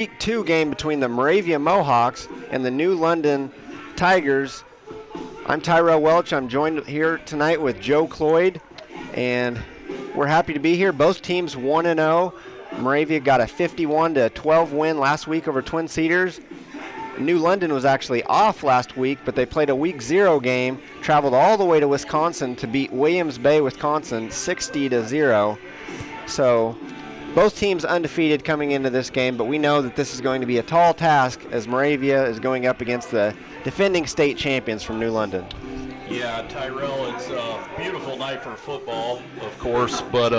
Week 2 game between the Moravia Mohawks and the New London Tigers. I'm Tyrell Welch. I'm joined here tonight with Joe Cloyd, and we're happy to be here. Both teams 1-0. Moravia got a 51-12 win last week over Twin Cedars. New London was actually off last week, but they played a week 0 game, traveled all the way to Wisconsin to beat Williams Bay, Wisconsin 60-0. So both teams undefeated coming into this game, but we know that this is going to be a tall task as Moravia is going up against the defending state champions from New London. Yeah, Tyrell, it's a beautiful night for football, of course, but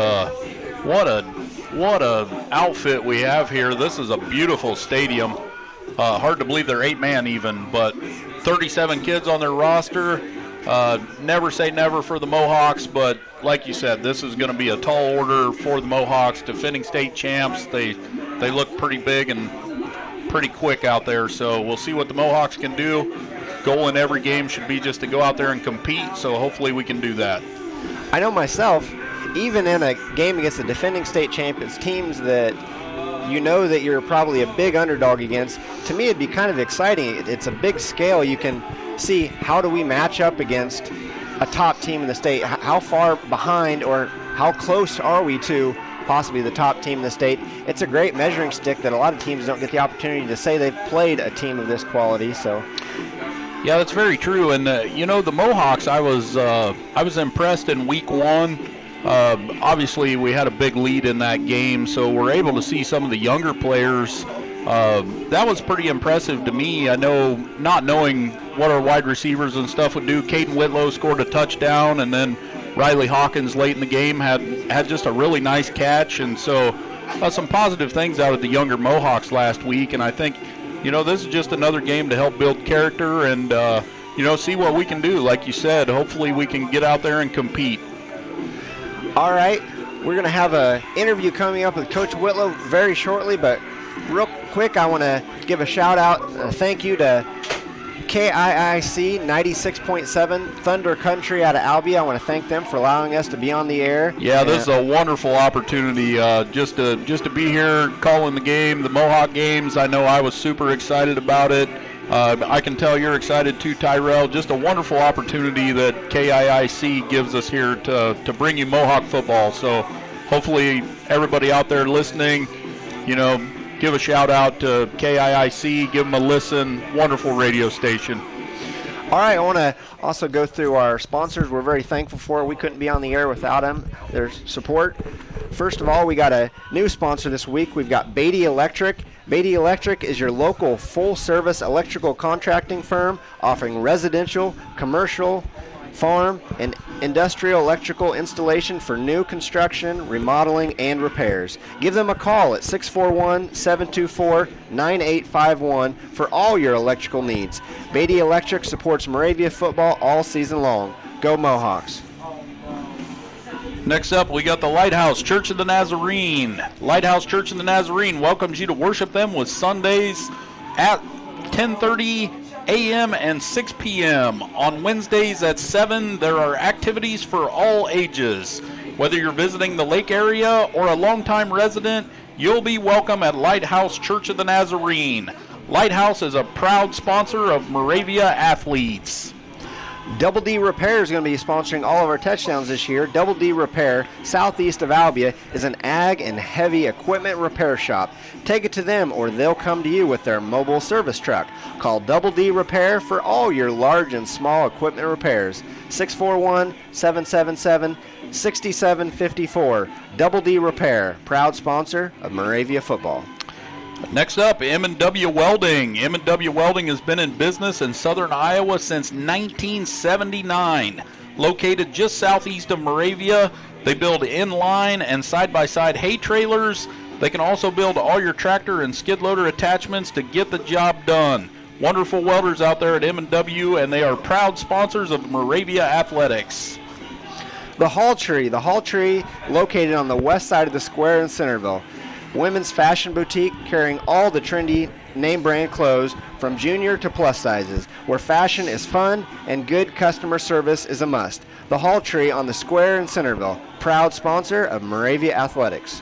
what a outfit we have here. This is a beautiful stadium. Hard to believe they're 8-man even, but 37 kids on their roster. Never say never for the Mohawks, but like you said, this is going to be a tall order for the Mohawks, defending state champs. They look pretty big and pretty quick out there, so we'll see what the Mohawks can do. Goal in every game should be just to go out there and compete, so hopefully we can do that. I know myself, even in a game against the defending state champions, teams that you know that you're probably a big underdog against, to me it'd be kind of exciting. It's a big scale. You can see how do we match up against a top team in the state. How far behind or how close are we to possibly the top team in the state? It's a great measuring stick that a lot of teams don't get the opportunity to say they've played a team of this quality. So yeah, that's very true. And the Mohawks, I was impressed in week 1. Obviously we had a big lead in that game, so we're able to see some of the younger players. That was pretty impressive to me. I know, not knowing what our wide receivers and stuff would do, Caden Whitlow scored a touchdown, and then Riley Hawkins late in the game had just a really nice catch. And so some positive things out of the younger Mohawks last week. And I think, this is just another game to help build character and, see what we can do. Like you said, hopefully we can get out there and compete. All right, we're going to have an interview coming up with Coach Whitlow very shortly, but real quick, I want to give a shout-out, thank you to KIIC 96.7 Thunder Country out of Albia. I want to thank them for allowing us to be on the air. Yeah, this is a wonderful opportunity just to be here calling the game, the Mohawk games. I know I was super excited about it. I can tell you're excited too, Tyrell. Just a wonderful opportunity that KIIC gives us here to bring you Mohawk football. So hopefully everybody out there listening, give a shout out to KIIC, give them a listen. Wonderful radio station. All right, I want to also go through our sponsors. We're very thankful for. We couldn't be on the air without them, their support. First of all, we got a new sponsor this week. We've got Beatty Electric. Beatty Electric is your local full-service electrical contracting firm offering residential, commercial, farm, and industrial electrical installation for new construction, remodeling, and repairs. Give them a call at 641-724-9851 for all your electrical needs. Beatty Electric supports Moravia football all season long. Go Mohawks. Next up, we got the Lighthouse Church of the Nazarene. Lighthouse Church of the Nazarene welcomes you to worship them with Sundays at 10:30 a.m. and 6 p.m. On Wednesdays at 7, there are activities for all ages. Whether you're visiting the lake area or a longtime resident, you'll be welcome at Lighthouse Church of the Nazarene. Lighthouse is a proud sponsor of Moravia athletes. Double D Repair is going to be sponsoring all of our touchdowns this year. Double D Repair, southeast of Albia, is an ag and heavy equipment repair shop. Take it to them or they'll come to you with their mobile service truck. Call Double D Repair for all your large and small equipment repairs. 641-777-6754. Double D Repair, proud sponsor of Moravia football. Next up, M&W Welding. M&W Welding has been in business in southern Iowa since 1979. Located just southeast of Moravia, they build in-line and side-by-side hay trailers. They can also build all your tractor and skid loader attachments to get the job done. Wonderful welders out there at M&W, and they are proud sponsors of Moravia Athletics. The Hall Tree located on the west side of the square in Centerville. Women's fashion boutique carrying all the trendy name brand clothes from junior to plus sizes, where fashion is fun and good customer service is a must. The Hall Tree on the square in Centerville, proud sponsor of Moravia Athletics.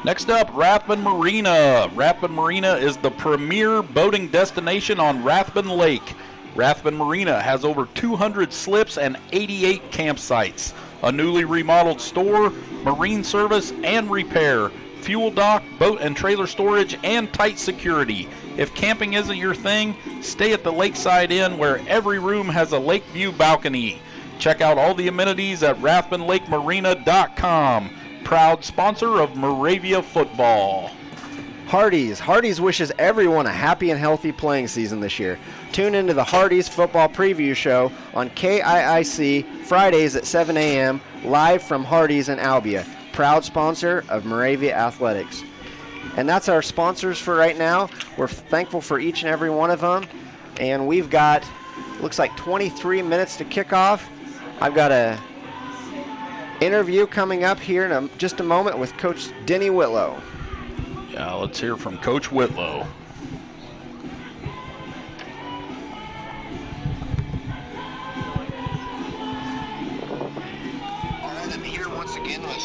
Next up, Rathbun Marina. Rathbun Marina is the premier boating destination on Rathbun Lake. Rathbun Marina has over 200 slips and 88 campsites, a newly remodeled store, marine service and repair, fuel dock, boat and trailer storage, and tight security. If camping isn't your thing, stay at the Lakeside Inn where every room has a lake view balcony. Check out all the amenities at rathbunlakemarina.com. Proud sponsor of Moravia football. Hardee's wishes everyone a happy and healthy playing season this year. Tune into the Hardee's football preview show on KIIC Fridays at 7 a.m. live from Hardee's in Albia, proud sponsor of Moravia Athletics. And that's our sponsors for right now. We're thankful for each and every one of them. And we've got, looks like 23 minutes to kick off. I've got a interview coming up here in just a moment with Coach Denny Whitlow. Yeah, let's hear from Coach Whitlow. All right, I'm here once again with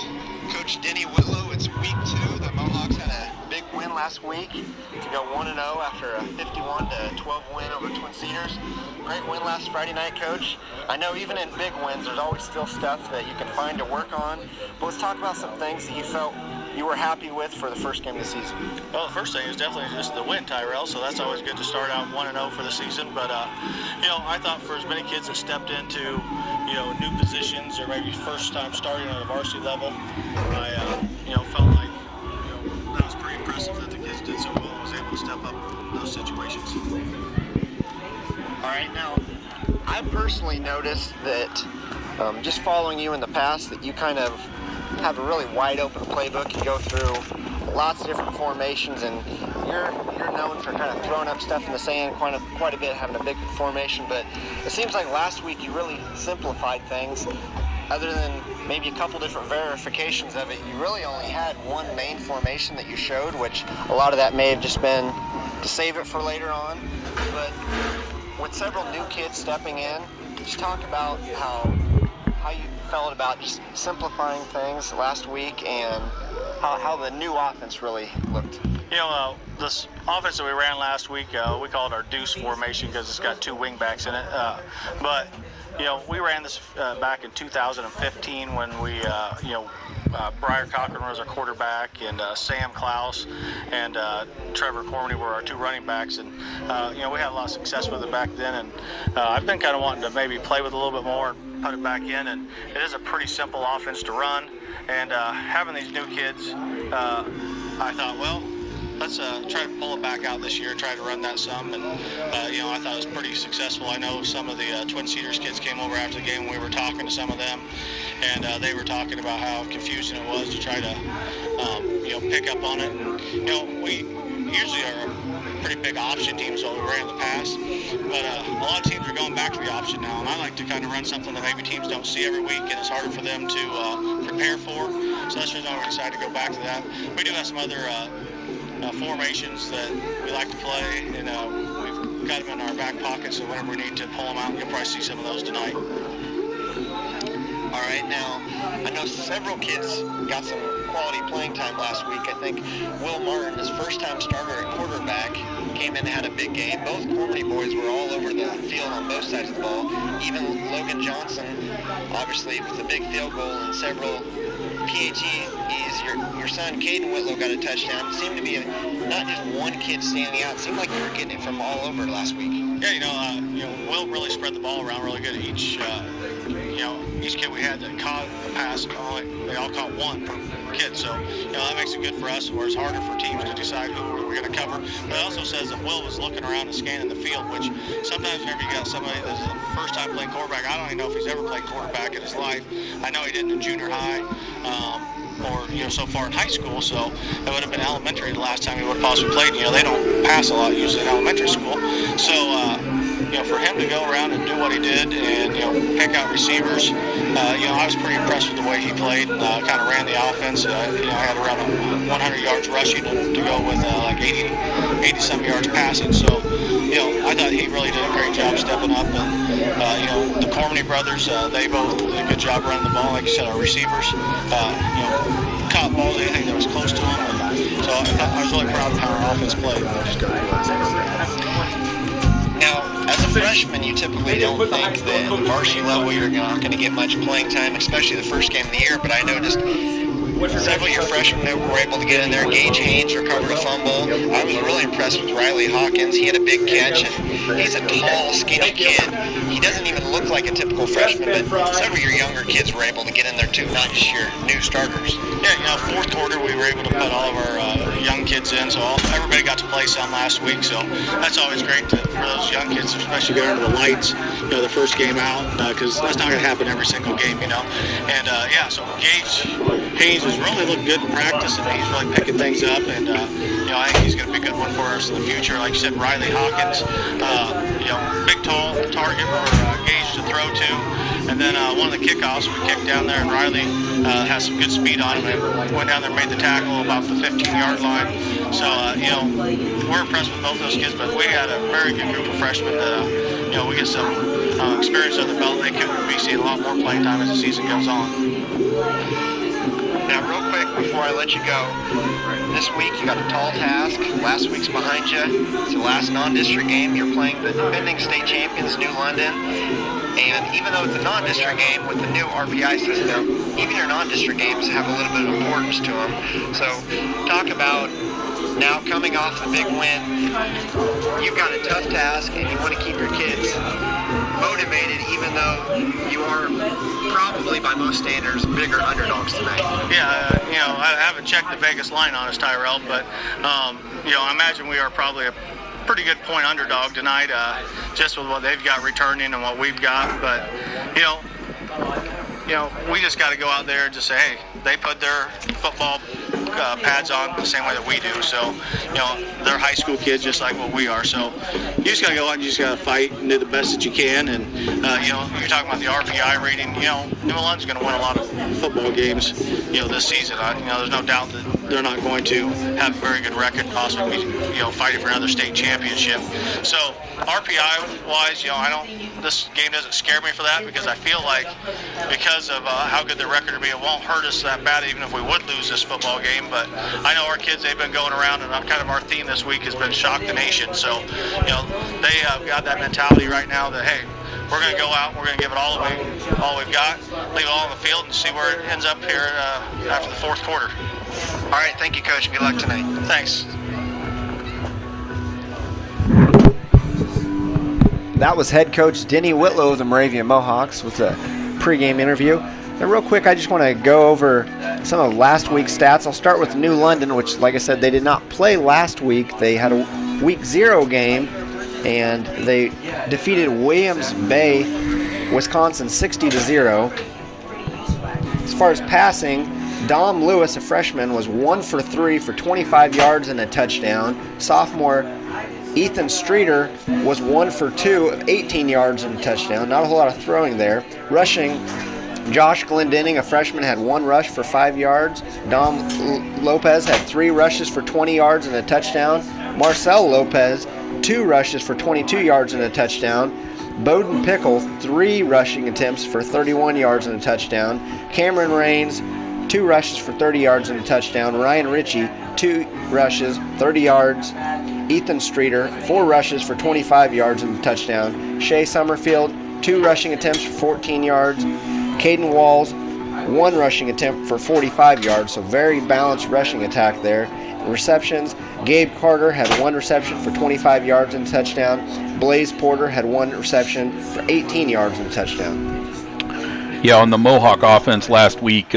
Coach Denny Whitlow. It's week 2. The Mohawks had a big win last week to go 1-0 after a 51-12 win over Twin Cedars. Great win last Friday night, Coach. I know even in big wins, there's always still stuff that you can find to work on. But let's talk about some things that you felt you were happy with for the first game of the season. Well, the first thing is definitely just the win, Tyrell, so that's always good to start out 1-0 for the season. But, I thought for as many kids that stepped into, new positions or maybe first time starting at a varsity level, I, felt like, that was pretty impressive that the kids did so well and was able to step up in those situations. All right, now, I personally noticed that just following you in the past that you kind of have a really wide open playbook. You go through lots of different formations, and you're known for kind of throwing up stuff in the sand quite a bit, having a big formation. But it seems like last week you really simplified things. Other than maybe a couple different verifications of it, you really only had one main formation that you showed, which a lot of that may have just been to save it for later on. But with several new kids stepping in, just talk about how you felt about just simplifying things last week and how the new offense really looked. This offense that we ran last week, we call it our deuce formation because it's got 2 wingbacks in it. But we ran this back in 2015 when we, Briar Cochran was our quarterback, and Sam Klaus and Trevor Cormany were our 2 running backs, and we had a lot of success with it back then. And I've been kind of wanting to maybe play with it a little bit more and put it back in. And it is a pretty simple offense to run. And having these new kids, I thought, well, let's try to pull it back out this year, try to run that some, and I thought it was pretty successful. I know some of the Twin Cedars kids came over after the game, and we were talking to some of them, and they were talking about how confusing it was to try to, pick up on it. And, we usually are a pretty big option team, so we ran in the past, but a lot of teams are going back to the option now, and I like to kind of run something that maybe teams don't see every week, and it's harder for them to prepare for, so that's the reason why we decided to go back to that. We do have some other formations that we like to play, and we've got them in our back pocket, so whenever we need to pull them out, you'll probably see some of those tonight. All right, now, I know several kids got some quality playing time last week. I think Will Martin, his first-time starter at quarterback, came in and had a big game. Both Cormany boys were all over the field on both sides of the ball. Even Logan Johnson, obviously, with a big field goal and several PATs. Your son, Caden Whitlow, got a touchdown. It seemed to be not just one kid standing out. It seemed like you were getting it from all over last week. Yeah, Will really spread the ball around really good at each kid we had that caught a pass. They all caught one per kid, so that makes it good for us, where it's harder for teams to decide who we're going to cover. But it also says that Will was looking around and scanning the field, which sometimes whenever you got somebody that's the first time playing quarterback, I don't even know if he's ever played quarterback in his life. I know he didn't in junior high. Or so far in high school, so it would have been elementary the last time he would have possibly played. They don't pass a lot usually in elementary school, so for him to go around and do what he did and pick out receivers, I was pretty impressed with the way he played. Kind of ran the offense. Had around 100 yards rushing to go with like 80 some yards passing. So I thought he really did a great job stepping up. And the Cormany brothers, they both did a good job running the ball. Like you said, our receivers, caught balls, anything that was close to him. And so I was really proud of how our offense played. Now, as a freshman, you typically don't think that at the varsity level you're not going to get much playing time, especially the first game of the year, but I noticed several of your freshmen that were able to get in there. Gage Haynes recovered a fumble. I was really impressed with Riley Hawkins. He had a big catch, and he's a tall, skinny kid. He doesn't even look like a typical freshman, but several of your younger kids were able to get in there too, not just your new starters. Yeah, fourth quarter we were able to put all of our young kids in, so everybody got to play some last week, so that's always great for those young kids, especially get under the lights, the first game out, because that's not going to happen every single game, And so Gage Haynes has really looked good in practice, and he's really picking things up, and I think he's going to be a good one for us in the future. Like you said, Riley Hawkins, big tall target for Gage to throw to, and then one of the kickoffs we kicked down there, and Riley has some good speed on him, and went down there and made the tackle about the 15-yard line. So we're impressed with both those kids, but we had a very good group of freshmen that we get some experience under the belt. They could be seeing a lot more playing time as the season goes on. Now, real quick, before I let you go, this week you got a tall task. Last week's behind you. It's the last non-district game. You're playing the defending state champions, New London. And even though it's a non-district game with the new RPI system, even your non-district games have a little bit of importance to them. So talk about now coming off the big win. You've got a tough task, and you want to keep your kids motivated, even though you are probably, by most standards, bigger underdogs tonight. Yeah, I haven't checked the Vegas line on us, Tyrell, but I imagine we are probably a pretty good point underdog tonight, just with what they've got returning and what we've got. But we just got to go out there and just say, hey, they put their football pads on the same way that we do. So, they're high school kids just like what we are. So you just got to go out and you just got to fight and do the best that you can. And, you're talking about the RPI rating. New London's going to win a lot of football games, this season. There's no doubt that they're not going to have a very good record, possibly, fighting for another state championship. So RPI-wise, this game doesn't scare me for that, because I feel like because of how good their record will be, it won't hurt us that bad even if we would lose this football game. But I know our kids, they've been going around, and kind of our theme this week has been shock the nation. So, they have got that mentality right now that, hey, we're going to go out, we're going to give it all we've got, leave it all on the field, and see where it ends up here after the fourth quarter. All right, thank you, Coach. Good luck tonight. Thanks. That was head coach Denny Whitlow of the Moravia Mohawks with a pregame interview. And real quick, I just want to go over some of last week's stats. I'll start with New London, which, like I said, they did not play last week. They had a week 0 game, and they defeated Williams Bay, Wisconsin, 60-0. As far as passing, Dom Lewis, a freshman, was 1 for 3 for 25 yards and a touchdown. Sophomore Ethan Streeter was 1 for 2 of 18 yards and a touchdown. Not a whole lot of throwing there. Rushing, Josh Glendenning, a freshman, had 1 rush for 5 yards. Dom Lopez had 3 rushes for 20 yards and a touchdown. Marcel Lopez, 2 rushes for 22 yards and a touchdown. Bowden Pickle, 3 rushing attempts for 31 yards and a touchdown. Cameron Raines, 2 rushes for 30 yards and a touchdown. Ryan Ritchie, 2 rushes, 30 yards. Ethan Streeter, 4 rushes for 25 yards and a touchdown. Shea Summerfield, 2 rushing attempts for 14 yards. Caden Walls, 1 rushing attempt for 45 yards, so very balanced rushing attack there. Receptions, Gabe Carter had 1 reception for 25 yards and a touchdown. Blaze Porter had 1 reception for 18 yards and a touchdown. Yeah, on the Mohawk offense last week,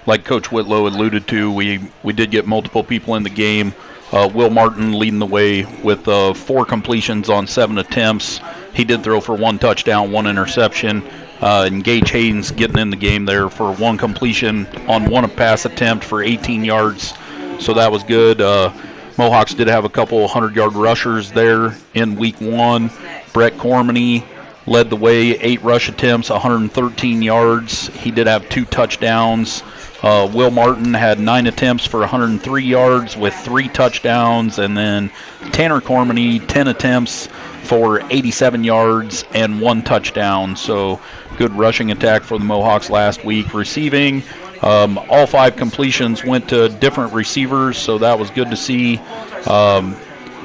like Coach Whitlow alluded to, we did get multiple people in the game. Will Martin leading the way with 4 completions on 7 attempts. He did throw for 1 touchdown, 1 interception. And Gage Haynes getting in the game there for 1 completion on 1 pass attempt for 18 yards. So that was good. Mohawks did have a couple 100-yard rushers there in week 1. Brett Cormany led the way, 8 rush attempts, 113 yards. He did have 2 touchdowns. Will Martin had 9 attempts for 103 yards with 3 touchdowns. And then Tanner Cormany, 10 attempts for 87 yards and 1 touchdown. So good rushing attack for the Mohawks last week. Receiving, All 5 completions went to different receivers, so that was good to see.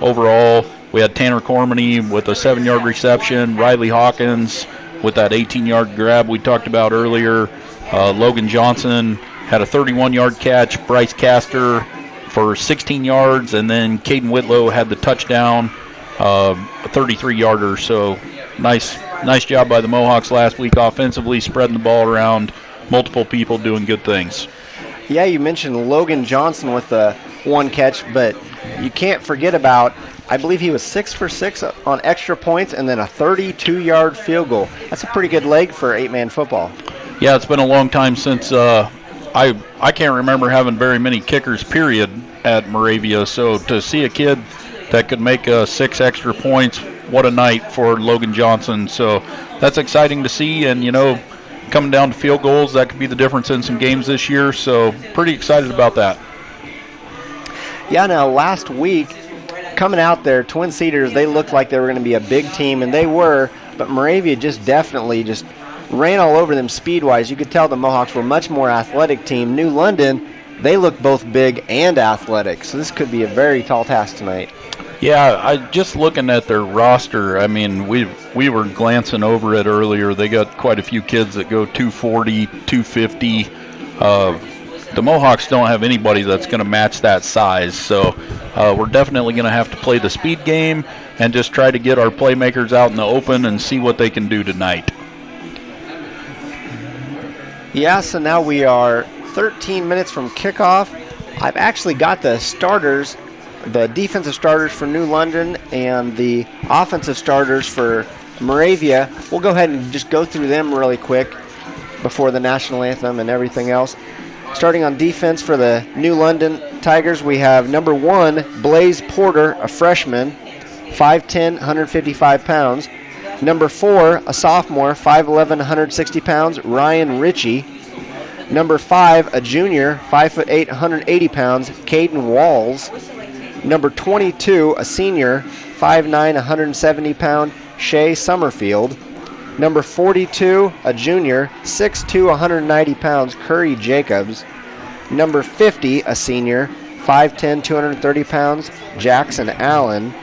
Overall, we had Tanner Cormany with a 7-yard reception, Riley Hawkins with that 18-yard grab we talked about earlier. Logan Johnson had a 31-yard catch, Bryce Castor for 16 yards, and then Caden Whitlow had the touchdown, a 33-yarder. So nice job by the Mohawks last week offensively, spreading the ball around, multiple people doing good things. Yeah, you mentioned Logan Johnson with the 1 catch, but you can't forget about, I believe he was 6 for 6 on extra points and then a 32-yard field goal. That's a pretty good leg for 8-man football. Yeah, it's been a long time since I can't remember having very many kickers, period, at Moravia. So to see a kid that could make 6 extra points, what a night for Logan Johnson. So that's exciting to see, and, coming down to field goals, that could be the difference in some games this year. So pretty excited about that. Yeah, now last week, coming out there, Twin Cedars, they looked like they were going to be a big team, and they were, but Moravia definitely ran all over them speed-wise. You could tell the Mohawks were a much more athletic team. New London, they look both big and athletic, so this could be a very tall task tonight. Yeah, I just looking at their roster, I mean, we were glancing over it earlier. They got quite a few kids that go 240, 250. The Mohawks don't have anybody that's going to match that size, so we're definitely going to have to play the speed game and just try to get our playmakers out in the open and see what they can do tonight. Yeah, so now we are 13 minutes from kickoff. I've actually got the starters, the defensive starters for New London and the offensive starters for Moravia. We'll go ahead and just go through them really quick before the national anthem and everything else. Starting on defense for the New London Tigers, we have number 1, Blaze Porter, a freshman, 5'10", 155 pounds. Number 4, a sophomore, 5'11", 160 pounds, Ryan Ritchie. Number 5, a junior, 5'8", 180 pounds, Caden Walls. Number 22, a senior, 5'9", 170 pound, Shay Summerfield. Number 42, a junior, 6'2", 190 pounds, Curry Jacobs. Number 50, a senior, 5'10", 230 pounds, Jackson Allen.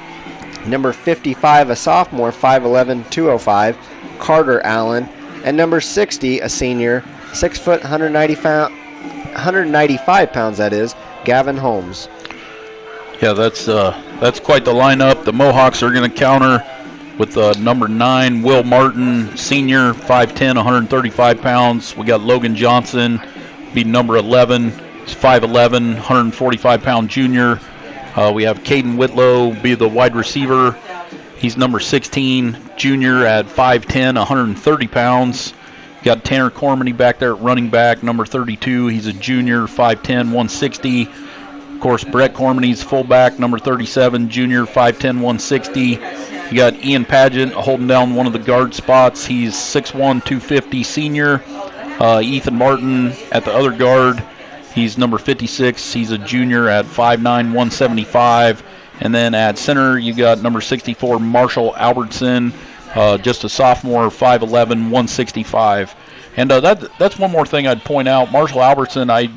Number 55, a sophomore, 5'11", 205, Carter Allen. And number 60, a senior, 6 foot, 195 pounds, that is, Gavin Holmes. Yeah, that's quite the lineup. The Mohawks are going to counter with number 9, Will Martin, senior, 5'10", 135 pounds. We got Logan Johnson, be number 11, 5'11", 145-pound junior. We have Caden Whitlow, be the wide receiver. He's number 16, junior at 5'10", 130 pounds. Got Tanner Cormany back there at running back, number 32. He's a junior, 5'10", 160. Of course, Brett Cormany's fullback, number 37, junior, 5'10", 160. You got Ian Pageant holding down one of the guard spots. He's 6'1", 250, senior. Ethan Martin at the other guard. He's number 56. He's a junior at 5'9", 175. And then at center, you got number 64, Marshall Albertson, just a sophomore, 5'11", 165. And that's one more thing I'd point out. Marshall Albertson, I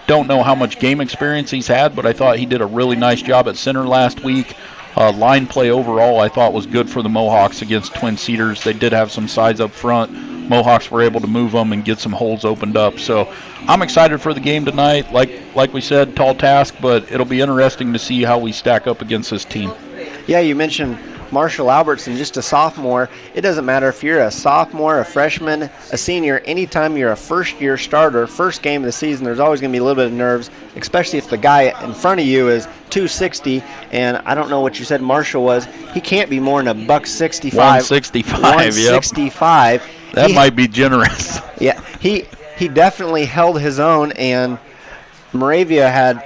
don't know how much game experience he's had, but I thought he did a really nice job at center last week. Line play overall I thought was good for the Mohawks against Twin Cedars. They did have some size up front. Mohawks were able to move them and get some holes opened up. So I'm excited for the game tonight. Like we said, tall task, but it'll be interesting to see how we stack up against this team. Yeah, you mentioned Marshall Albertson, just a sophomore. It doesn't matter if you're a sophomore, a freshman, a senior. Anytime you're a first-year starter, first game of the season, there's always going to be a little bit of nerves, especially if the guy in front of you is 260, and I don't know what you said Marshall was. He can't be more than $165. 165, 165. Yep. That might be generous. Yeah, he definitely held his own, and Moravia had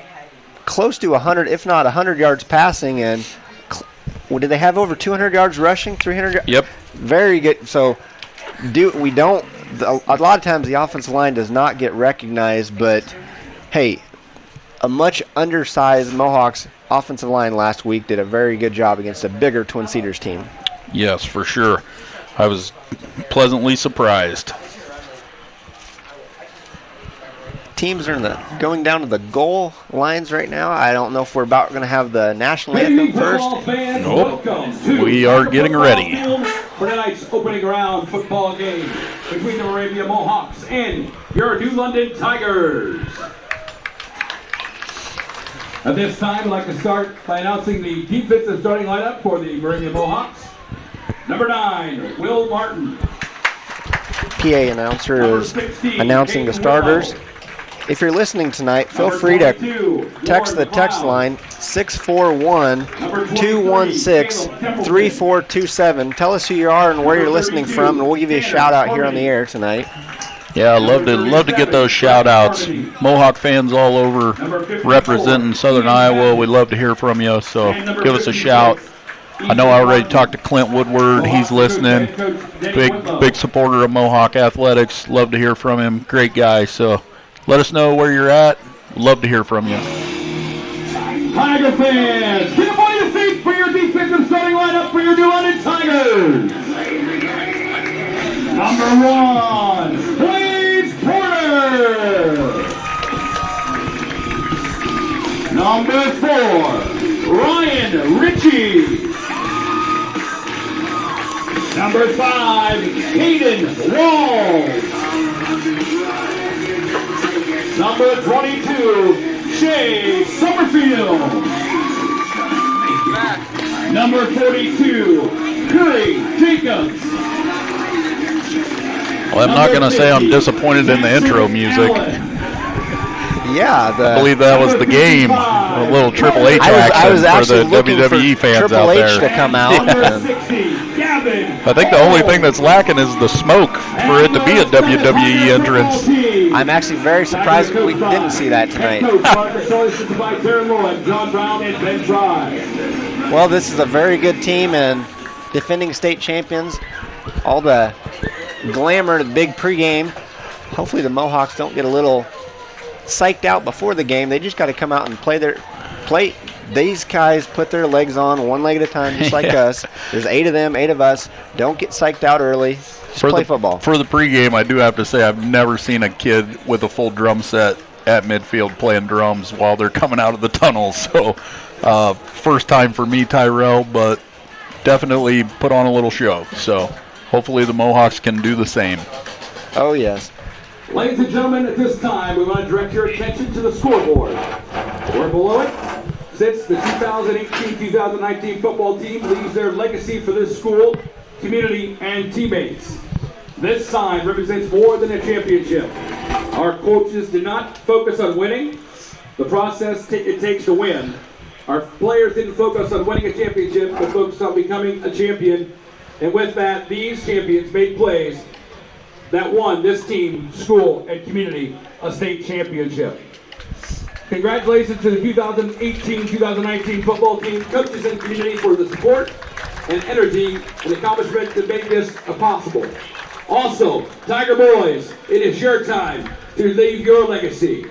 close to 100, if not 100 yards passing, and did they have over 200 yards rushing, 300 yards? Yep. Very good. So a lot of times the offensive line does not get recognized, but hey, a much undersized Mohawks offensive line last week did a very good job against a bigger Twin Cedars team. Yes, for sure. I was pleasantly surprised. teams are going down to the goal lines right now. I don't know if we're about going to have the national anthem first. Nope. We are getting ready for tonight's opening round football game between the Moravia Mohawks and your New London Tigers. At this time, I'd like to start by announcing the defensive starting lineup for the Moravia Mohawks. Number 9, Will Martin. PA announcer is announcing the starters. If you're listening tonight, feel free to text the text line 641-216-3427. Tell us who you are and where you're listening from, and we'll give you a shout out here on the air tonight. Yeah, love to get those shout outs. Mohawk fans all over representing Southern Iowa. We'd love to hear from you, so give us a shout. I know I already talked to Clint Woodward. He's listening. Big supporter of Mohawk athletics. Love to hear from him. Great guy. So let us know where you're at. Love to hear from you. Tiger fans, get up on your feet for your defensive starting lineup for your New London Tigers. Number 1, Blaze Porter. Number 4, Ryan Ritchie. Number 5, Hayden Wall. Number 22, Shay Summerfield. Number 42, Curry Jacobs. Well, I'm not going to say I'm disappointed in the intro music. Yeah, I believe that was the game. A little Triple H action I was for the looking WWE for fans Triple out H there. to come out. I think the only thing that's lacking is the smoke for it to be a WWE entrance. I'm actually very surprised we didn't see that tonight. Well, this is a very good team and defending state champions. All the glamour of the big pregame. Hopefully the Mohawks don't get a little psyched out before the game. They just got to come out and play. These guys put their legs on one leg at a time, just like us. There's 8 of them, 8 of us. Don't get psyched out early. Just play football. For the pregame, I do have to say I've never seen a kid with a full drum set at midfield playing drums while they're coming out of the tunnel. So first time for me, Tyrell, but definitely put on a little show. So hopefully the Mohawks can do the same. Oh, yes. Ladies and gentlemen, at this time, we want to direct your attention to the scoreboard. Where below it sits the 2018-2019 football team leaves their legacy for this school, community, and teammates. This sign represents more than a championship. Our coaches did not focus on winning, the process it takes to win. Our players didn't focus on winning a championship, but focused on becoming a champion. And with that, these champions made plays that won this team, school, and community a state championship. Congratulations to the 2018-2019 football team, coaches, and community for the support and energy and accomplishment that made this possible. Also, Tiger Boys, it is your time to leave your legacy.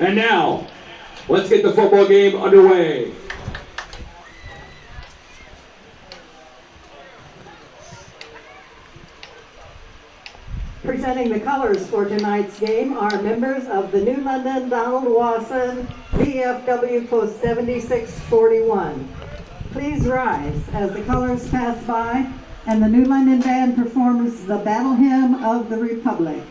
And now, let's get the football game underway. Presenting the colors for tonight's game are members of the New London Donald Wasson VFW Post 7641. Please rise as the colors pass by and the New London Band performs the Battle Hymn of the Republic.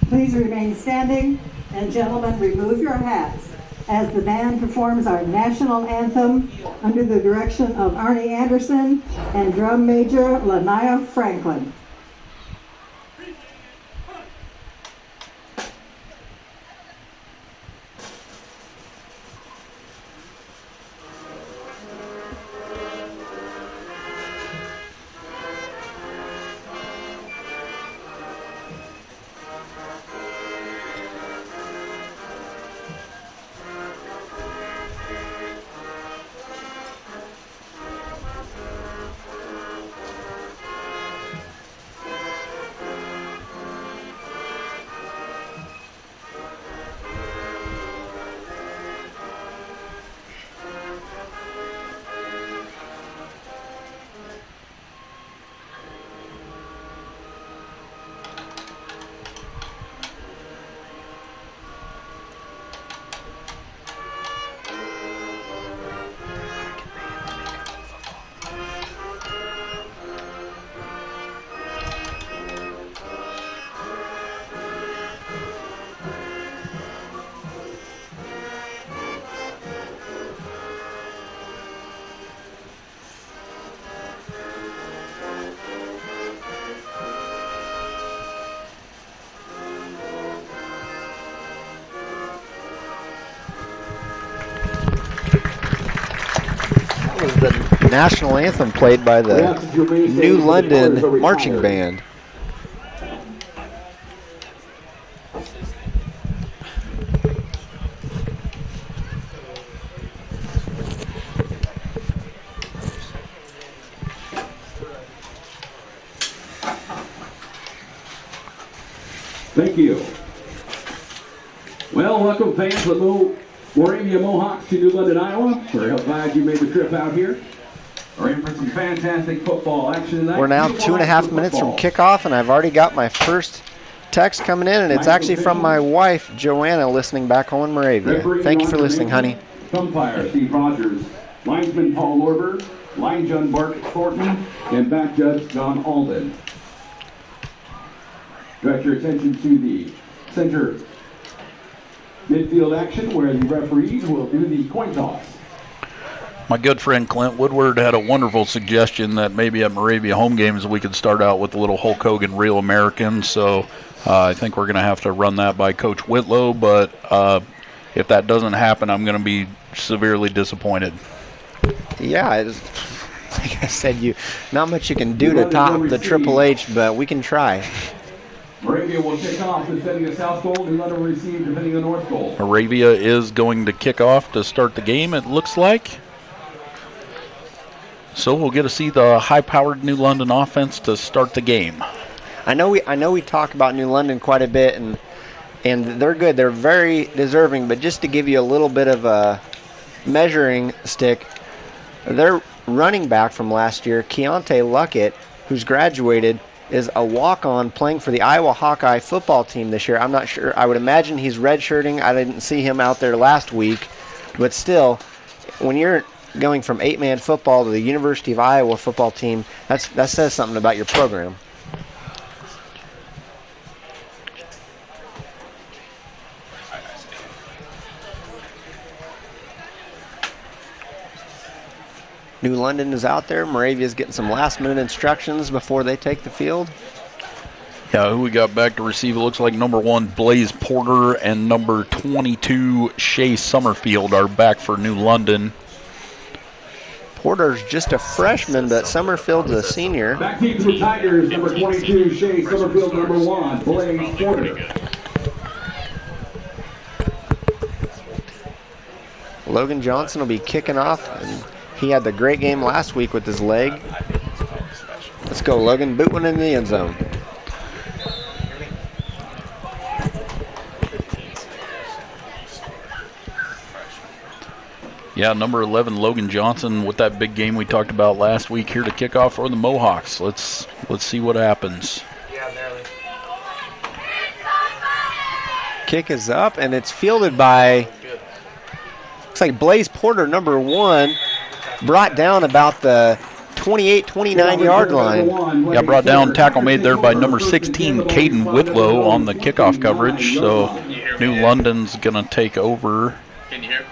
Please remain standing and gentlemen, remove your hats as the band performs our national anthem under the direction of Arnie Anderson and drum major Lanaya Franklin. Was the national anthem played by the New London Marching Band. Thank you. Well, welcome fans of the Movavia Mohawks to New London, Iowa. We're glad you made the trip out here. We're in for some fantastic football action tonight. We're now 2.5 minutes from kickoff, and I've already got my first text coming in, and it's actually from my wife, Joanna, listening back home in Moravia. Thank you for listening, honey. Umpire Steve Rogers, linesman Paul Lorber, line judge Bart Thornton, and back judge John Alden. Direct your attention to the center midfield action where the referees will do the coin toss. My good friend Clint Woodward had a wonderful suggestion that maybe at Moravia home games we could start out with a little Hulk Hogan Real American. So I think we're going to have to run that by Coach Whitlow. But if that doesn't happen, I'm going to be severely disappointed. Yeah, like I said, not much you can do to top the Triple H, but we can try. Moravia will kick off, defending the south goal. New London will receive, defending the north goal. Moravia is going to kick off to start the game, it looks like. So we'll get to see the high-powered New London offense to start the game. I know we talk about New London quite a bit, and they're good. They're very deserving, but just to give you a little bit of a measuring stick, their running back from last year, Keontae Luckett, who's graduated, is a walk-on playing for the Iowa Hawkeye football team this year. I'm not sure. I would imagine he's redshirting. I didn't see him out there last week. But still, when you're going from 8-man football to the University of Iowa football team, that says something about your program. New London is out there. Moravia's getting some last-minute instructions before they take the field. Yeah, who we got back to receive? It looks like number 1, Blaze Porter, and number 22, Shea Summerfield are back for New London. Porter's just a freshman, but Summerfield's a senior. Back team to the Tigers, number 22, Shea Summerfield, number 1, Blaze Porter. Logan Johnson will be kicking off, and he had the great game last week with his leg. Let's go, Logan. Boot one in the end zone. Yeah, number 11, Logan Johnson, with that big game we talked about last week, here to kick off for the Mohawks. Let's see what happens. Kick is up, and it's fielded by, looks like Blaze Porter, number 1, brought down about the 28, 29-yard line. Yeah, brought down, tackle made there by number 16, Caden Whitlow on the kickoff coverage. So New London's going to take over. Can you hear?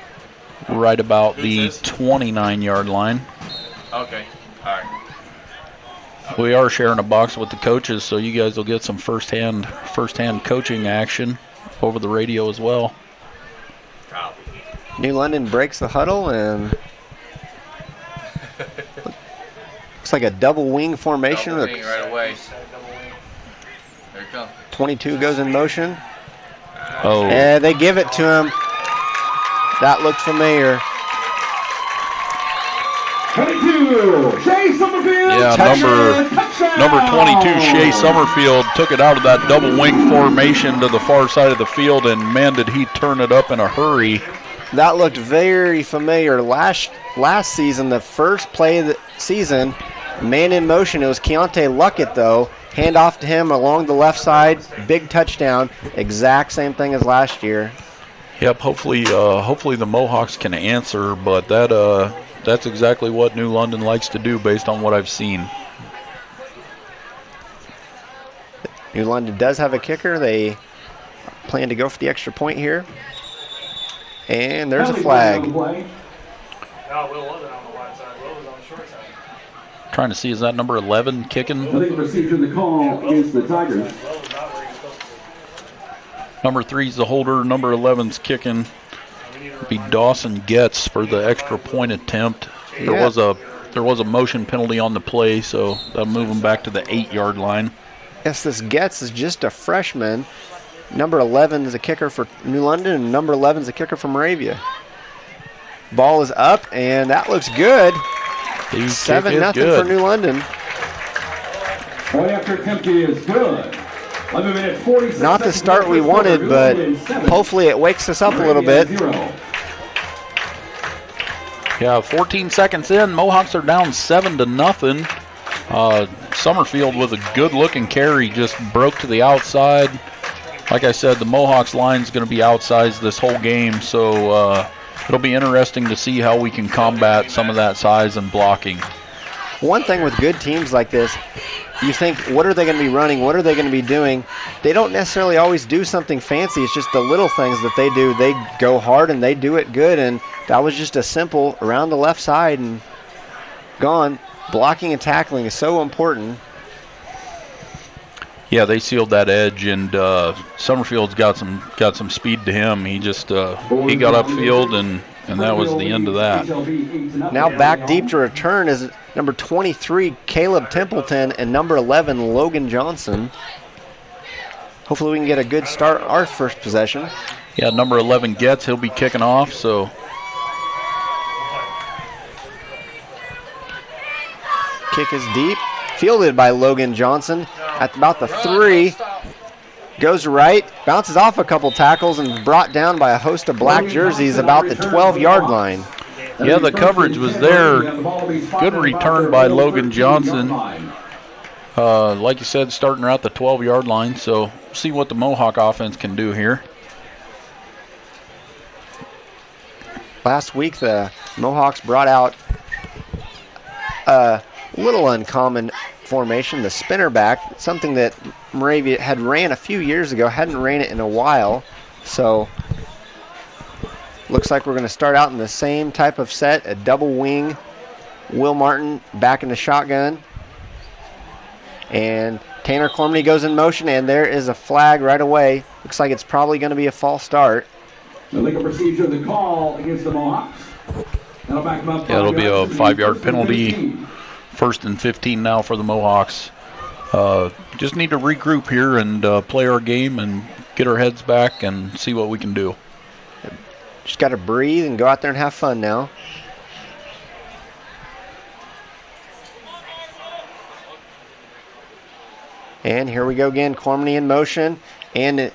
Right about the 29-yard line. Okay. All right. We are sharing a box with the coaches, so you guys will get some first-hand coaching action over the radio as well. New London breaks the huddle and looks like a double wing formation. Double wing right away. There it comes. 22 goes in motion. Oh. And they give it to him. That looked familiar. 22, Shea Summerfield. Yeah, number 22, Shea Summerfield, took it out of that double wing formation to the far side of the field, and man, did he turn it up in a hurry. That looked very familiar. Last season, the first play of the season, man in motion. It was Keontae Luckett, though. Hand off to him along the left side, big touchdown. Exact same thing as last year. Yep, hopefully the Mohawks can answer, but that's exactly what New London likes to do based on what I've seen. New London does have a kicker. They plan to go for the extra point here. And there's a flag. No, Will wasn't on the wide side. Will was on the short side. Trying to see, is that number 11 kicking? I think the procedure, the call against the Tigers. Will was not where he was supposed to be. Number 3's the holder, number 11's kicking. Be Dawson Getz for the extra point attempt. Yeah. There was a motion penalty on the play, so that'll move him back to the 8-yard line. Yes, this Getz is just a freshman. Number 11 is a kicker for New London, and number 11 is a kicker for Moravia. Ball is up, and that looks good. 7-0 for New London. Point after attempt is good. 11 minutes, 46 Not the start we wanted, but hopefully it wakes us up a little bit. Yeah, 14 seconds in, Mohawks are down 7-0. Summerfield with a good-looking carry just broke to the outside. Like I said, the Mohawks line's going to be outsized this whole game, so it'll be interesting to see how we can combat some of that size and blocking. One thing with good teams like this, you think, what are they going to be running? What are they going to be doing? They don't necessarily always do something fancy. It's just the little things that they do. They go hard and they do it good, and that was just a simple around the left side and gone. Blocking and tackling is so important. Yeah, they sealed that edge, and Summerfield's got some speed to him. He just he got upfield, and that was the end of that. Now back deep to return is number 23, Caleb Templeton, and number 11, Logan Johnson. Hopefully we can get a good start our first possession. Yeah, number 11 Getz, he'll be kicking off, so. Kick is deep, fielded by Logan Johnson at about the 3. Goes right, bounces off a couple tackles, and brought down by a host of black jerseys about the 12-yard line. Yeah, the coverage was there. Good return by Logan Johnson. Like you said, starting around the 12-yard line, so see what the Mohawk offense can do here. Last week, the Mohawks brought out a little uncommon formation, the spinner back, something that Moravia had ran a few years ago, hadn't ran it in a while. So looks like we're going to start out in the same type of set, a double wing. Will Martin back in the shotgun. And Tanner Cormany goes in motion, and there is a flag right away. Looks like it's probably going to be a false start. The legal procedure, the call against the Mohawks. That'll back them up. Yeah, it'll be a 5-yard penalty. 1st and 15 now for the Mohawks. Just need to regroup here and play our game and get our heads back and see what we can do. Just got to breathe and go out there and have fun now. And here we go again, Cormany in motion. And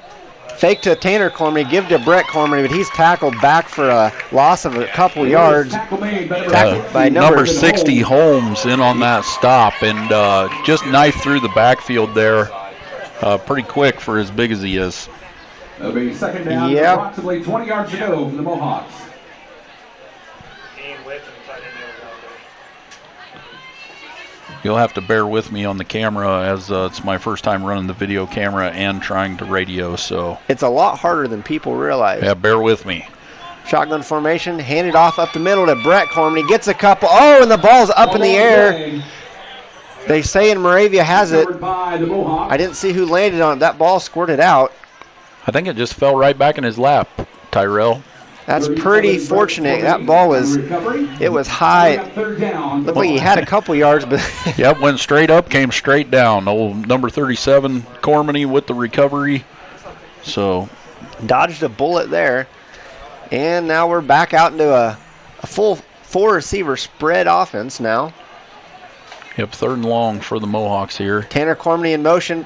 fake to Tanner Cormany, give to Brett Cormany, but he's tackled back for a loss of a couple yards. Tackled by number 60, Holmes, in on that stop, and just knifed through the backfield there pretty quick for as big as he is. That'll be second down, approximately 20 yards to go for the Mohawks. You'll have to bear with me on the camera as it's my first time running the video camera and trying to radio, so. It's a lot harder than people realize. Yeah, bear with me. Shotgun formation, handed off up the middle to Brett Cormany. Gets a couple. Oh, and the ball's up in the air. They say in Moravia has it. I didn't see who landed on it. That ball squirted out. I think it just fell right back in his lap, Tyrell. That's pretty fortunate. That ball was high. Looked like he had a couple yards, but yep, went straight up, came straight down. Old number 37, Cormany with the recovery. So dodged a bullet there. And now we're back out into a full 4-receiver spread offense now. Yep, 3rd and long for the Mohawks here. Tanner Cormany in motion.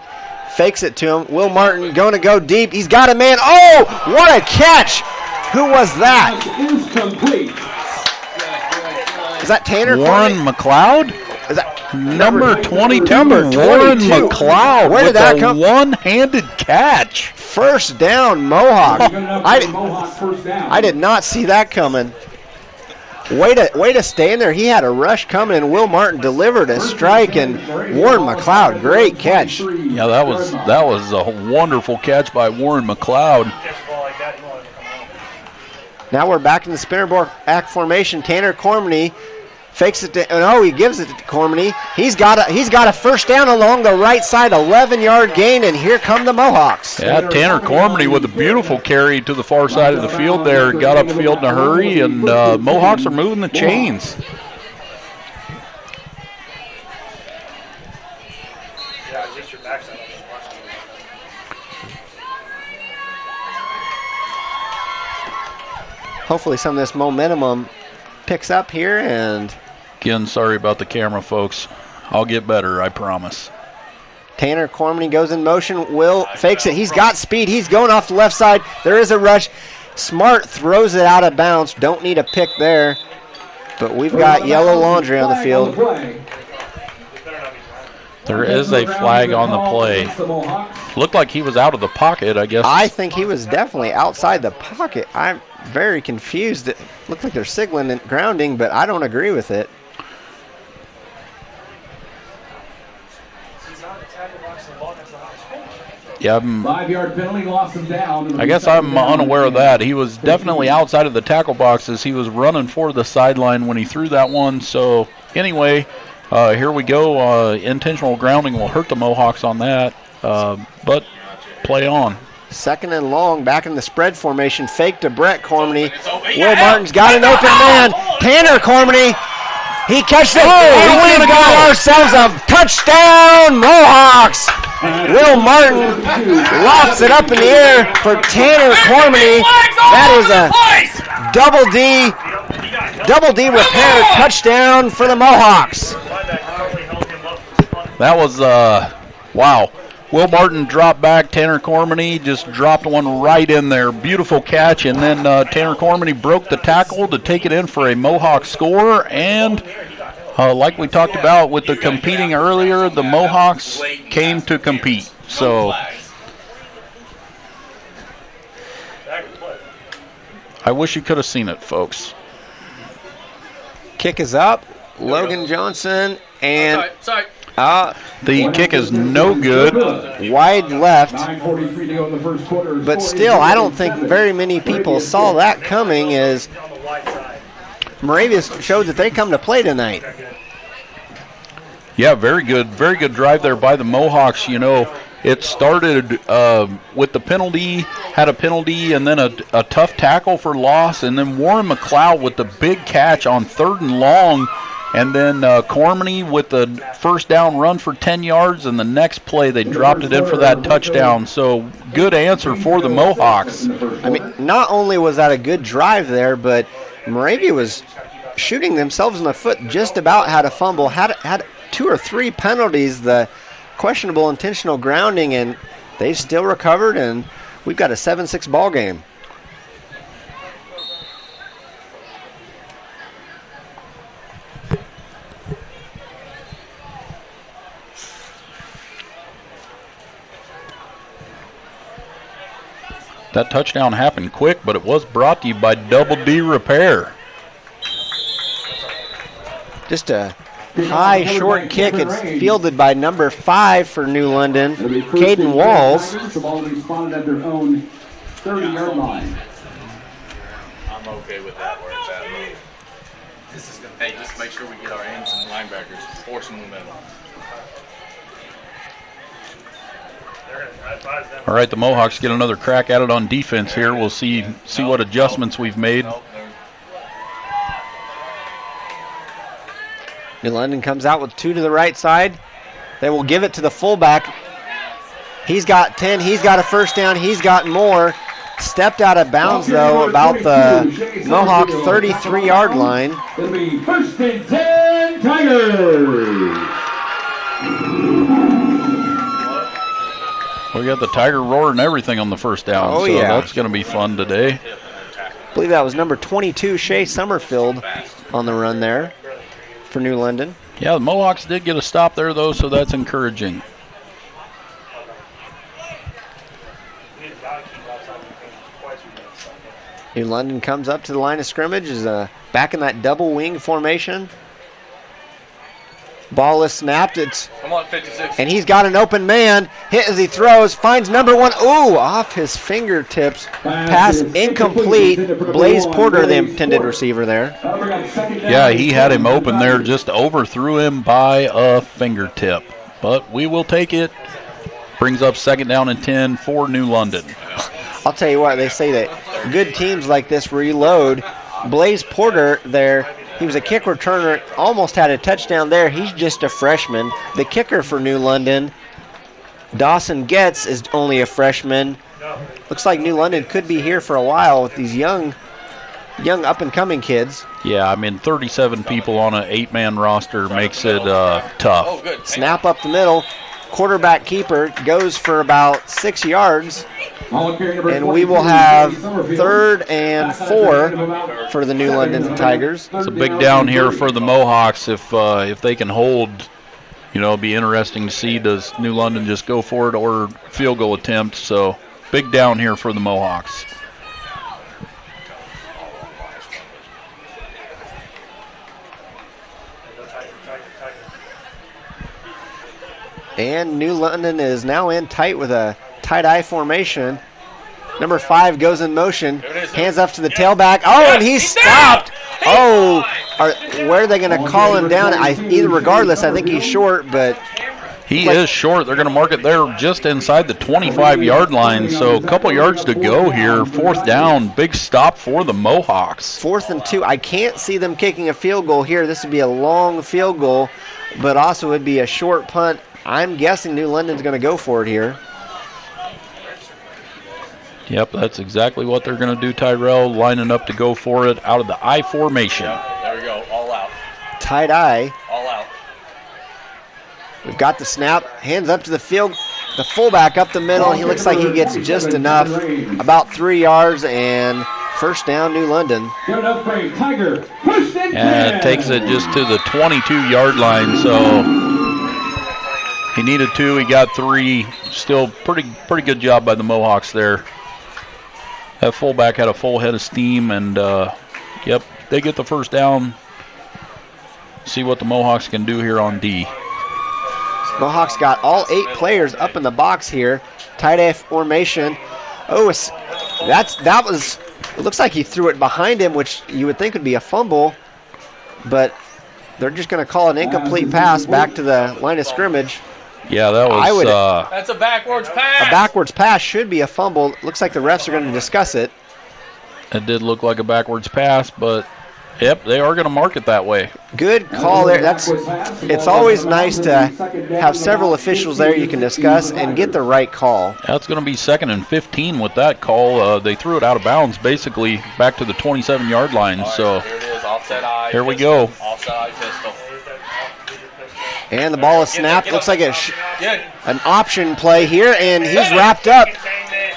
Fakes it to him. Will Martin going to go deep. He's got a man. Oh, what a catch. Who was that? Is that Tanner Warren Cormany? McLeod? Is that number 22? Number 22. Warren McLeod. Where did that come? One-handed catch. First down, Mohawks. I did not see that coming. Way to stay in there. He had a rush coming, and Will Martin delivered a strike, and Warren McLeod, great catch. Yeah, that was a wonderful catch by Warren McLeod. Now we're back in the spinner back formation. Tanner Cormany fakes it to, he gives it to Cormany. He's got a first down along the right side, 11-yard gain, and here come the Mohawks. Yeah, Tanner Cormany with a beautiful carry to the far side of the field there. Got upfield in a hurry, and Mohawks are moving the chains. Hopefully some of this momentum picks up here, and again, sorry about the camera, folks. I'll get better, I promise. Tanner Cormany goes in motion. Will fakes it. He's got speed. He's going off the left side. There is a rush. Smart throws it out of bounds. Don't need a pick there. But we've got yellow laundry on the field. There is a flag on the play. Looked like he was out of the pocket, I guess. I think he was definitely outside the pocket. I'm very confused. It looked like they're signaling and grounding, but I don't agree with it. Yeah, 5-yard penalty, loss of down. I guess I'm unaware of that. He was definitely outside of the tackle boxes. He was running for the sideline when he threw that one. So anyway, here we go. Intentional grounding will hurt the Mohawks on that, but play on. 2nd and long, back in the spread formation. Fake to Brett Cormany. Will Martin's got an open man. Tanner Cormany. He catches it. And we've got ourselves a touchdown, Mohawks. Will Martin lofts it up in the air for Tanner Cormany. That is a double D repair touchdown for the Mohawks. That was, wow. Will Martin dropped back. Tanner Cormany just dropped one right in there. Beautiful catch. And then Tanner Cormany broke the tackle to take it in for a Mohawk score. And like we talked about with the competing earlier, the Mohawks came to compete. So I wish you could have seen it, folks. Kick is up. Logan Johnson and the kick is no good. Wide left. 9:43 to go in the first quarter. But still, I don't think very many people saw that coming, as Moravia showed that they come to play tonight. Yeah, very good drive there by the Mohawks. You know, it started with the penalty, had a penalty, and then a tough tackle for loss, and then Warren McLeod with the big catch on 3rd and long. And then Cormany with the first down run for 10 yards, and the next play they dropped it in for that touchdown. So good answer for the Mohawks. I mean, not only was that a good drive there, but Moravia was shooting themselves in the foot, just about had a fumble, had 2 or 3 penalties, the questionable intentional grounding, and they still recovered, and we've got a 7-6 ball game. That touchdown happened quick, but it was brought to you by Double D Repair. Just a High short kick. It's fielded by number 5 for New London, Caden Walls. The ball will be spotted at their own 30-yard line. I'm okay with that where it's at. Hey, just make sure we get our ends and linebackers, force some momentum. All right, the Mohawks get another crack at it on defense here. We'll see what adjustments we've made. New London comes out with 2 to the right side. They will give it to the fullback. He's got 10. He's got a first down. He's got more. Stepped out of bounds, though, about the Mohawk 33-yard line. It'll be 1st and 10, Tigers. We got the Tiger roar and everything on the first down, so yeah, that's going to be fun today. I believe that was number 22, Shea Summerfield, on the run there for New London. Yeah, the Mohawks did get a stop there, though, so that's encouraging. New London comes up to the line of scrimmage, is back in that double wing formation. Ball is snapped. Come on, 56. And he's got an open man. Hit as he throws. Finds number 1. Ooh, off his fingertips. Pass incomplete. Blaze Porter, the intended receiver there. Yeah, he had him open there. Just overthrew him by a fingertip. But we will take it. Brings up 2nd down and 10 for New London. I'll tell you what, they say that good teams like this reload. Blaze Porter there, he was a kick returner, almost had a touchdown there. He's just a freshman. The kicker for New London, Dawson Getz, is only a freshman. Looks like New London could be here for a while with these young up-and-coming kids. Yeah, I mean, 37 people on an 8-man roster makes it tough. Oh, good. Snap up the middle. Quarterback keeper goes for about 6 yards. And we will have 3rd and 4 for the New London Tigers. It's a big down here for the Mohawks. If they can hold, it'll be interesting to see, does New London just go for it or field goal attempt. So big down here for the Mohawks. And New London is now in tight with a tight eye formation. Number 5 goes in motion. Hands up to the tailback. Oh, and he's stopped. Oh, where are they going to call him down? Regardless, I think he's short, but he is short. They're going to mark it there just inside the 25-yard line. So a couple yards to go here. 4th down. Big stop for the Mohawks. 4th and 2. I can't see them kicking a field goal here. This would be a long field goal, but also would be a short punt. I'm guessing New London's going to go for it here. Yep, that's exactly what they're going to do, Tyrell, lining up to go for it out of the I formation. There we go, all out. Tight eye. All out. We've got the snap, hands up to the field. The fullback up the middle, and he looks like he gets just enough, about 3 yards, and 1st down, New London. And it takes it just to the 22-yard line, so he needed 2, he got 3. Still pretty good job by the Mohawks there. That fullback had a full head of steam, and yep, they get the 1st down. See what the Mohawks can do here on D. Mohawks got all 8 players up in the box here. Tight end formation. Oh, it looks like he threw it behind him, which you would think would be a fumble, but they're just going to call an incomplete pass back to the line of scrimmage. Yeah, that was... that's a backwards pass. A backwards pass should be a fumble. Looks like the refs are going to discuss it. It did look like a backwards pass, but, yep, they are going to mark it that way. Good call there. It's always nice to have several officials there you can discuss and get the right call. That's going to be 2nd and 15 with that call. They threw it out of bounds, basically, back to the 27-yard line. So here it is, offset eye. Here we go. Offset eye pistol. And the ball is snapped. Looks like an option play here, and he's wrapped up.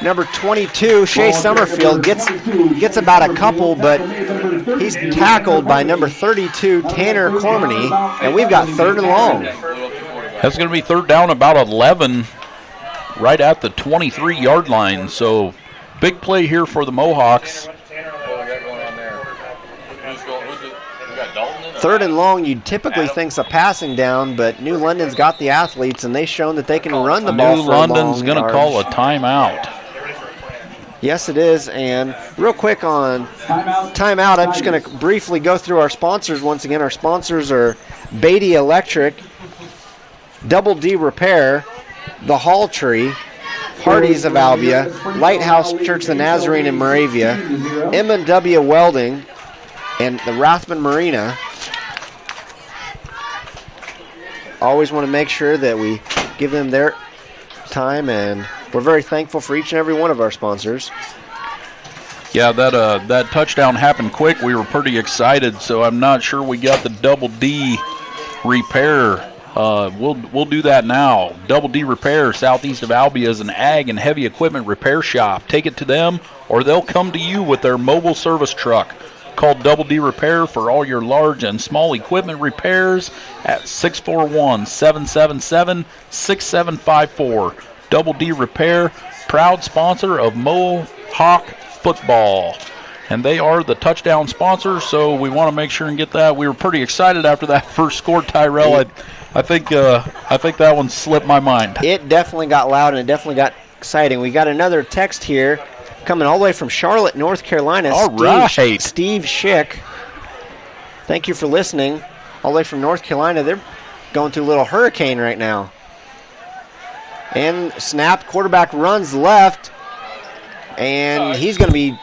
Number 22, Shea Summerfield, gets about a couple, but he's tackled by number 32, Tanner Cormany, and we've got 3rd and long. That's going to be 3rd down, about 11, right at the 23-yard line. So big play here for the Mohawks. What we got going on there? We got Dalton in 3rd and long, you'd typically think's a passing down, but New London's got the athletes, and they've shown that they can run the ball New for London's going to call a timeout. Yes, it is. And real quick on timeout, I'm just going to briefly go through our sponsors. Once again, our sponsors are Beatty Electric, Double D Repair, The Hall Tree, Hardee's of Albia, Lighthouse Church of the Nazarene in Moravia, M&W Welding, and the Rathman Marina. Always want to make sure that we give them their time, and we're very thankful for each and every one of our sponsors. Yeah, that touchdown happened quick. We were pretty excited, so I'm not sure we got the Double D Repair. We'll do that now. Double D Repair, southeast of Albia, is an ag and heavy equipment repair shop. Take it to them, or they'll come to you with their mobile service truck. Call Double D Repair for all your large and small equipment repairs at 641-777-6754. Double D Repair, proud sponsor of Mohawk football. And they are the touchdown sponsor, so we want to make sure and get that. We were pretty excited after that first score, Tyrell. I think that one slipped my mind. It definitely got loud, and it definitely got exciting. We got another text here coming all the way from Charlotte, North Carolina. All right. Steve Schick. Thank you for listening. All the way from North Carolina. They're going through a little hurricane right now. And snap, quarterback runs left, and he's going to be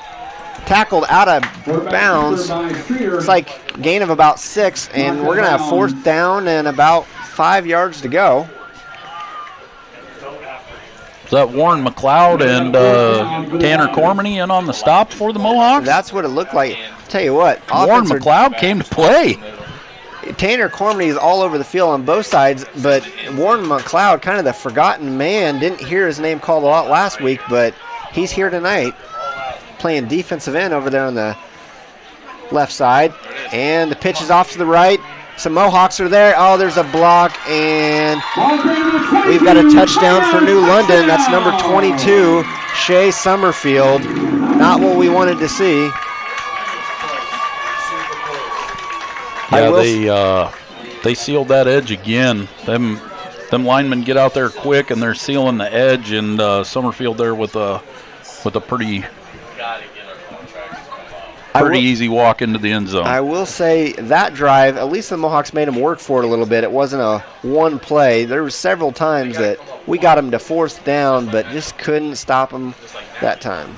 tackled out of bounds. It's like gain of about 6, and we're going to have 4th down and about 5 yards to go. Is that Warren McLeod and Tanner Cormany in on the stop for the Mohawks? That's what it looked like. Tell you what, Warren McLeod came to play. Tanner Cormany is all over the field on both sides, but Warren McLeod, kind of the forgotten man, didn't hear his name called a lot last week, but he's here tonight playing defensive end over there on the left side. And the pitch is off to the right. Some Mohawks are there. Oh, there's a block, and we've got a touchdown for New London. That's number 22, Shea Summerfield. Not what we wanted to see. Yeah, they sealed that edge again. Them linemen get out there quick, and they're sealing the edge, and Summerfield there with a pretty easy walk into the end zone. I will say that drive, at least the Mohawks made him work for it a little bit. It wasn't a one play. There were several times that we got him to 4th down, but just couldn't stop him that time.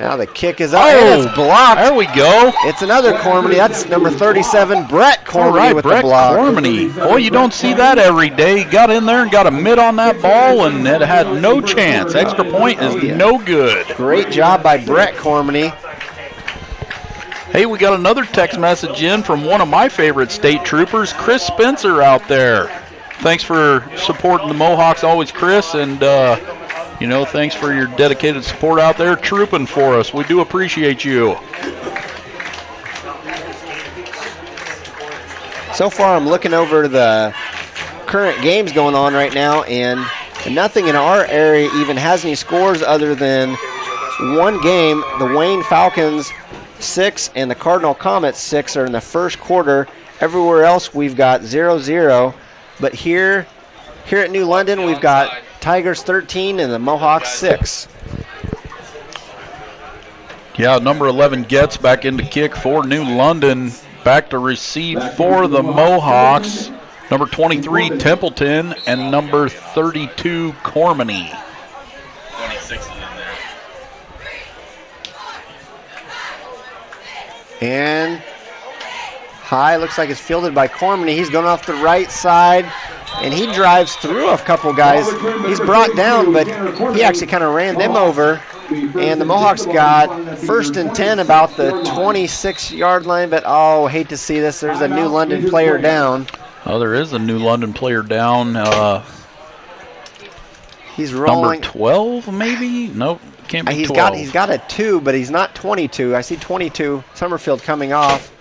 Now the kick is up, and it's blocked. There we go. It's another Cormany. That's number 37, Brett Cormany with Brett the block. Cormany. Boy, you don't see that every day. He got in there and got a mid on that ball, and it had no chance. Extra point is no good. Great job by Brett Cormany. Hey, we got another text message in from one of my favorite state troopers, Chris Spencer out there. Thanks for supporting the Mohawks always, Chris, and thanks for your dedicated support out there trooping for us. We do appreciate you. So far, I'm looking over the current games going on right now, and nothing in our area even has any scores other than one game. The Wayne Falcons 6 and the Cardinal Comets 6 are in the first quarter. Everywhere else, we've got 0-0. But here at New London, we've got Tigers 13 and the Mohawks 6. Yeah, number 11 gets back into kick for New London. Back to receive for the Mohawks. Number 23, Templeton, and number 32, Cormany. 26 is in there. And high, looks like it's fielded by Cormany. He's going off the right side, and he drives through a couple guys. He's brought down, but he actually kind of ran them over. And the Mohawks got 1st and 10 about the 26-yard line, but hate to see this. There's a New London player down. Oh, there is a New London player down. He's rolling. Number 12, maybe? Nope, can't be 12. He's got a 2, but he's not 22. I see 22, Summerfield coming off.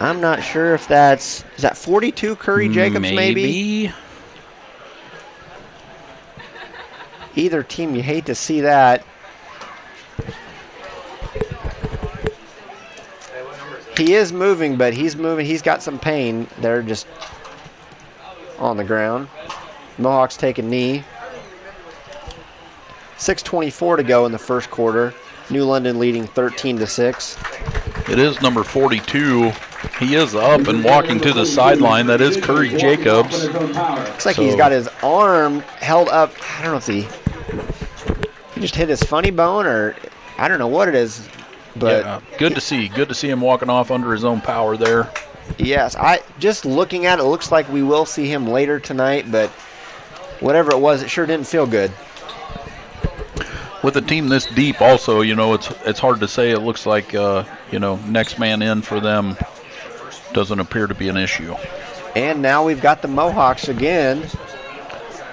I'm not sure if is that 42 Curry Jacobs maybe? Either team, you hate to see that. He is moving, but he's moving. He's got some pain. They're just on the ground. Mohawks take a knee. 6:24 to go in the first quarter. New London leading 13-6. It is number 42. He is up and walking to the sideline. That is Curry Jacobs. Looks like he's got his arm held up. I don't know if he just hit his funny bone or I don't know what it is. But yeah, good to see. Good to see him walking off under his own power there. Yes, just looking at it, it looks like we will see him later tonight, but whatever it was, it sure didn't feel good. With a team this deep also, it's hard to say. It looks like, next man in for them doesn't appear to be an issue. And now we've got the Mohawks again.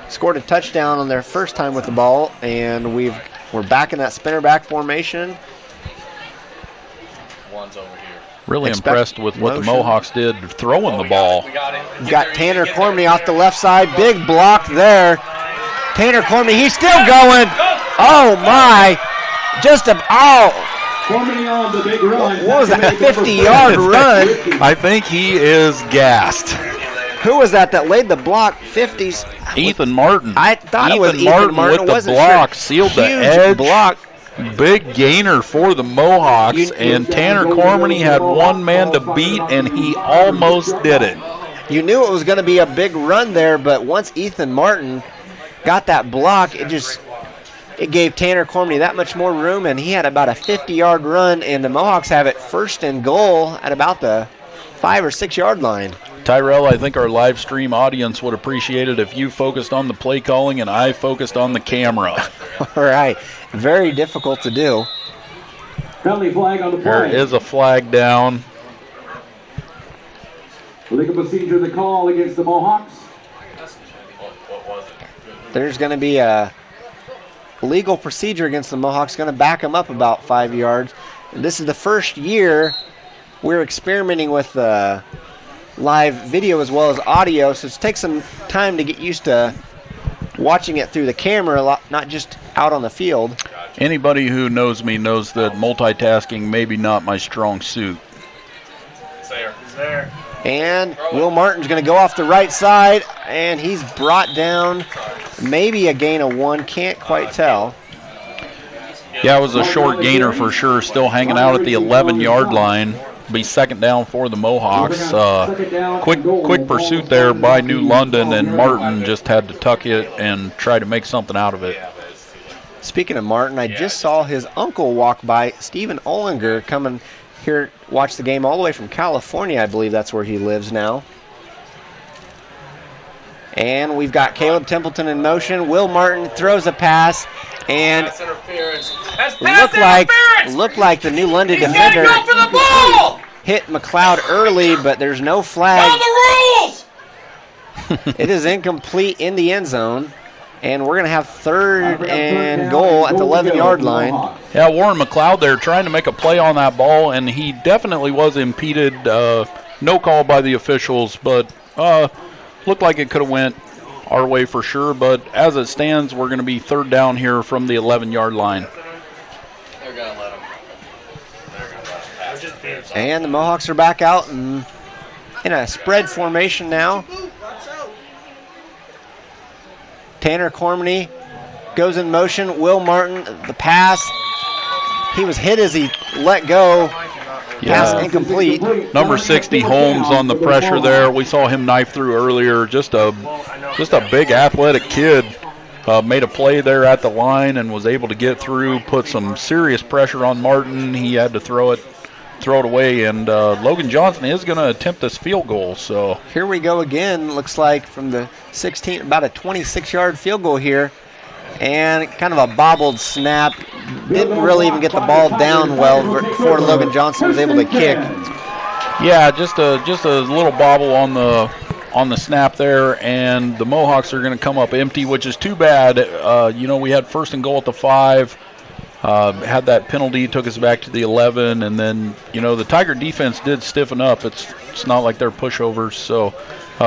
Scored a touchdown on their first time with the ball, and we're back in that spinner back formation. One's over here. Really impressed with what the Mohawks did throwing the ball. We've got Tanner Cormany off the left side. Big block there. Tanner Cormany, he's still going. Oh, my. Cormany on the big run. What was that, 50-yard run? I think he is gassed. Who was that laid the block? 50s. Ethan Martin. I thought it was Ethan Martin. With the block, sealed the edge. Block. Big gainer for the Mohawks, and Tanner Cormany had one man to beat, and he almost did it. You knew it was going to be a big run there, but once Ethan Martin got that block, it gave Tanner Cormany that much more room, and he had about a 50-yard run, and the Mohawks have it first and goal at about the 5 or 6 yard line. Tyrell, I think our live stream audience would appreciate it if you focused on the play calling and I focused on the camera. All right. Very difficult to do. Penalty flag on the There play. is a flag down. Legal procedure, the call against the Mohawks. What was it? There's going to be a legal procedure against the Mohawks, going to back them up about 5 yards. This is the first year we're experimenting with live video as well as audio, so it takes some time to get used to watching it through the camera, not just out on the field. Anybody who knows me knows that multitasking may be not my strong suit. It's there. He's there. And Will Martin's going to go off the right side, and he's brought down maybe a gain of 1, can't quite tell. Yeah, it was a short gainer for sure, still hanging out at the 11-yard line. Be second down for the Mohawks. Quick pursuit there by New London, and Martin just had to tuck it and try to make something out of it. Speaking of Martin, I just saw his uncle walk by, Stephen Ollinger, coming here, watch the game all the way from California. I believe that's where he lives now. And we've got Caleb Templeton in motion. Will Martin throws a pass, and looked like the New London defender hit McLeod early, but there's no flag. It is incomplete in the end zone, and we're going to have third and goal at the 11-yard line. Yeah, Warren McLeod there trying to make a play on that ball, and he definitely was impeded. No call by the officials, but looked like it could have went our way for sure. But as it stands, we're going to be third down here from the 11-yard line. They're going to let him. And the Mohawks are back out in a spread formation now. Tanner Cormany goes in motion. Will Martin, the pass. He was hit as he let go. Pass incomplete. Number 60, Holmes, on the pressure there. We saw him knife through earlier. Just a big athletic kid. Made a play there at the line and was able to get through, put some serious pressure on Martin. He had to throw it away, and Logan Johnson is going to attempt this field goal. So here we go again. Looks like from the 16, about a 26-yard field goal here, and kind of a bobbled snap. Didn't really even get the ball down well before Logan Johnson was able to kick. Yeah, just a little bobble on the snap there, and the Mohawks are going to come up empty, which is too bad. We had first and goal at the 5. Had that penalty, took us back to the 11, and then, the Tiger defense did stiffen up. It's not like they're pushovers, so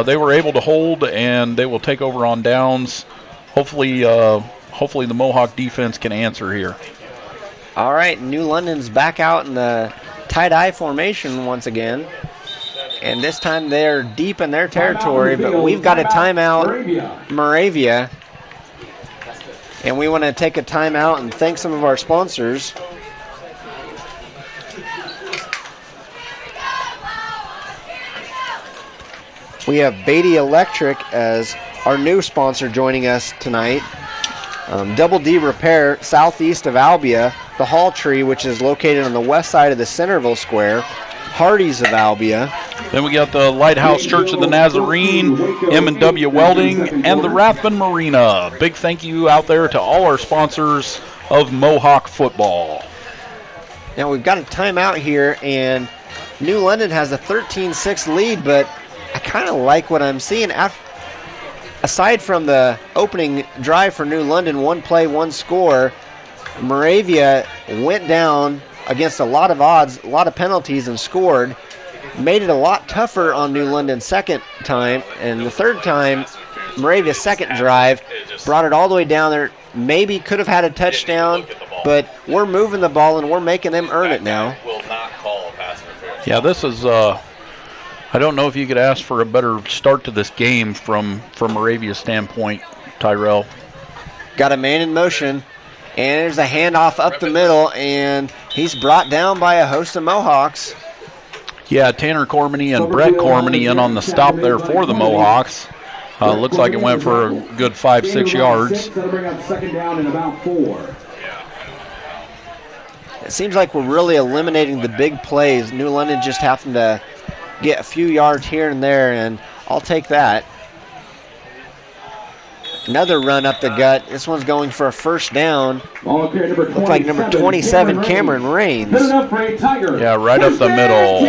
they were able to hold, and they will take over on downs. Hopefully the Mohawk defense can answer here. All right, New London's back out in the Tie-dye formation once again. And this time they're deep in their territory, but we've got a timeout, Moravia. And we want to take a timeout and thank some of our sponsors. We have Beatty Electric as our new sponsor joining us tonight. Double D Repair, southeast of Albia. The Hall Tree, which is located on the west side of the Centerville Square. Hardee's of Albia. Then we got the Lighthouse Church of the Nazarene, M&W Welding, and the Rathbun Marina. Big thank you out there to all our sponsors of Mohawk football. Now we've got a timeout here, and New London has a 13-6 lead, but I kind of like what I'm seeing. Aside from the opening drive for New London, one play, one score, Moravia went down against a lot of odds, a lot of penalties, and scored. Made it a lot tougher on New London second time, and the third time, Moravia's second drive brought it all the way down there. Maybe could have had a touchdown, but we're moving the ball and we're making them earn it now. Yeah, this is, I don't know if you could ask for a better start to this game from Moravia's standpoint, Tyrell. Got a man in motion. And there's a handoff up the middle, and he's brought down by a host of Mohawks. Yeah, Tanner Cormany and Brett Cormany in on the stop there for the Mohawks. Looks like it went for a good 5-6 yards. That'll bring up second down and about 4. It seems like we're really eliminating the big plays. New London just having to get a few yards here and there, and I'll take that. Another run up the gut. This one's going for a first down. Looks like number 27, Cameron Raines. Yeah, right up the middle.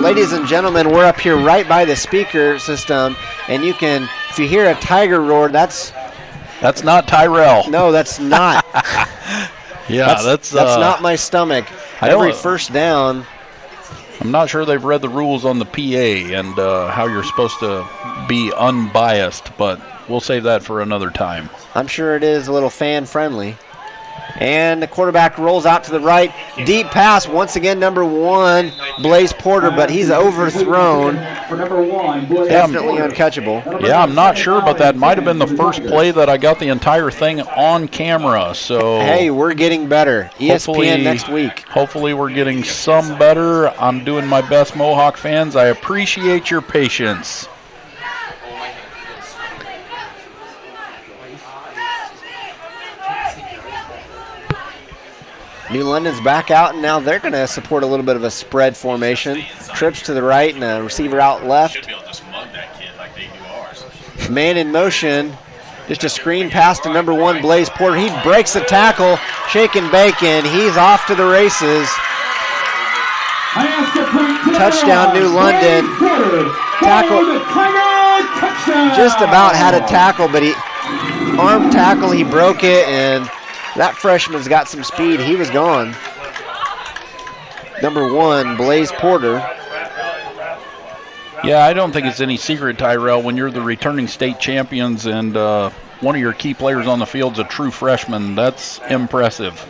Ladies and gentlemen, we're up here right by the speaker system, and you can, if you hear a tiger roar, that's not Tyrell. No, that's not. Yeah, that's not my stomach. Every first down. I'm not sure they've read the rules on the PA and how you're supposed to be unbiased, but we'll save that for another time. I'm sure it is a little fan-friendly. And the quarterback rolls out to the right. Deep pass, once again, number 1, Blaze Porter, but he's overthrown. Definitely uncatchable. Yeah, I'm not sure, but that might have been the first play that I got the entire thing on camera. So hey, we're getting better. ESPN next week. Hopefully we're getting some better. I'm doing my best, Mohawk fans. I appreciate your patience. New London's back out, and now they're going to support a little bit of a spread formation. Trips to the right and a receiver out left. Man in motion. Just a screen pass to number 1, Blaze Porter. He breaks the tackle. Shake and bake, and he's off to the races. Touchdown, New London. Tackle. Just about had a tackle, but arm tackle, he broke it, and that freshman's got some speed. He was gone. Number 1, Blaze Porter. Yeah, I don't think it's any secret, Tyrell, when you're the returning state champions and one of your key players on the field's a true freshman. That's impressive.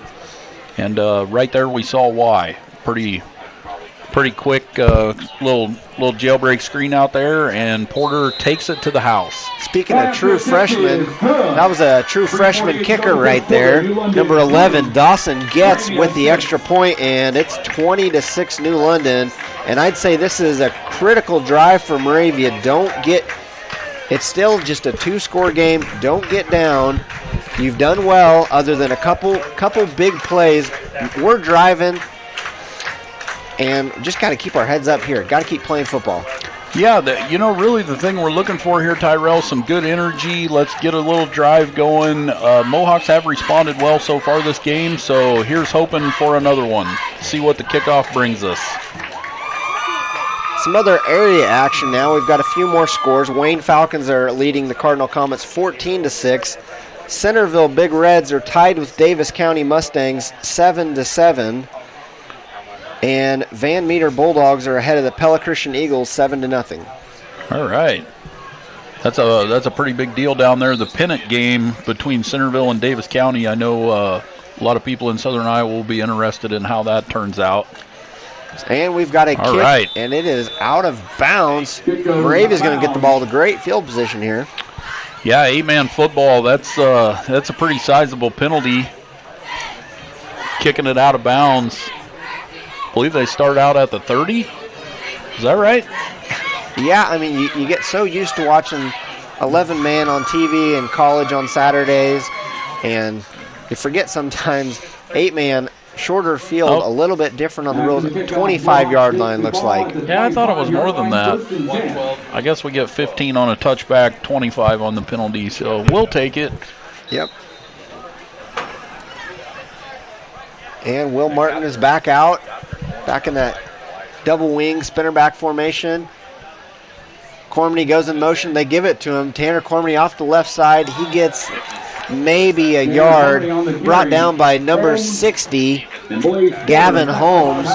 And right there we saw why. Pretty quick little jailbreak screen out there, and Porter takes it to the house. Speaking of true freshmen, that was a true freshman kicker right there. Number 11, Dawson Getz with the extra point, and it's 20-6 New London. And I'd say this is a critical drive for Moravia. It's still just a 2-score game. Don't get down. You've done well other than a couple big plays. We're driving. And just got to keep our heads up here. Got to keep playing football. Yeah, really the thing we're looking for here, Tyrell, some good energy. Let's get a little drive going. Mohawks have responded well so far this game, so here's hoping for another one. See what the kickoff brings us. Some other area action now. We've got a few more scores. Wayne Falcons are leading the Cardinal Comets 14-6. Centerville Big Reds are tied with Davis County Mustangs 7-7. And Van Meter Bulldogs are ahead of the Pella Christian Eagles 7-0. All right. That's a pretty big deal down there. The pennant game between Centerville and Davis County, I know A lot of people in Southern Iowa will be interested in how that turns out. And we've got a All kick, right. and it is out of bounds. Moravia's going to get the ball to great field position here. Yeah, 8-man football, that's a pretty sizable penalty. Kicking it out of bounds. I believe they start out at the 30. Is that right? Yeah, I mean, you get so used to watching 11-man on TV in college on Saturdays, and you forget sometimes 8-man, shorter field, a little bit different on the rules. 25-yard line looks like. Yeah, I thought it was more than that. I guess we get 15 on a touchback, 25 on the penalty, so we'll take it. Yep. And Will Martin is back out, back in that double wing spinner back formation. Cormany goes in motion. They give it to him. Tanner Cormany off the left side. He gets maybe a yard, brought down by number 60, Gavin Holmes.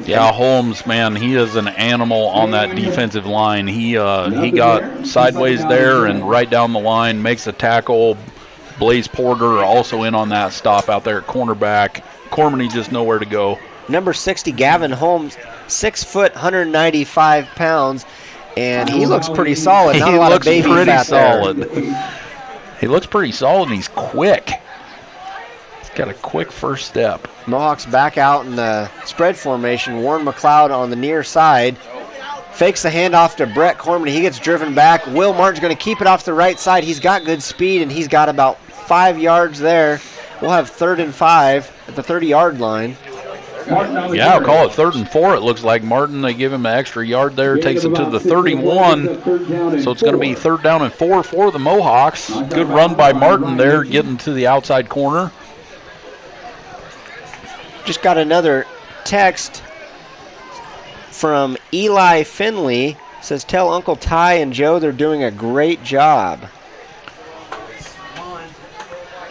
Yeah, Holmes, man, he is an animal on that defensive line. He got sideways there and right down the line, makes a tackle. Blaze Porter also in on that stop out there at cornerback. Cormany just nowhere to go. Number 60, Gavin Holmes, 6 foot, 195 pounds, and he looks pretty solid. Not a lot of baby fat there. He looks pretty solid, and he's quick. He's got a quick first step. Mohawks back out in the spread formation. Warren McLeod on the near side. Fakes the handoff to Brett Cormany. He gets driven back. Will Martin's going to keep it off the right side. He's got good speed, and he's got about 5 yards there. We'll have 3rd and 5 at the 30-yard line. Yeah, I'll call it 3rd and 4. It looks like Martin, they give him an extra yard there, takes him to the 31. So it's going to be 3rd down and 4 for the Mohawks. Good run by Martin there, getting to the outside corner. Just got another text from Eli Finley. Says, tell Uncle Ty and Joe they're doing a great job.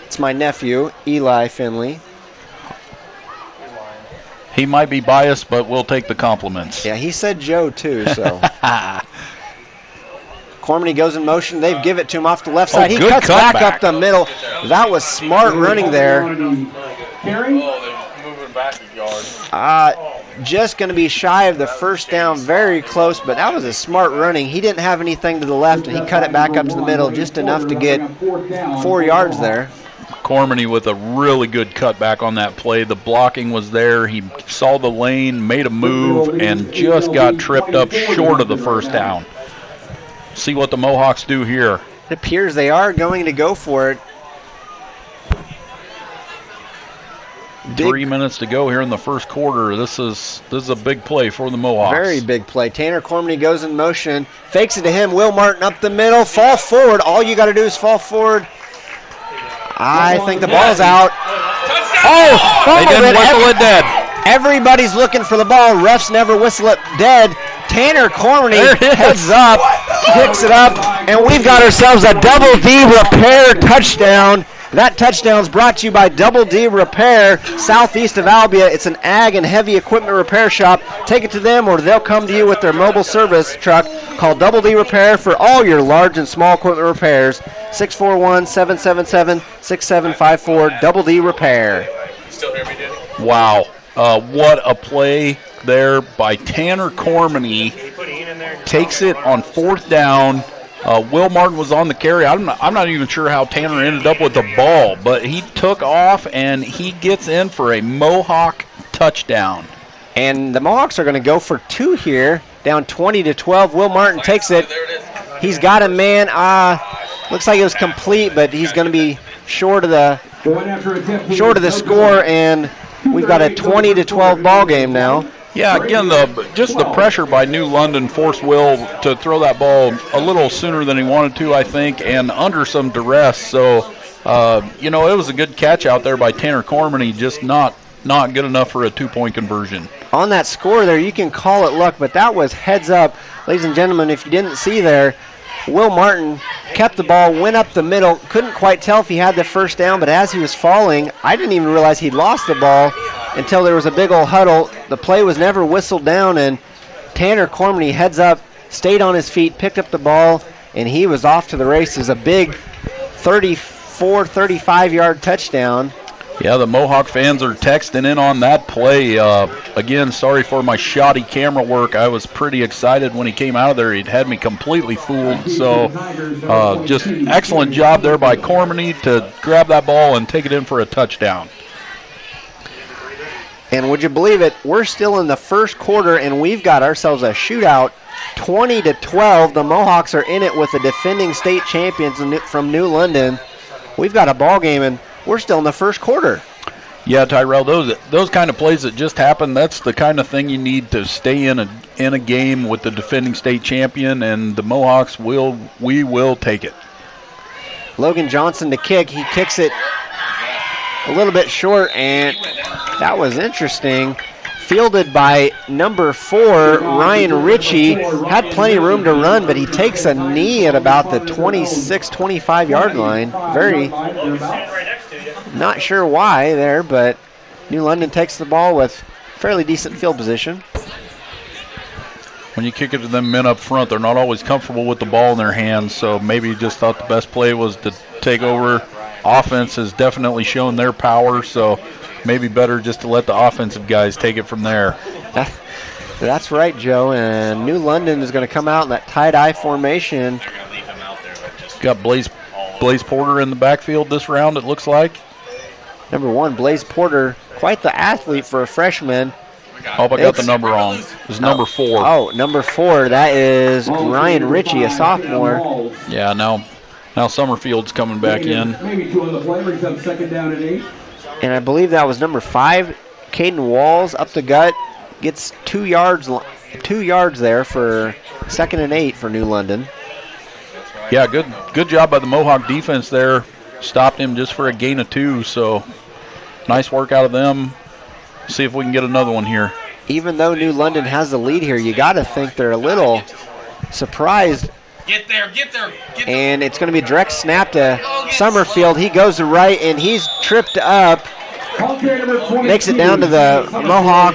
It's my nephew, Eli Finley. He might be biased, but we'll take the compliments. Yeah, he said Joe too, so. Cormany goes in motion. They give it to him off the left side. He cuts back up the middle. That was smart running there. Just going to be shy of the first down, very close, but that was a smart running. He didn't have anything to the left, and he cut it back up to the middle just enough to get 4 yards there. Cormany with a really good cutback on that play. The blocking was there. He saw the lane, made a move, and just got tripped up short of the first down. See what the Mohawks do here. It appears they are going to go for it. 3 minutes to go here in the first quarter. This is a big play for the Mohawks. Very big play. Tanner Cormany goes in motion, fakes it to him. Will Martin up the middle, fall forward. All you got to do is fall forward. I think the ball's out. Oh, they didn't whistle it dead. Everybody's looking for the ball. Refs never whistle it dead. Tanner Cormany heads up, picks it up, and we've got ourselves a Double D Repair touchdown. That touchdown is brought to you by Double D Repair, southeast of Albia. It's an ag and heavy equipment repair shop. Take it to them, or they'll come to you with their mobile service truck. Call Double D Repair for all your large and small equipment repairs. 641-777-6754, Double D Repair. Still hear me, Danny? Wow. What a play there by Tanner Cormany. Takes it on 4th down. Will Martin was on the carry. I'm not even sure how Tanner ended up with the ball, but he took off, and he gets in for a Mohawk touchdown. And the Mohawks are going to go for 2 here, down 20-12. Will Martin takes it. He's got a man. Looks like it was complete, but he's going to be short of the score, and we've got a 20-12 ball game now. Yeah, again, just the pressure by New London forced Will to throw that ball a little sooner than he wanted to, I think, and under some duress. So, it was a good catch out there by Tanner Cormany, just not good enough for a 2-point conversion. On that score there, you can call it luck, but that was heads up. Ladies and gentlemen, if you didn't see there, Will Martin kept the ball, went up the middle, couldn't quite tell if he had the first down, but as he was falling, I didn't even realize he'd lost the ball until there was a big old huddle. The play was never whistled down, and Tanner Cormany heads up, stayed on his feet, picked up the ball, and he was off to the races. A big 34, 35-yard touchdown. Yeah, the Mohawk fans are texting in on that play. Again, sorry for my shoddy camera work. I was pretty excited when he came out of there. He'd had me completely fooled. So just excellent job there by Cormany to grab that ball and take it in for a touchdown. And would you believe it, we're still in the first quarter, and we've got ourselves a shootout, 20-12. The Mohawks are in it with the defending state champions from New London. We've got a ball game, and we're still in the first quarter. Yeah, Tyrell, those kind of plays that just happen, that's the kind of thing you need to stay in a game with the defending state champion, and the Mohawks we will take it. Logan Johnson to kick. He kicks it a little bit short, and that was interesting. Fielded by number 4, Ryan Ritchie. Had plenty of room to run, but he takes a knee at about the 26, 25-yard line. Very not sure why there, but New London takes the ball with fairly decent field position. When you kick it to them men up front, they're not always comfortable with the ball in their hands, so maybe you just thought the best play was to take over. Offense has definitely shown their power, so maybe better just to let the offensive guys take it from there. That's right, Joe. And New London is going to come out in that tight-eye formation. Got Blaze Porter in the backfield this round, it looks like. Number 1, Blaze Porter, quite the athlete for a freshman. Oh, I got the number wrong. It's number 4. Oh, number 4. That is Ryan Ritchie, a sophomore. Yeah, now Summerfield's coming back in. Maybe 2 on the play, brings up 2nd down and 8. And I believe that was number 5, Caden Walls, up the gut, gets 2 yards there for 2nd and 8 for New London. Yeah, good job by the Mohawk defense there. Stopped him just for a gain of 2, so nice work out of them. See if we can get another one here. Even though New London has the lead here, you got to think they're a little surprised. Get there. And it's going to be a direct snap to Summerfield. He goes to right, and he's tripped up. Makes it down to the Mohawk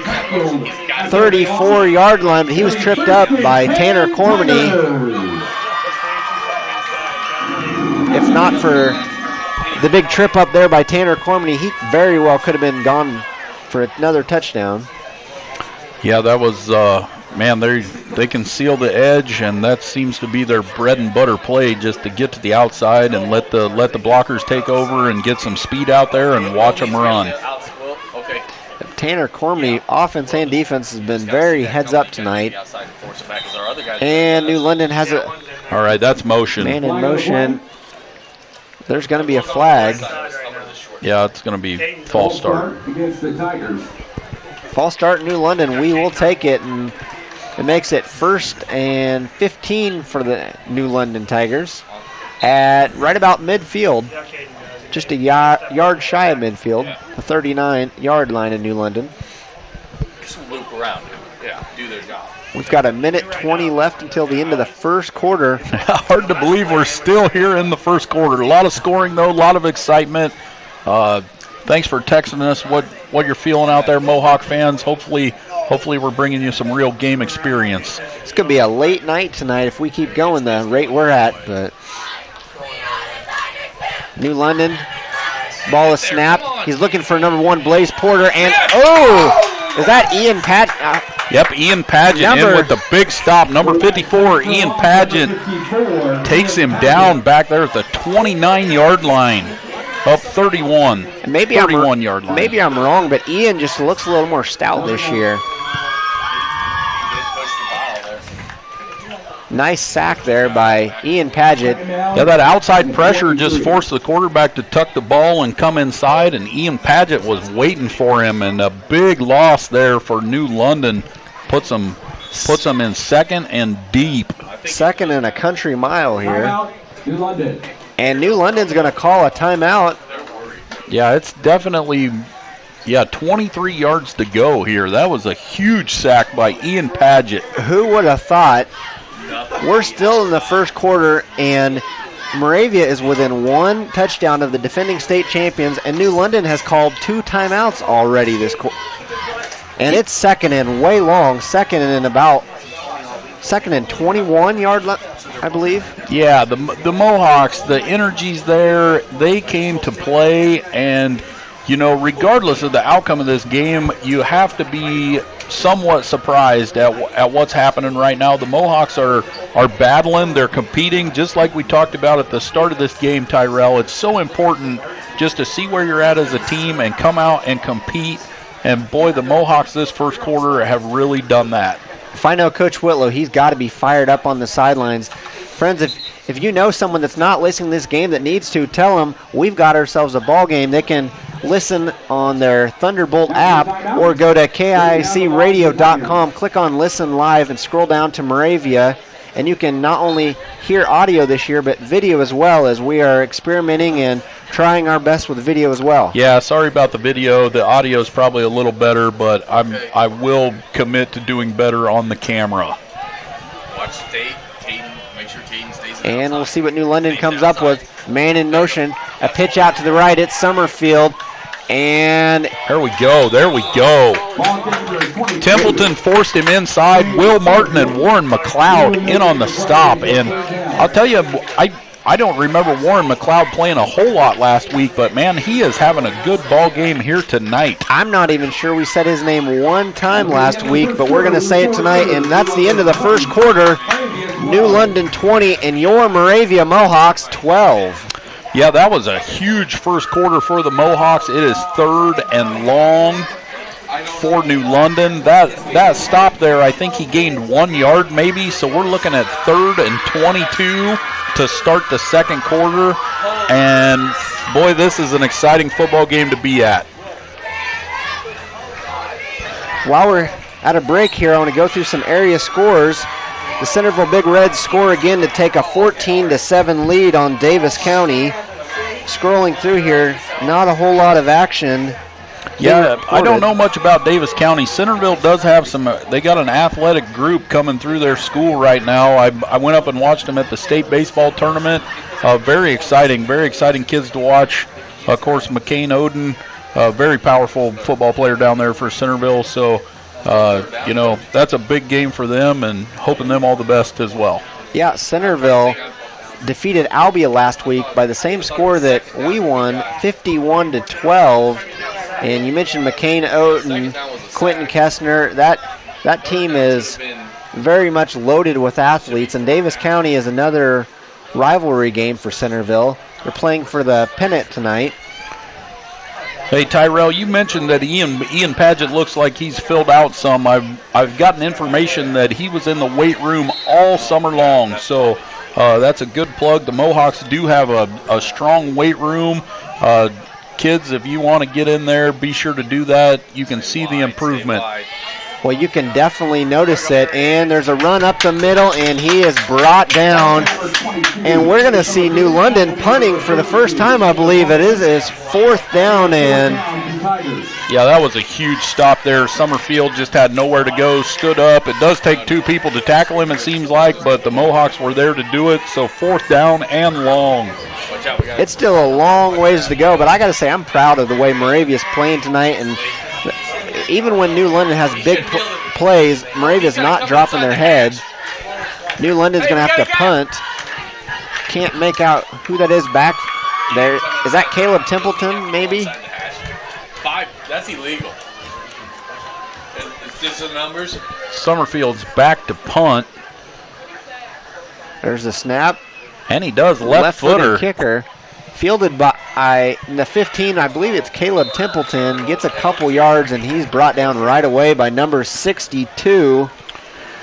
34-yard line, but he was tripped up by Tanner Cormany. If not for the big trip up there by Tanner Cormany, he very well could have been gone for another touchdown. Yeah, that was, man, they can seal the edge, and that seems to be their bread and butter play, just to get to the outside and let the blockers take over and get some speed out there and watch them run. Tanner Cormany, offense and defense, has been very heads up tonight. And New London has a... All right, that's motion. Man in motion. There's going to be a flag. Yeah, it's going to be false start. Against the Tigers. False start in New London. We will take it, and it makes it 1st and 15 for the New London Tigers at right about midfield. Just a yard shy of midfield, the 39-yard line in New London. Just loop around. Yeah, do their job. We've got 1:20 left until the end of the first quarter. Hard to believe we're still here in the first quarter. A lot of scoring, though, a lot of excitement. Thanks for texting us what you're feeling out there, Mohawk fans. Hopefully we're bringing you some real game experience. It's going to be a late night tonight if we keep going the rate we're at. But New London, ball is snapped. He's looking for number 1, Blaze Porter, and is that Ian Pat? Yep, Ian Pageant in with the big stop. Number 54, Ian Pageant takes him down back there at the 29-yard line. Up 31. Maybe 31-yard line. Maybe I'm wrong, but Ian just looks a little more stout this year. Nice sack there by Ian Pageant. Yeah, that outside pressure just forced the quarterback to tuck the ball and come inside, and Ian Pageant was waiting for him, and a big loss there for New London. Puts them in 2nd and deep. 2nd and a country mile here. New London. And New London's going to call a timeout. Yeah, it's definitely, 23 yards to go here. That was a huge sack by Ian Pageant. Who would have thought? We're still in the first quarter, and Moravia is within 1 touchdown of the defending state champions, and New London has called 2 timeouts already this quarter. And it's 2nd and way long, 2nd and 21-yard line, I believe. Yeah, the Mohawks, the energy's there. They came to play, and you know, regardless of the outcome of this game, you have to be somewhat surprised at what's happening right now. The Mohawks are battling. They're competing, just like we talked about at the start of this game, Tyrell. It's so important just to see where you're at as a team and come out and compete. And, boy, the Mohawks this first quarter have really done that. If I know Coach Whitlow, he's got to be fired up on the sidelines. Friends, if you know someone that's not listening to this game that needs to, tell them we've got ourselves a ball game. They can listen on their Thunderbolt app or go to KICradio.com, click on Listen Live, and scroll down to Moravia. And you can not only hear audio this year, but video as well, as we are experimenting and trying our best with video as well. Yeah, sorry about the video. The audio is probably a little better, but I will commit to doing better on the camera. Watch Caden, make sure Caden stays in. And we'll see what New London comes up with. Man in motion, a pitch out to the right. It's Summerfield. And there we go. Templeton forced him inside. Will Martin and Warren McLeod in on the stop. And I'll tell you, I don't remember Warren McLeod playing a whole lot last week, but, man, he is having a good ball game here tonight. I'm not even sure we said his name one time last week, but we're going to say it tonight, and that's the end of the first quarter. New London 20 and your Moravia Mohawks 12. Yeah, that was a huge first quarter for the Mohawks. It is 3rd and long for New London. That stop there, I think he gained 1 yard maybe, so we're looking at 3rd and 22 to start the second quarter. And, boy, this is an exciting football game to be at. While we're at a break here, I want to go through some area scores. The Centerville Big Reds score again to take a 14-7 lead on Davis County. Scrolling through here, not a whole lot of action. Yeah, I don't know much about Davis County. Centerville does have some, they got an athletic group coming through their school right now. I went up and watched them at the state baseball tournament. Very exciting kids to watch. Of course, McCain Oden, a very powerful football player down there for Centerville. So, you know, that's a big game for them, and hoping them all the best as well. Yeah, Centerville defeated Albia last week by the same score that we won, 51-12. And you mentioned McCain Oden, Quentin Kessner. That team is very much loaded with athletes, and Davis County is another rivalry game for Centerville. They're playing for the pennant tonight. Hey, Tyrell, you mentioned that Ian Paget looks like he's filled out some. I've gotten information that he was in the weight room all summer long, so that's a good plug. The Mohawks do have a strong weight room. Kids, if you want to get in there, be sure to do that. You can see the improvement. Well, you can definitely notice it, and there's a run up the middle, and he is brought down. And we're going to see New London punting for the first time, I believe. It is 4th down, and yeah, that was a huge stop there. Summerfield just had nowhere to go, stood up. It does take 2 people to tackle him, it seems like, but the Mohawks were there to do it, so 4th down and long. It's still a long ways to go, but I got to say I'm proud of the way Moravia's playing tonight, and even when New London has big plays, Moravia's not dropping their head. New London's going to have to punt. Can't make out who that is back there. Is that Caleb Templeton, maybe? 5, that's illegal. Is this the numbers? Summerfield's back to punt. There's the snap. And he does left-footer. Kicker. Fielded by the 15, I believe it's Caleb Templeton, gets a couple yards, and he's brought down right away by number 62.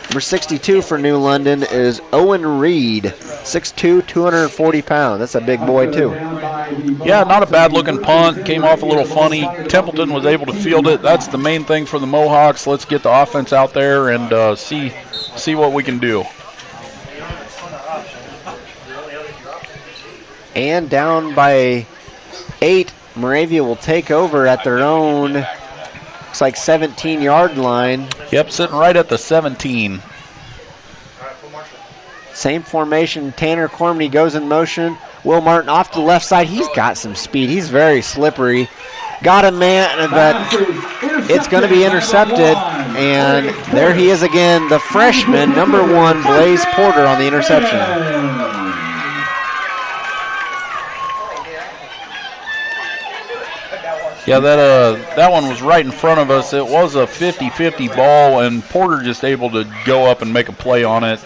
Number 62 for New London is Owen Reed, 6'2", 240 pounds. That's a big boy, too. Yeah, not a bad-looking punt. Came off a little funny. Templeton was able to field it. That's the main thing for the Mohawks. Let's get the offense out there and see what we can do. And down by 8, Moravia will take over at their own, looks like 17-yard line. Yep, sitting right at the 17. Same formation. Tanner Cormany goes in motion. Will Martin off to the left side. He's got some speed. He's very slippery. Got a man, but it's going to be intercepted. And there he is again, the freshman, number 1, Blaze Porter on the interception. Yeah, that one was right in front of us. It was a 50-50 ball, and Porter just able to go up and make a play on it.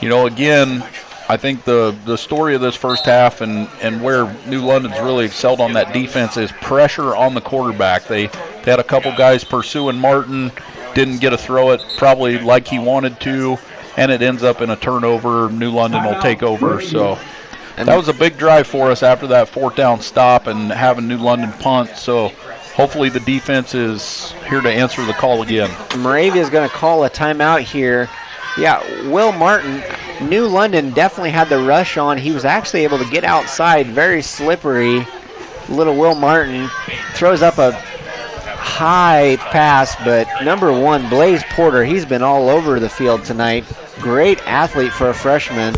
Again, I think the story of this first half and where New London's really excelled on that defense is pressure on the quarterback. They had a couple guys pursuing Martin, didn't get to throw it probably like he wanted to, and it ends up in a turnover. New London will take over. So that was a big drive for us after that fourth down stop and having New London punt. So hopefully the defense is here to answer the call again. Moravia is going to call a timeout here. Yeah, Will Martin, New London definitely had the rush on. He was actually able to get outside, very slippery. Little Will Martin throws up a high pass, but number 1, Blaze Porter, he's been all over the field tonight. Great athlete for a freshman,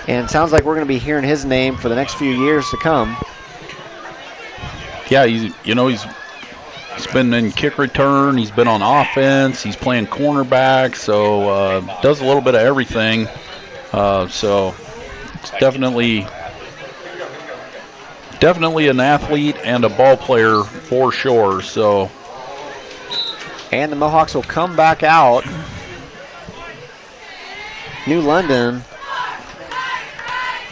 and sounds like we're going to be hearing his name for the next few years to come. Yeah, he's been in kick return. He's been on offense. He's playing cornerback, so does a little bit of everything. So it's definitely an athlete and a ball player for sure. So, and the Mohawks will come back out. New London,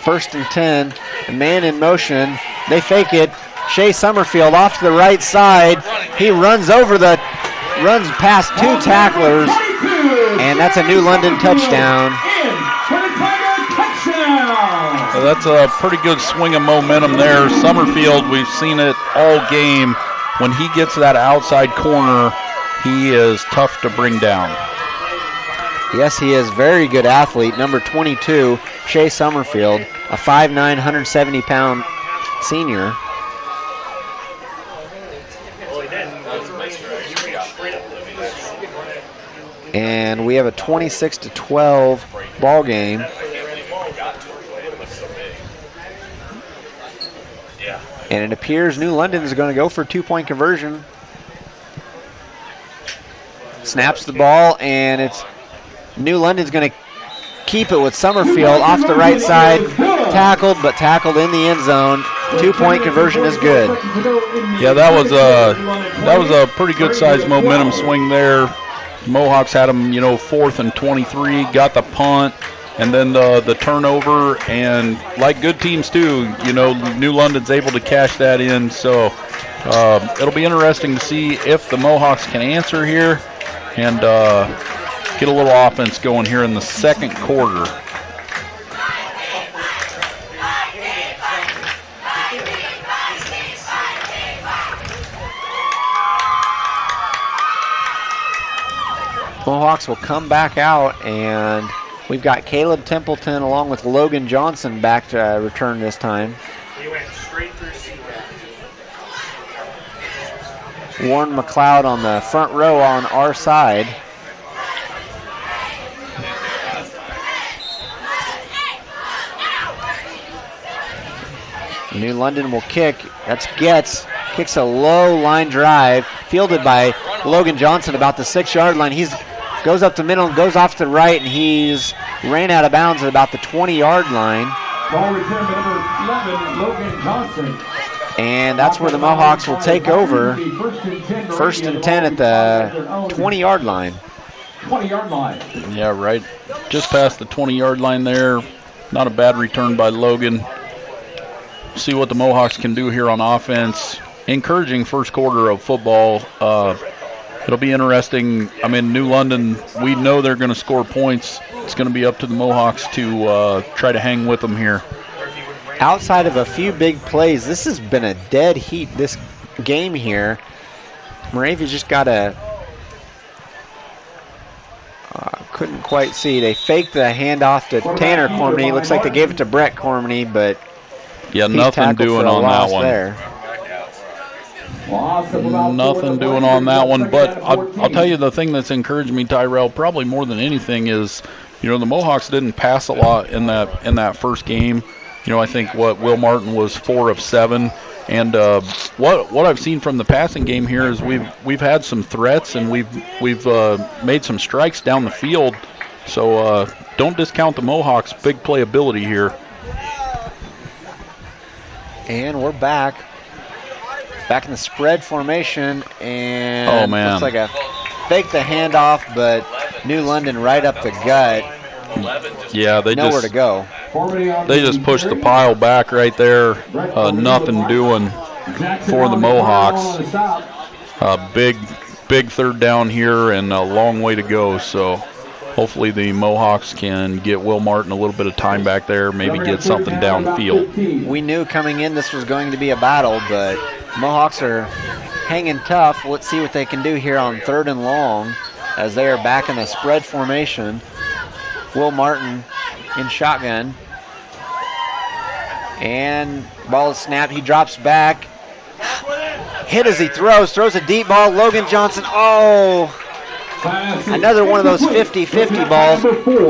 1st and 10. A man in motion. They fake it. Shea Summerfield off to the right side. He runs past 2 tacklers, and that's a New London touchdown. So that's a pretty good swing of momentum there. Summerfield, we've seen it all game. When he gets that outside corner, he is tough to bring down. Yes, he is. Very good athlete. Number 22, Shea Summerfield, a 5'9", 170-pound senior. And we have a 26-12 ball game. And it appears New London is going to go for a 2-point conversion. Snaps the ball, and it's New London's going to keep it with Summerfield off the right side. Tackled in the end zone. 2-point conversion is good. Yeah, that was a pretty good sized momentum swing there. Mohawks had them, 4th and 23, got the punt, and then the turnover. And like good teams too, New London's able to cash that in. So it'll be interesting to see if the Mohawks can answer here and get a little offense going here in the second quarter. Mohawks will come back out, and we've got Caleb Templeton along with Logan Johnson back to return this time. He went straight through C-Rap. Warren McLeod on the front row on our side. New London will kick. That's Getz. Kicks a low line drive, fielded by Logan Johnson about the 6-yard line. He's goes up the middle and goes off to the right, and he's ran out of bounds at about the 20-yard line. Ball return to number 11, Logan Johnson. And that's where the Mohawks will take over. 1st and 10 at the 20-yard line. 20-yard line. Yeah, right. Just past the 20-yard line there. Not a bad return by Logan. See what the Mohawks can do here on offense. Encouraging first quarter of football. It'll be interesting. I mean, New London, we know they're going to score points. It's going to be up to the Mohawks to try to hang with them here. Outside of a few big plays, this has been a dead heat, this game here. Moravia just got couldn't quite see. They faked the handoff to Tanner Cormany. Looks like they gave it to Brett Cormany, but yeah, nothing doing on that one. There. Nothing doing on that one, but I'll tell you the thing that's encouraged me, Tyrell, probably more than anything is, the Mohawks didn't pass a lot in that first game. I think Will Martin was 4 of 7, and what I've seen from the passing game here is we've had some threats and we've made some strikes down the field. So don't discount the Mohawks' big playability here. And we're back. Back in the spread formation, and oh, man. looks like a fake the handoff, but New London right up the gut. Yeah, they nowhere to go. They just pushed the pile back right there. Nothing doing for the Mohawks. Big third down here and a long way to go. So hopefully the Mohawks can get Will Martin a little bit of time back there, maybe get something downfield. We knew coming in this was going to be a battle, but Mohawks are hanging tough. Let's see what they can do here on 3rd and long as they are back in a spread formation. Will Martin in shotgun. And ball is snapped. He drops back. Hit as he throws a deep ball. Logan Johnson, another one of those 50-50 balls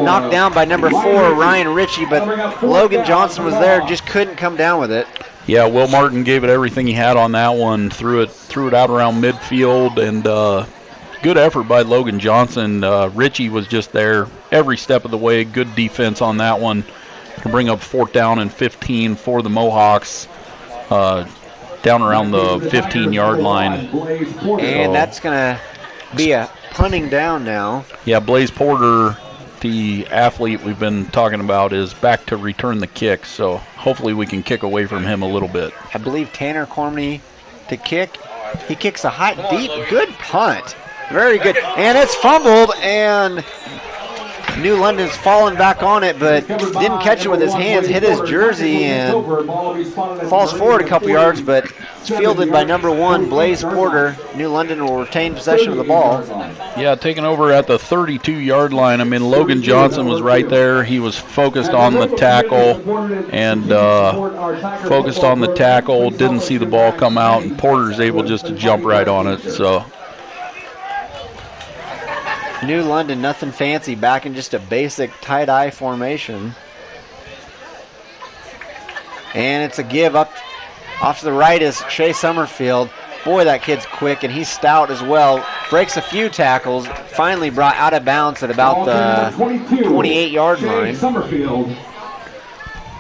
knocked down by number 4, Ryan Ritchie, but Logan Johnson was there, just couldn't come down with it. Yeah, Will Martin gave it everything he had on that one, threw it out around midfield, and good effort by Logan Johnson. Ritchie was just there every step of the way. Good defense on that one to bring up 4th down and 15 for the Mohawks. Down around the 15-yard line. And that's going to be a punting down now. Yeah, Blaze Porter, the athlete we've been talking about, is back to return the kick, so hopefully we can kick away from him a little bit. I believe Tanner Cormany to kick. He kicks a hot, deep, good punt. Very good. And it's fumbled, and New London's fallen back on it, but didn't catch it with his hands, hit his jersey, and falls forward a couple yards, but it's fielded by number 1, Blaze Porter. New London will retain possession of the ball. Yeah, taking over at the 32-yard line. I mean, Logan Johnson was right there. He was focused on the tackle didn't see the ball come out, and Porter's able just to jump right on it, so... New London, nothing fancy, back in just a basic tight-eye formation. And it's a give up. Off to the right is Shea Summerfield. Boy, that kid's quick, and he's stout as well. Breaks a few tackles, finally brought out of bounds at about the 28-yard line.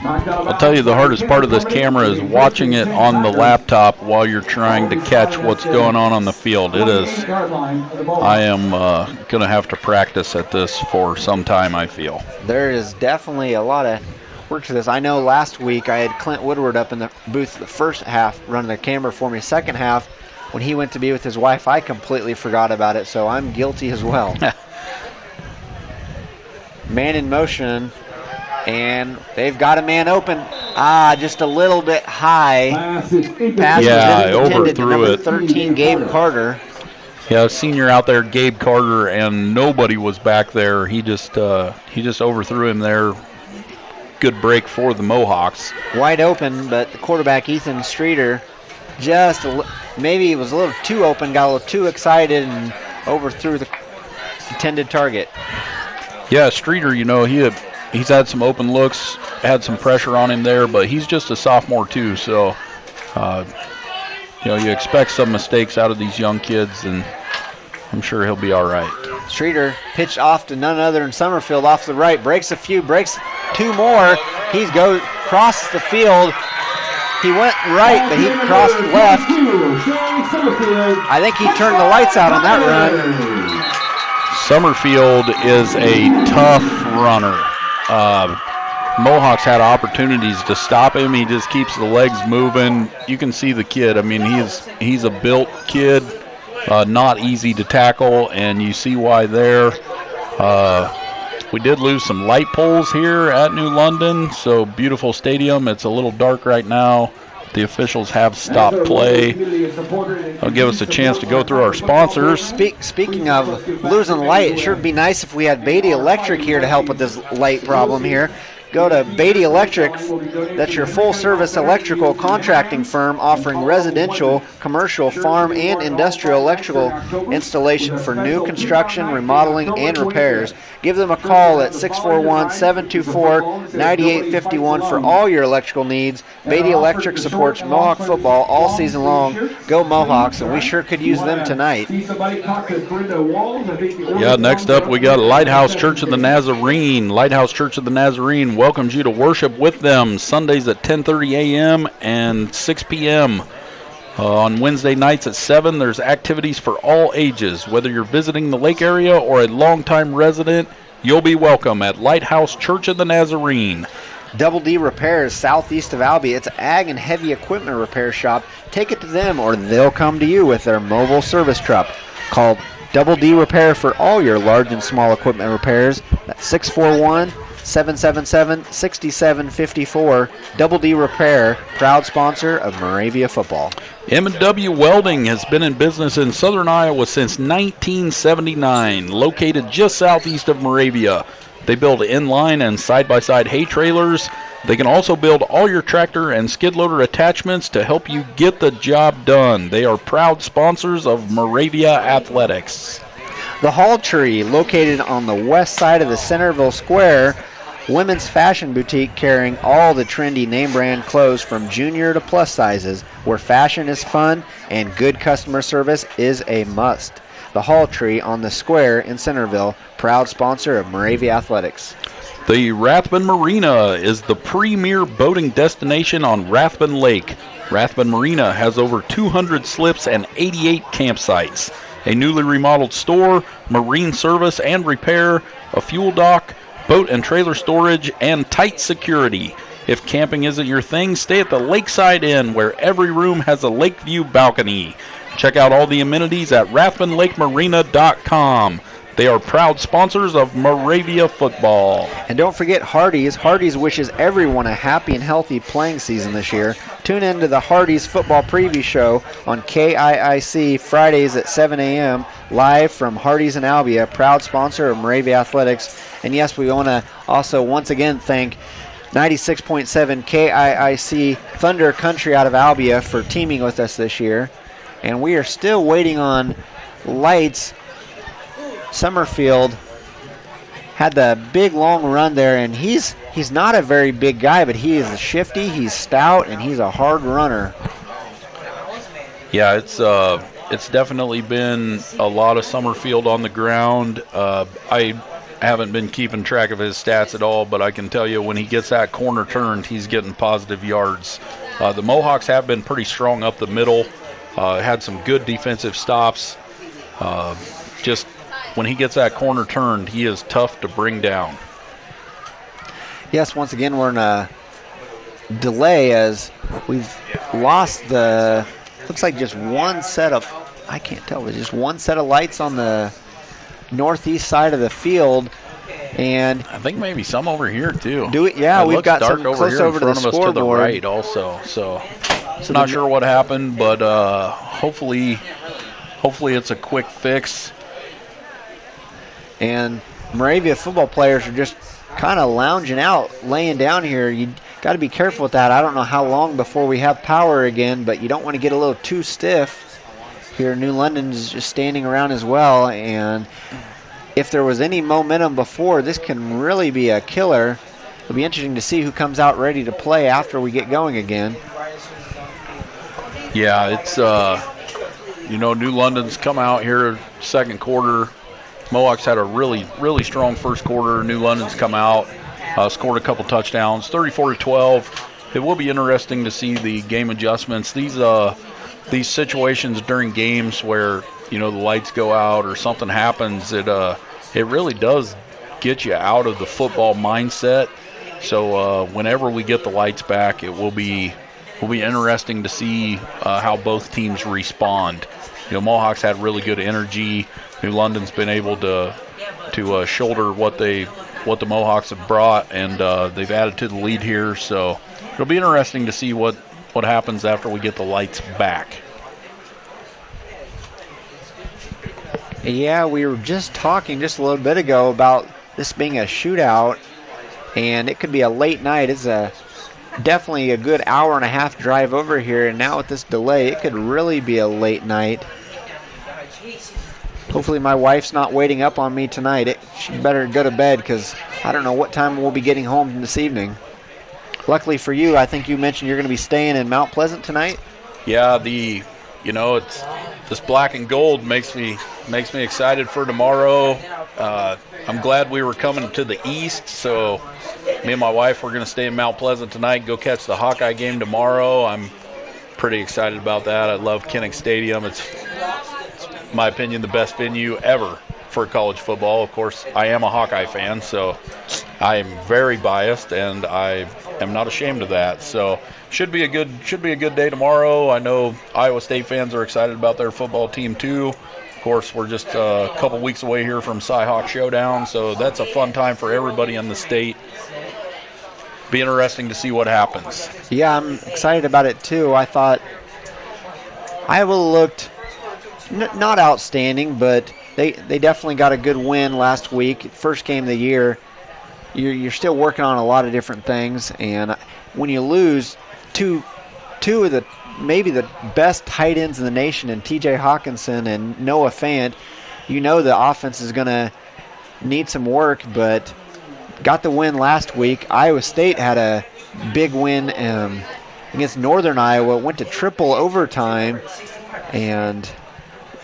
I'll tell you, the hardest part of this camera is watching it on the laptop while you're trying to catch what's going on the field. I am going to have to practice at this for some time, I feel. There is definitely a lot of work to this. I know last week I had Clint Woodward up in the booth the first half running the camera for me. Second half, when he went to be with his wife, I completely forgot about it, so I'm guilty as well. Man in motion. And they've got a man open. Just a little bit high. Pass overthrew it. 13, Gabe Carter. Yeah, senior out there, Gabe Carter, and nobody was back there. He just overthrew him there. Good break for the Mohawks. Wide open, but the quarterback, Ethan Streeter, maybe he was a little too open, got a little too excited, and overthrew the intended target. Yeah, Streeter, he's had some open looks, had some pressure on him there, but he's just a sophomore too, so you expect some mistakes out of these young kids, and I'm sure he'll be all right. Streeter pitched off to none other than Summerfield off the right, breaks 2 more. He goes across the field. He went right, but he crossed left. I think he turned the lights out on that run. Summerfield is a tough runner. Mohawks had opportunities to stop him. He just keeps the legs moving. You can see the kid. I mean, he's a built kid, not easy to tackle, and you see why there. We did lose some light poles here at New London, so beautiful stadium. It's a little dark right now. The officials have stopped play. That'll give us a chance to go through our sponsors. Speaking of losing light, it sure would be nice if we had Beatty Electric here to help with this light problem here. Go to Beatty Electric. That's your full-service electrical contracting firm offering residential, commercial, farm, and industrial electrical installation for new construction, remodeling, and repairs. Give them a call at 641-724-9851 for all your electrical needs. Beatty Electric supports Mohawk football all season long. Go Mohawks, and we sure could use them tonight. Yeah, next up we got Lighthouse Church of the Nazarene. Lighthouse Church of the Nazarene welcomes you to worship with them Sundays at 10:30 a.m. and 6 p.m. On Wednesday nights at 7, there's activities for all ages. Whether you're visiting the lake area or a longtime resident, you'll be welcome at Lighthouse Church of the Nazarene. Double D Repairs, southeast of Albee. It's an ag and heavy equipment repair shop. Take it to them or they'll come to you with their mobile service truck. Call Double D Repair for all your large and small equipment repairs. That's 641-777-6754. Double D Repair, proud sponsor of Moravia football. M&W Welding has been in business in southern Iowa since 1979, located just southeast of Moravia. They build inline and side-by-side hay trailers. They can also build all your tractor and skid loader attachments to help you get the job done. They are proud sponsors of Moravia Athletics. The Hall Tree, located on the west side of the Centerville Square, women's fashion boutique carrying all the trendy name brand clothes from junior to plus sizes, where fashion is fun and good customer service is a must. The Hall Tree on the square in Centerville, proud sponsor of Moravia Athletics. The Rathbun Marina is the premier boating destination on Rathbun Lake. Rathbun Marina has over 200 slips and 88 campsites. A newly remodeled store, marine service and repair, a fuel dock, boat and trailer storage, and tight security. If camping isn't your thing, stay at the Lakeside Inn, where every room has a lake view balcony. Check out all the amenities at rathbunlakemarina.com. They are proud sponsors of Moravia football. And don't forget Hardee's. Hardee's wishes everyone a happy and healthy playing season this year. Tune in to the Hardee's football preview show on KIIC Fridays at 7 a.m. live from Hardee's in Albia, proud sponsor of Moravia Athletics. And yes, we want to also once again thank 96.7 KIIC Thunder Country out of Albia for teaming with us this year. And we are still waiting on lights. Summerfield had the big long run there, and he's not a very big guy, but he is shifty, he's stout, and he's a hard runner. Yeah, it's definitely been a lot of Summerfield on the ground. I haven't been keeping track of his stats at all, but I can tell you when he gets that corner turned, he's getting positive yards. The Mohawks have been pretty strong up the middle. Had some good defensive stops. Just when he gets that corner turned, he is tough to bring down. Yes, once again, we're in a delay as we've lost looks like just one set of, I can't tell, but just one set of lights on the northeast side of the field. And I think maybe some over here too. Yeah, we've got some over close here over in front to the of us to the scoreboard. right also. So not sure what happened, but hopefully it's a quick fix. And Moravia football players are just kind of lounging out, laying down here. You got to be careful with that. I don't know how long before we have power again, but you don't want to get a little too stiff. Here, New London's just standing around as well, and if there was any momentum before, this can really be a killer. It'll be interesting to see who comes out ready to play after we get going again. Yeah, it's New London's come out here second quarter. Mohawks had a really, really strong first quarter. New London's come out, scored a couple touchdowns, 34-12. It will be interesting to see the game adjustments. These situations during games where the lights go out or something happens, it really does get you out of the football mindset. So whenever we get the lights back, it will be interesting to see how both teams respond. Mohawks had really good energy. New London's been able to shoulder what the Mohawks have brought, and they've added to the lead here. So it'll be interesting to see what happens after we get the lights back. Yeah, we were just talking just a little bit ago about this being a shootout, and it could be a late night. It's definitely a good hour and a half drive over here, and now with this delay, it could really be a late night. Hopefully my wife's not waiting up on me tonight. She better go to bed because I don't know what time we'll be getting home this evening. Luckily for you, I think you mentioned you're going to be staying in Mount Pleasant tonight. Yeah, it's this black and gold makes me excited for tomorrow. I'm glad we were coming to the east, so me and my wife were going to stay in Mount Pleasant tonight, go catch the Hawkeye game tomorrow. I'm pretty excited about that. I love Kinnick Stadium. It's in my opinion, the best venue ever for college football. Of course, I am a Hawkeye fan, so I am very biased, and I am not ashamed of that. So should be a good day tomorrow. I know Iowa State fans are excited about their football team too. Of course, we're just a couple weeks away here from Cy-Hawk Showdown, so that's a fun time for everybody in the state. Be interesting to see what happens. Yeah, I'm excited about it too. I thought Iowa looked not outstanding, but they definitely got a good win last week. First game of the year. You're still working on a lot of different things, and when you lose two of the maybe the best tight ends in the nation, and T.J. Hawkinson and Noah Fant, you know the offense is going to need some work, but got the win last week. Iowa State had a big win against Northern Iowa, went to triple overtime, and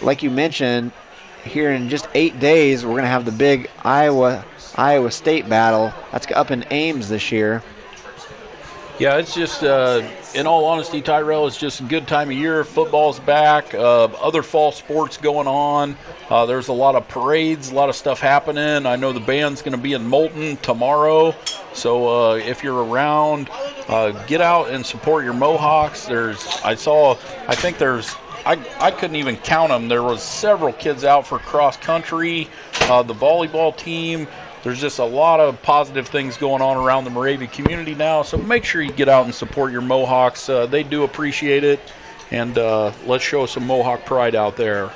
like you mentioned, here in just 8 days, we're going to have the big Iowa State battle. That's up in Ames this year. Yeah, it's just, in all honesty, Tyrell, it's just a good time of year. Football's back, other fall sports going on. There's a lot of parades, a lot of stuff happening. I know the band's going to be in Moulton tomorrow, so if you're around, get out and support your Mohawks. I couldn't even count them. There was several kids out for cross country, the volleyball team. There's just a lot of positive things going on around the Moravia community now, so make sure you get out and support your Mohawks. They do appreciate it, and let's show some Mohawk pride out there.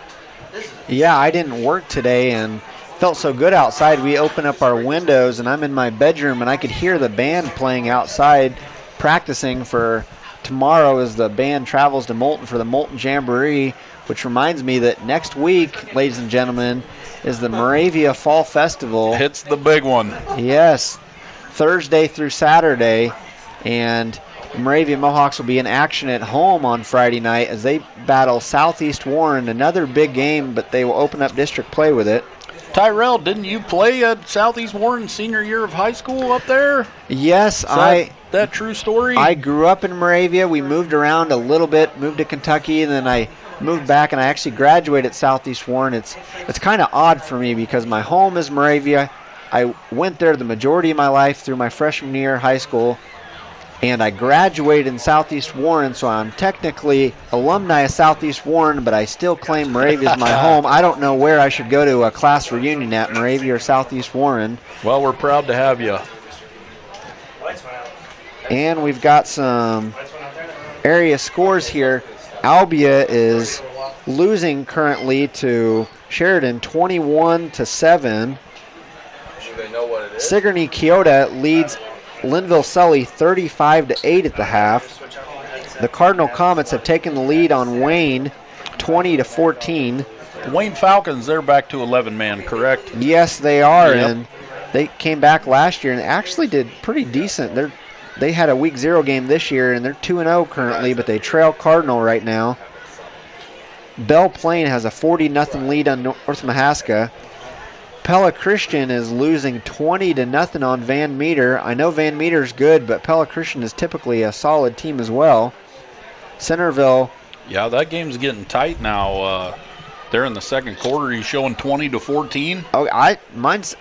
Yeah, I didn't work today and felt so good outside. We opened up our windows, and I'm in my bedroom, and I could hear the band playing outside, practicing for tomorrow as the band travels to Moulton for the Moulton Jamboree, which reminds me that next week, ladies and gentlemen, is the Moravia Fall Festival. It's the big one. Yes, Thursday through Saturday, and the Moravia Mohawks will be in action at home on Friday night as they battle Southeast Warren, another big game, but they will open up district play with it. Tyrell, didn't you play at Southeast Warren senior year of high school up there? Yes, that true story? I grew up in Moravia. We moved around a little bit, moved to Kentucky, and then I moved back, and I actually graduated at Southeast Warren. It's kind of odd for me because my home is Moravia. I went there the majority of my life through my freshman year of high school, and I graduated in Southeast Warren, so I'm technically alumni of Southeast Warren, but I still claim Moravia as my home. I don't know where I should go to a class reunion at, Moravia or Southeast Warren. Well, we're proud to have you. And we've got some area scores here. Albia is losing currently to Sheridan 21-7. Sigourney Keota leads Linville Sully 35-8 at the half. The Cardinal Comets have taken the lead on Wayne 20-14. The Wayne Falcons, they're back to 11-man, correct? Yes, they are, Yep. and they came back last year and actually did pretty decent. They had a week 0 game this year, and they're 2-0 currently, but they trail Cardinal right now. Belle Plaine has a 40-0 lead on North Mahaska. Pella Christian is losing 20-0 on Van Meter. I know Van Meter's good, but Pella Christian is typically a solid team as well. Centerville. Yeah, that game's getting tight now. They're in the second quarter. He's showing 20-14. Oh,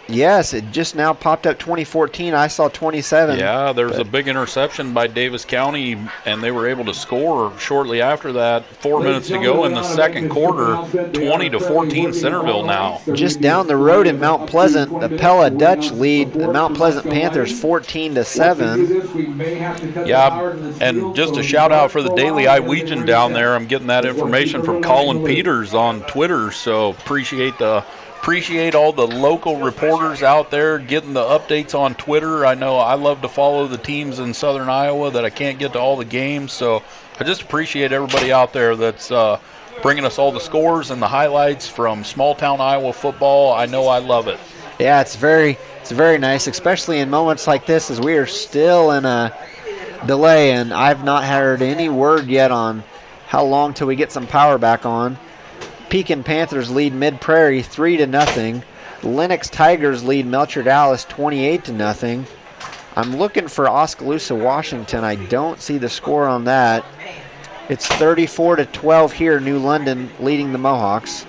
yes. It just now popped up 2014. I saw 27. Yeah, there was a big interception by Davis County, and they were able to score shortly after that. 4 minutes to go in the second quarter. 20-14 Centerville now. Just down the road in Mount Pleasant, the Pella Dutch lead the Mount Pleasant Panthers 14-7. Yeah, and just a shout out for the Daily Iowegian down there. I'm getting that information from Colin Peters on Twitter, so appreciate all the local reporters out there getting the updates on Twitter. I know I love to follow the teams in southern Iowa that I can't get to all the games, so I just appreciate everybody out there that's bringing us all the scores and the highlights from small town Iowa football. I know I love it. Yeah, it's very nice, especially in moments like this as we are still in a delay, and I've not heard any word yet on how long till we get some power back on. Pekin Panthers lead Mid-Prairie 3-0. Lennox Tigers lead Melcher Dallas 28-0. I'm looking for Oskaloosa, Washington. I don't see the score on that. It's 34-12 here, New London leading the Mohawks.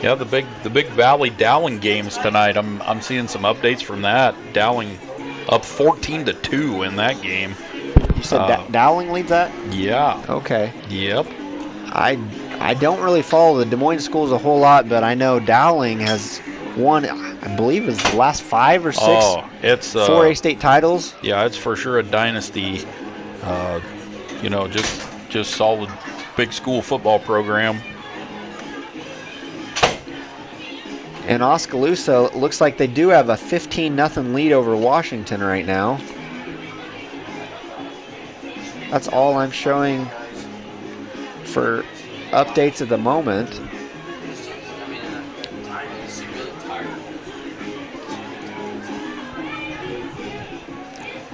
Yeah, the big Valley Dowling games tonight. I'm seeing some updates from that. Dowling up 14-2 in that game. You said Dowling leads that? Yeah. Okay. Yep. I don't really follow the Des Moines schools a whole lot, but I know Dowling has won, I believe, is the last 5 or 6 it's 4A state titles. Yeah, it's for sure a dynasty. Just solid big school football program. And Oskaloosa looks like they do have a 15-0 lead over Washington right now. That's all I'm showing for updates at the moment.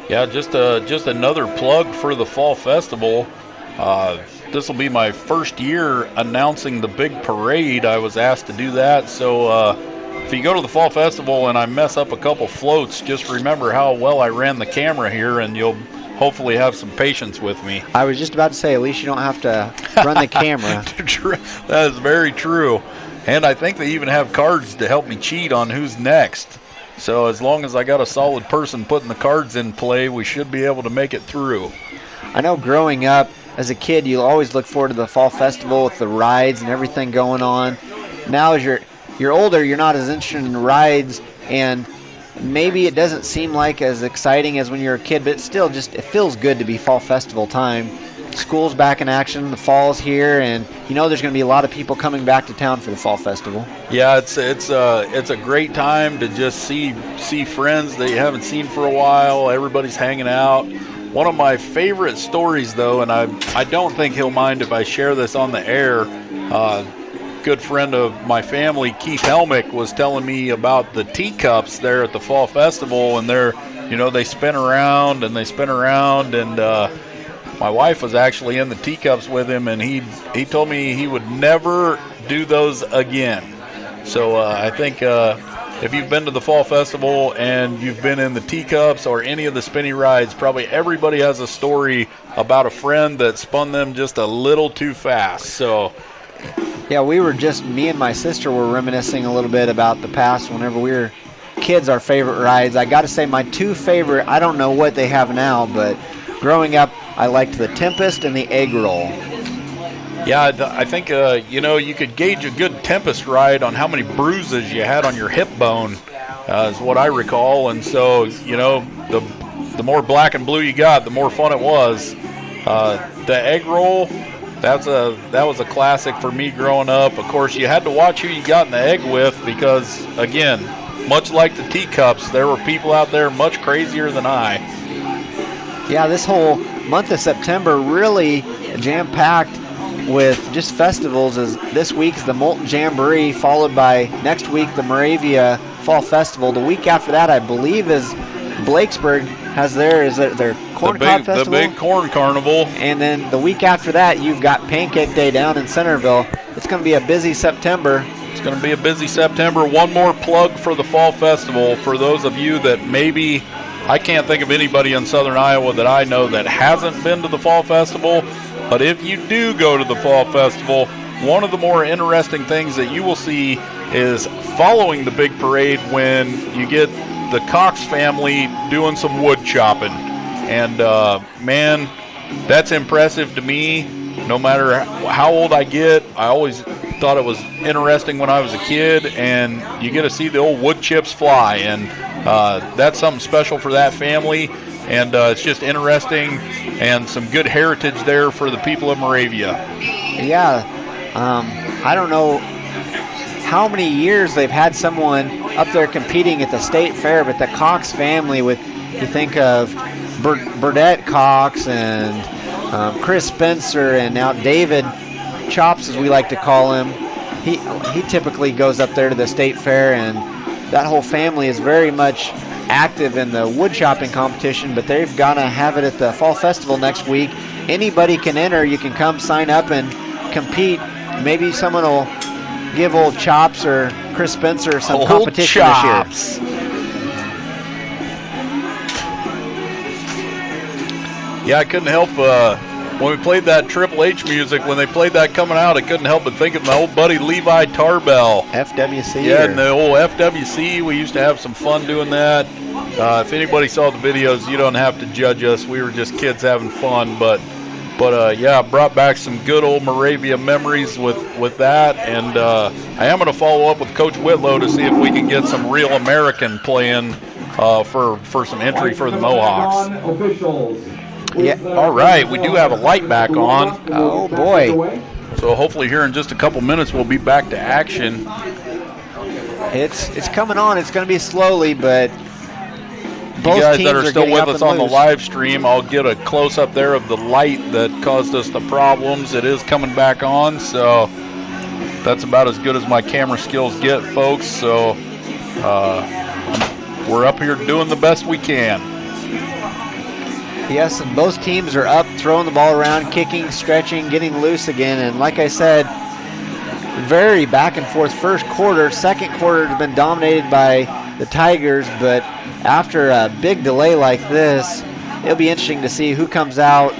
Yeah, just another plug for the Fall Festival. This will be my first year announcing the big parade. I was asked to do that. So if you go to the Fall Festival and I mess up a couple floats, just remember how well I ran the camera here, and you'll hopefully have some patience with me. I was just about to say, at least you don't have to run the camera. That is very true. And I think they even have cards to help me cheat on who's next. So as long as I got a solid person putting the cards in play, we should be able to make it through. I know growing up, as a kid, you always look forward to the Fall Festival with the rides and everything going on. Now as you're older, you're not as interested in rides, and maybe it doesn't seem like as exciting as when you're a kid, but it feels good to be Fall Festival time. School's back in action, the fall's here, and there's going to be a lot of people coming back to town for the Fall Festival. Yeah, it's a great time to just see friends that you haven't seen for a while. Everybody's hanging out. One of my favorite stories, though, and I don't think he'll mind if I share this on the air, good friend of my family, Keith Helmick, was telling me about the teacups there at the Fall Festival, and they spin around, and my wife was actually in the teacups with him, and he told me he would never do those again. So I think if you've been to the Fall Festival and you've been in the teacups or any of the spinny rides, probably everybody has a story about a friend that spun them just a little too fast. So, yeah, me and my sister were reminiscing a little bit about the past whenever we were kids, our favorite rides. I got to say my 2 favorite, I don't know what they have now, but growing up, I liked the Tempest and the Egg Roll. Yeah, I think, you could gauge a good Tempest ride on how many bruises you had on your hip bone, is what I recall. And so, the more black and blue you got, the more fun it was. The Egg Roll, that was a classic for me growing up. Of course, you had to watch who you got in the egg with because, again, much like the teacups, there were people out there much crazier than I. Yeah, this whole month of September really jam-packed with just festivals. As this week's the Molten Jamboree, followed by next week the Moravia Fall Festival. The week after that, I believe, is Blakesburg has their corn cob festival. The big corn carnival. And then the week after that, you've got Pancake Day down in Centerville. It's going to be a busy September. It's going to be a busy September. One more plug for the Fall Festival for those of you that maybe, I can't think of anybody in Southern Iowa that I know that hasn't been to the Fall Festival. But if you do go to the Fall Festival, one of the more interesting things that you will see is following the big parade when you get the Cox family doing some wood chopping. And, man, that's impressive to me. No matter how old I get, I always thought it was interesting when I was a kid, and you get to see the old wood chips fly, and that's something special for that family. And it's just interesting and some good heritage there for the people of Moravia. Yeah, I don't know how many years they've had someone up there competing at the state fair, but the Cox family, you think of Burdette Cox and Chris Spencer and now David Chops, as we like to call him. He typically goes up there to the state fair, and that whole family is very much active in the wood chopping competition, but they're gonna have it at the Fall Festival next week. Anybody can enter. You can come sign up and compete. Maybe someone will give old Chops or Chris Spencer some competition this year. Yeah, I couldn't help when we played that Triple H music, when they played that coming out, I couldn't help but think of my old buddy Levi Tarbell. FWC. Yeah, in the old FWC, we used to have some fun doing that. If anybody saw the videos, you don't have to judge us. We were just kids having fun, but yeah, brought back some good old Moravia memories with that, and I am going to follow up with Coach Whitlow to see if we can get some real American playing for some entry for the Mohawks. Yeah. All right, we do have a light back on. Oh boy. So hopefully here in just a couple minutes we'll be back to action. It's coming on. It's going to be slowly, but both you guys teams that are still getting with up us and on the loose. live stream, I'll get a close-up there of the light that caused us the problems. It is coming back on, so that's about as good as my camera skills get, folks. So we're up here doing the best we can. Yes, and both teams are up, throwing the ball around, kicking, stretching, getting loose again. And like I said, very back and forth first quarter. Second quarter has been dominated by the Tigers, but after a big delay like this, it'll be interesting to see who comes out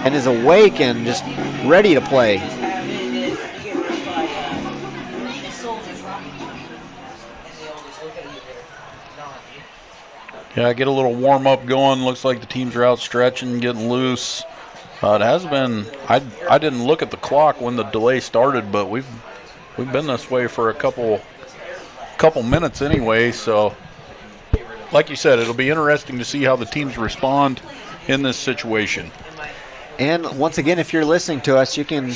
and is awake and just ready to play. Yeah, get a little warm-up going. Looks like the teams are out stretching, getting loose. It has been. I didn't look at the clock when the delay started, but we've been this way for a couple minutes anyway. So, like you said, it'll be interesting to see how the teams respond in this situation. And once again, if you're listening to us, you can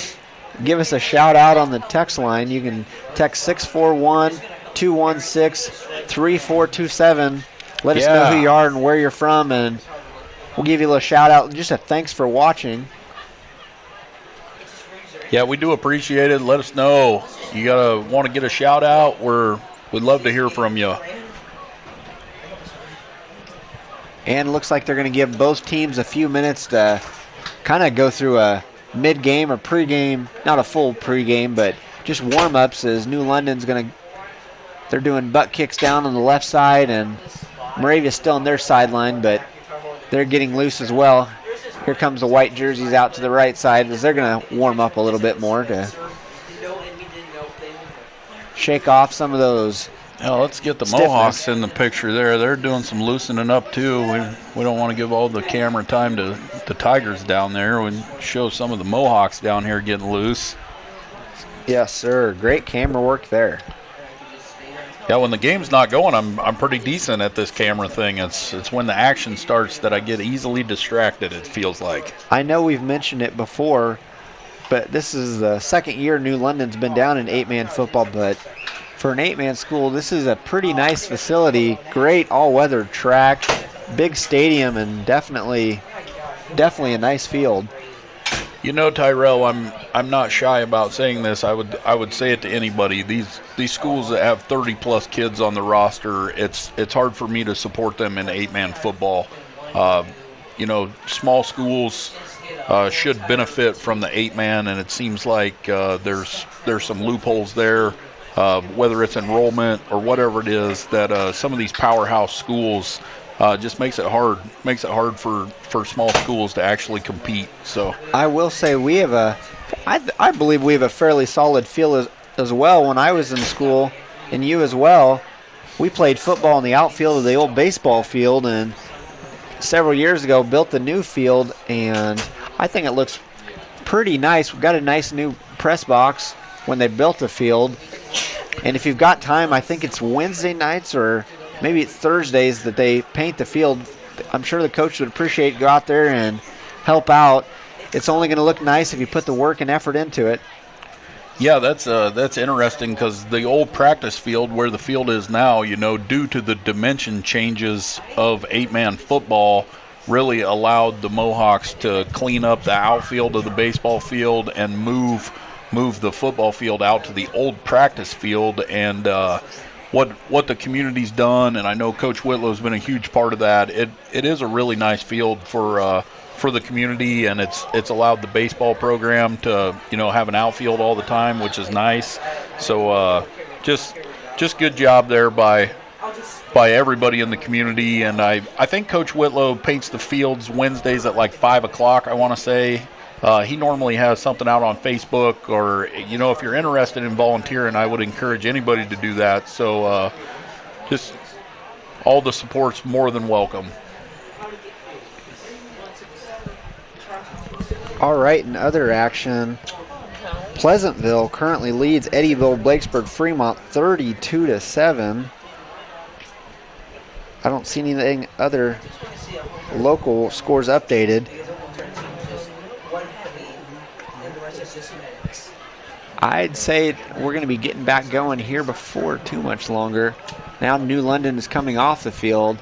give us a shout out on the text line. You can text 641-216-3427. Let us know who you are and where you're from, and we'll give you a little shout out. Just a thanks for watching. Yeah, we do appreciate it. Let us know. You gotta want to get a shout out. We'd love to hear from you. And it looks like they're going to give both teams a few minutes to kind of go through a mid-game or pre-game, not a full pre-game, but just warm-ups as New London's they're doing butt kicks down on the left side, and Moravia's still on their sideline, but they're getting loose as well. Here comes the white jerseys out to the right side as they're going to warm up a little bit more to shake off some of those. Yeah, let's get the stiffness. Mohawks in the picture there. They're doing some loosening up too. We don't want to give all the camera time to the Tigers down there. We show some of the Mohawks down here getting loose. Yes, sir. Great camera work there. Yeah, when the game's not going, I'm pretty decent at this camera thing. It's when the action starts that I get easily distracted, it feels like. I know we've mentioned it before, but this is the second year New London's been down in 8-man football, but for an 8-man school, this is a pretty nice facility. Great all-weather track, big stadium, and definitely a nice field. You know, Tyrell, I'm not shy about saying this. I would say it to anybody. These schools that have 30+ kids on the roster, it's hard for me to support them in 8-man football. You know, small schools should benefit from the 8-man, and it seems like there's some loopholes there, whether it's enrollment or whatever it is, that some of these powerhouse schools just makes it hard for small schools to actually compete. So I will say I believe we have a fairly solid field as well. When I was in school, and you as well, we played football in the outfield of the old baseball field, and several years ago built the new field, and I think it looks pretty nice. We've got a nice new press box when they built the field, and if you've got time, I think it's Wednesday nights or maybe it's Thursdays that they paint the field. I'm sure the coach would appreciate go out there and help out. It's only going to look nice if you put the work and effort into it. yeah, that's interesting, because the old practice field where the field is now, you know, due to the dimension changes of 8-man football, really allowed the Mohawks to clean up the outfield of the baseball field and move the football field out to the old practice field, and what the community's done, and I know Coach Whitlow's been a huge part of that. It is a really nice field for the community, and it's allowed the baseball program to have an outfield all the time, which is nice. So just good job there by everybody in the community. And I think Coach Whitlow paints the fields Wednesdays at like 5 o'clock, I want to say. He normally has something out on Facebook, or if you're interested in volunteering, I would encourage anybody to do that. So just all the support's more than welcome. All right, in other action, Pleasantville currently leads Eddyville Blakesburg Fremont 32-7. I don't see anything other local scores updated. I'd say we're going to be getting back going here before too much longer. Now New London is coming off the field,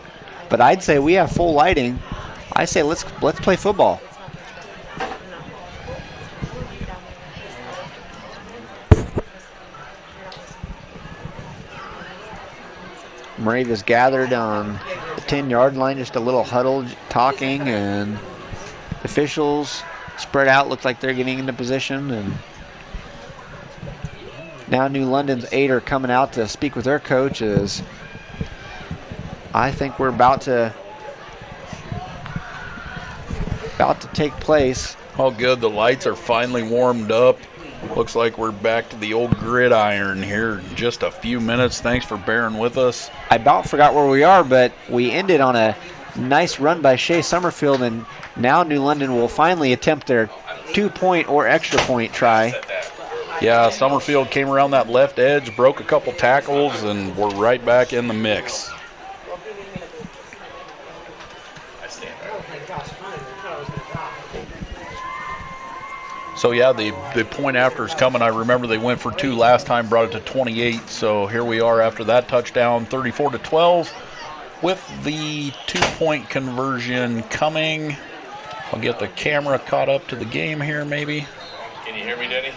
but I'd say we have full lighting. I say let's play football. Moravia's gathered on the 10-yard line, just a little huddled talking, and officials spread out, look like they're getting into position. And now New London's 8 are coming out to speak with their coaches. I think we're about to take place. Oh, good. The lights are finally warmed up. Looks like we're back to the old gridiron here in just a few minutes. Thanks for bearing with us. I about forgot where we are, but we ended on a nice run by Shea Summerfield, and now New London will finally attempt their 2-point or extra point try. Yeah, Summerfield came around that left edge, broke a couple tackles, and we're right back in the mix. So, yeah, the point after is coming. I remember they went for 2 last time, brought it to 28. So here we are after that touchdown, 34-12, with the 2-point conversion coming. I'll get the camera caught up to the game here, maybe. Can you hear me, Denny?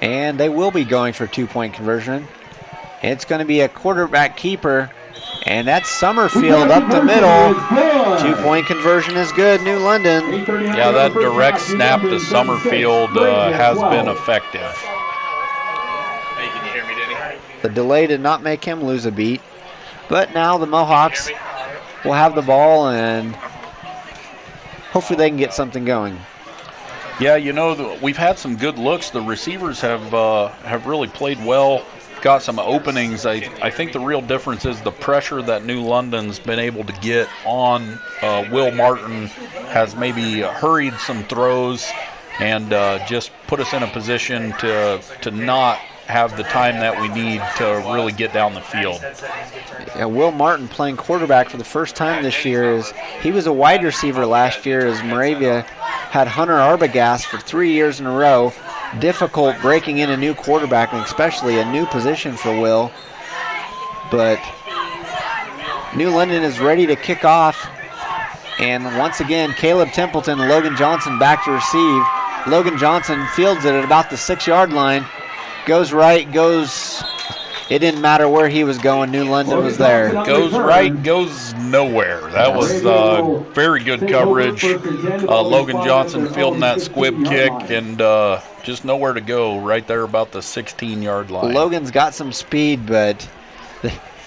And they will be going for a 2-point conversion. It's going to be a quarterback keeper. And that's Summerfield up the middle. 2-point conversion is good, New London. Yeah, that direct snap to Summerfield has been effective. Hey, can you hear me, Denny? The delay did not make him lose a beat. But now the Mohawks will have the ball, and hopefully they can get something going. Yeah, we've had some good looks. The receivers have really played well. Got some openings. I think the real difference is the pressure that New London's been able to get on Will Martin has maybe hurried some throws and just put us in a position to not have the time that we need to really get down the field. Yeah, Will Martin playing quarterback for the first time this year. He was a wide receiver last year as Moravia had Hunter Arbogast for 3 years in a row. Difficult breaking in a new quarterback, and especially a new position for Will. But New London is ready to kick off. And once again, Caleb Templeton and Logan Johnson back to receive. Logan Johnson fields it at about the 6-yard line. Goes right, goes... It didn't matter where he was going. New London was there. Goes right, goes nowhere. That was very good coverage. Logan Johnson fielding that squib kick and just nowhere to go right there about the 16-yard line. Logan's got some speed, but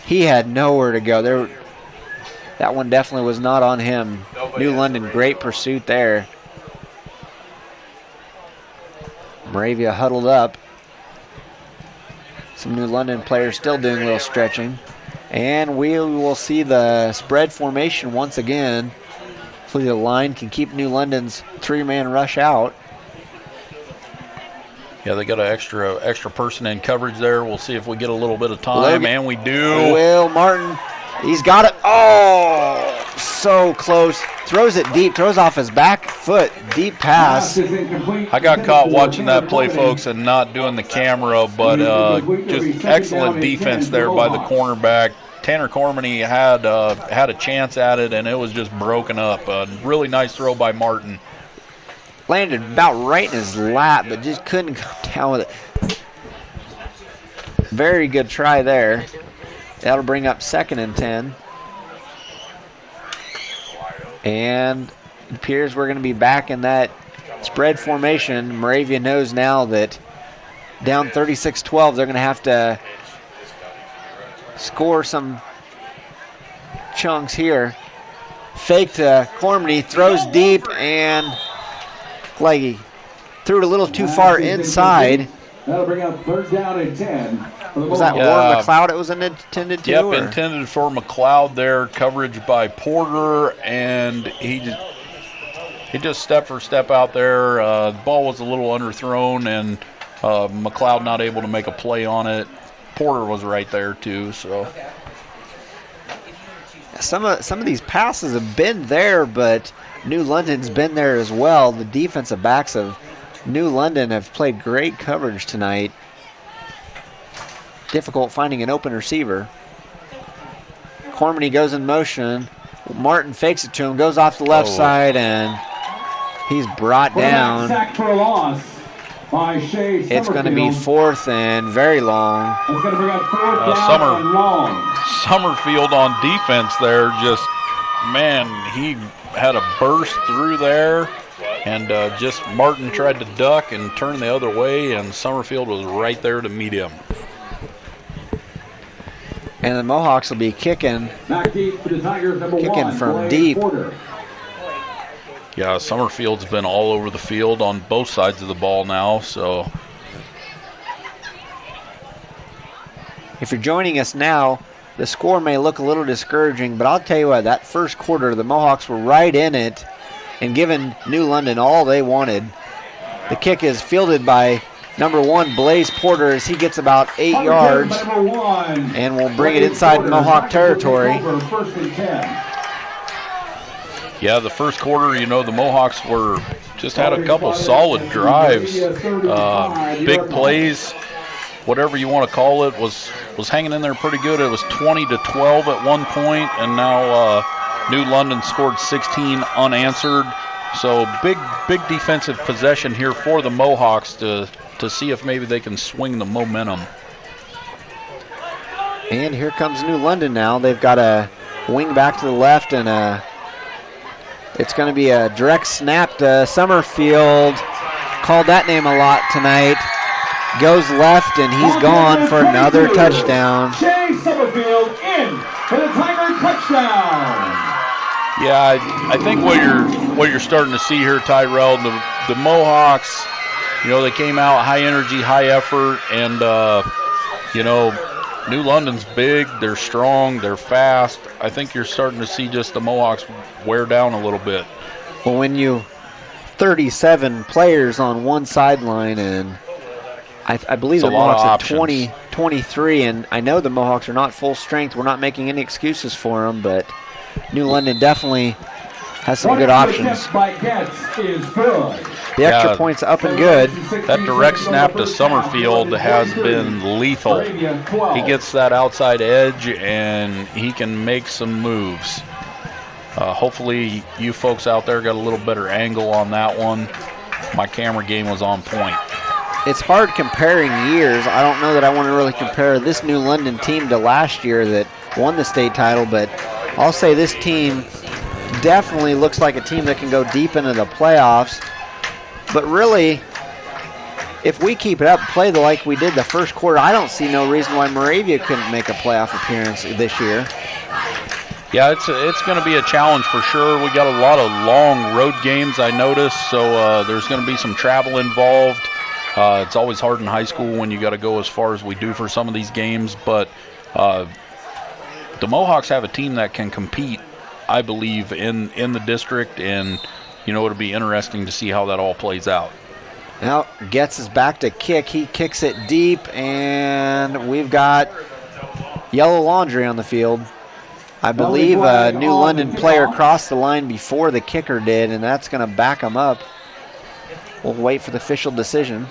he had nowhere to go. That one definitely was not on him. New London, great pursuit there. Moravia huddled up. Some New London players still doing a little stretching. And we will see the spread formation once again. Hopefully the line can keep New London's 3-man rush out. Yeah, they got an extra person in coverage there. We'll see if we get a little bit of time, and we do. Will Martin, he's got it. Oh, so close. Throws it deep, throws off his back foot. Deep pass. I got caught watching that play, folks, and not doing the camera, but just excellent defense there by the cornerback. Tanner Cormany had a chance at it, and it was just broken up. A really nice throw by Martin. landed about right in his lap, but just couldn't come down with it. Very good try there. That'll bring up 2nd and 10. And it appears we're going to be back in that spread formation. Moravia knows now that down 36-12, they're going to have to score some chunks here. Fake to Cormany, throws deep, and Leggy threw it a little too far inside. That'll bring up 3rd down and 10. Was that Ward McLeod it was intended to? Yep, intended for McLeod there. Coverage by Porter, and he just step for step out there. The ball was a little underthrown, and McLeod not able to make a play on it. Porter was right there too. So some of these passes have been there, but New London's been there as well. The defensive backs of New London have played great coverage tonight. Difficult finding an open receiver. Cormany goes in motion. Martin fakes it to him, goes off the left side, and he's brought down. Sack for a loss by Shea Summerfield. It's going to be 4th and very long. It's going to bring up 4th down and long. Summerfield on defense there, just, man, he had a burst through there, and just Martin tried to duck and turn the other way, and Summerfield was right there to meet him. And the Mohawks will be kicking Back deep for the Tigers, number 1, from Blaze deep. Porter. Yeah, Summerfield's been all over the field on both sides of the ball now, so. If you're joining us now, the score may look a little discouraging, but I'll tell you what, that first quarter, the Mohawks were right in it and giving New London all they wanted. The kick is fielded by number 1, Blaze Porter, as he gets about 8 yards, and will bring it inside Mohawk territory. Yeah, the first quarter, you know, the Mohawks just had a couple solid drives, big plays, whatever you want to call it, was hanging in there pretty good. It was 20-12 at one point, and now New London scored 16 unanswered. So big defensive possession here for the Mohawks to see if maybe they can swing the momentum. And here comes New London now. They've got a wing back to the left, and it's going to be a direct snap to Summerfield. Called that name a lot tonight. Goes left, and he's gone for another touchdown. Shea Summerfield in for the Tiger touchdown. Yeah, I think what you're starting to see here, Tyrell, the Mohawks, you know, they came out high energy, high effort, and you know, New London's big, they're strong, they're fast. I think you're starting to see just the Mohawks wear down a little bit. Well, when you 37 players on one sideline, and I believe the Mohawks are 23, and I know the Mohawks are not full strength. We're not making any excuses for them, but New London definitely has some good options. The extra point's up and good. That direct snap to Summerfield has been lethal. He gets that outside edge, and he can make some moves. Hopefully you folks out there got a little better angle on that one. My camera game was on point. It's hard comparing years. I don't know that I want to really compare this New London team to last year that won the state title, but I'll say this team definitely looks like a team that can go deep into the playoffs. But really, if we keep it up, play like we did the first quarter, I don't see no reason why Moravia couldn't make a playoff appearance this year. Yeah, it's going to be a challenge for sure. We got a lot of long road games, I noticed, so there's going to be some travel involved. It's always hard in high school when you got to go as far as we do for some of these games, but the Mohawks have a team that can compete, I believe, in the district, and you know, it'll be interesting to see how that all plays out. Now Getz is back to kick. He kicks it deep, and we've got yellow laundry on the field. I believe a New London player crossed the line before the kicker did, and that's going to back him up. We'll wait for the official decision.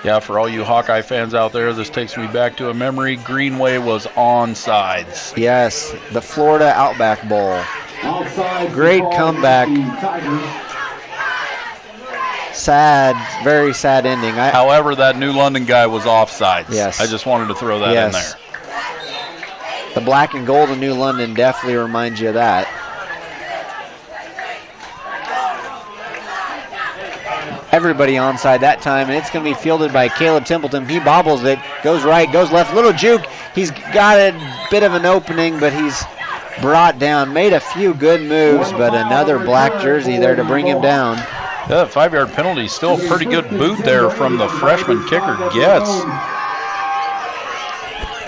Yeah, for all you Hawkeye fans out there, this takes me back to a memory. Greenway was onsides. Yes, the Florida Outback Bowl. Offside. Great comeback. Sad, very sad ending. However, that New London guy was offsides. Yes. I just wanted to throw that in there. The black and gold of New London definitely reminds you of that. Everybody onside that time, and it's going to be fielded by Caleb Templeton. He bobbles it, goes right, goes left, little juke. He's got a bit of an opening, but he's brought down. Made a few good moves, but another black jersey there to bring him down. Yeah, 5-yard penalty, still a pretty good boot there from the freshman kicker Getz.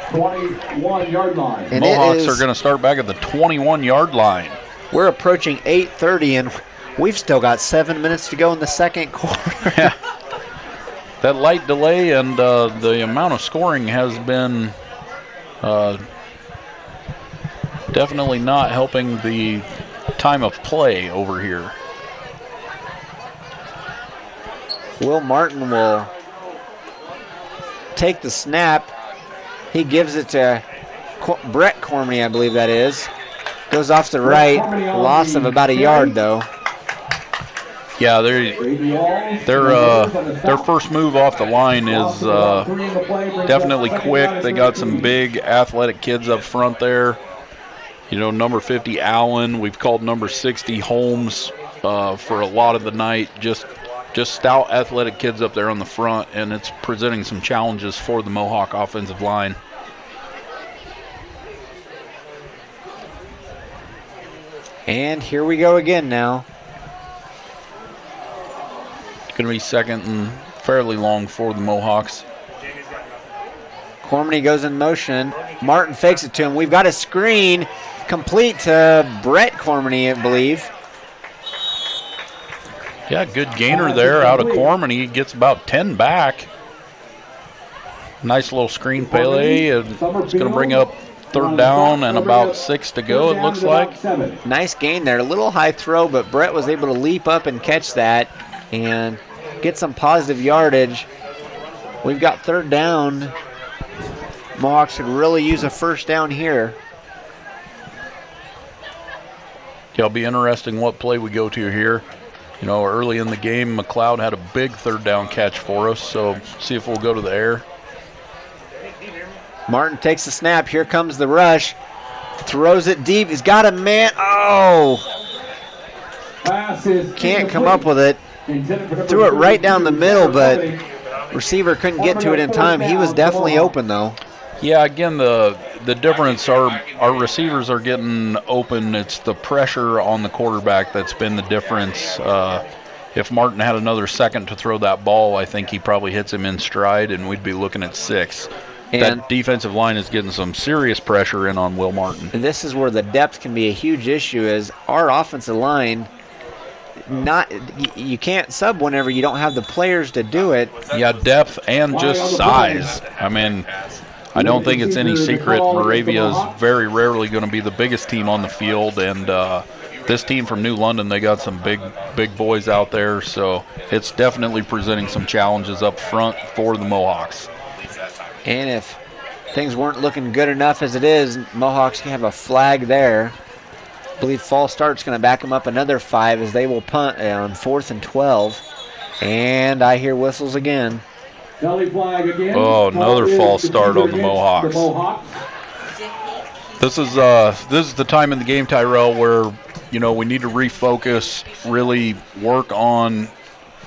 21-yard line. And Mohawks are going to start back at the 21-yard line. We're approaching 8:30, and we've still got 7 minutes to go in the second quarter. Yeah. That light delay and the amount of scoring has been definitely not helping the time of play over here. Will Martin will take the snap. He gives it to Brett Cormany, I believe that is. Goes off the right. Loss of about a yard, though. Yeah, their first move off the line is definitely quick. They got some big athletic kids up front there. You know, number 50 Allen. We've called number 60 Holmes for a lot of the night. Just stout athletic kids up there on the front, and it's presenting some challenges for the Mohawk offensive line. And here we go again now. It's going to be second and fairly long for the Mohawks. Cormany goes in motion. Martin fakes it to him. We've got a screen complete to Brett Cormany, I believe. Yeah, good gainer there out of Cormany. He gets about 10 back. Nice little screen Pele. It's going to bring up third down and about 6 to go, it looks like. Nice gain there. A little high throw, but Brett was able to leap up and catch that and get some positive yardage. We've got third down. Mohawks could really use a first down here. It'll be interesting what play we go to here. You know, early in the game, McLeod had a big third down catch for us, so see if we'll go to the air. Martin takes the snap. Here comes the rush. Throws it deep. He's got a man. Oh! Can't come up with it. Threw it right down the middle, but receiver couldn't get to it in time. He was definitely open, though. Yeah, again, the difference, our receivers are getting open. It's the pressure on the quarterback that's been the difference. If Martin had another second to throw that ball, I think he probably hits him in stride, and we'd be looking at 6. And that defensive line is getting some serious pressure in on Will Martin. And this is where the depth can be a huge issue, is our offensive line, you can't sub whenever you don't have the players to do it. Yeah, depth and just size. I mean, I don't think it's any secret Moravia is very rarely going to be the biggest team on the field, and this team from New London, they got some big boys out there, so it's definitely presenting some challenges up front for the Mohawks. And if things weren't looking good enough as it is, Mohawks can have a flag there. I believe false start's going to back them up another 5 as they will punt on 4th and 12. And I hear whistles again. Oh, another false start on the Mohawks. This is the time in the game, Tyrell, where we need to refocus, really work on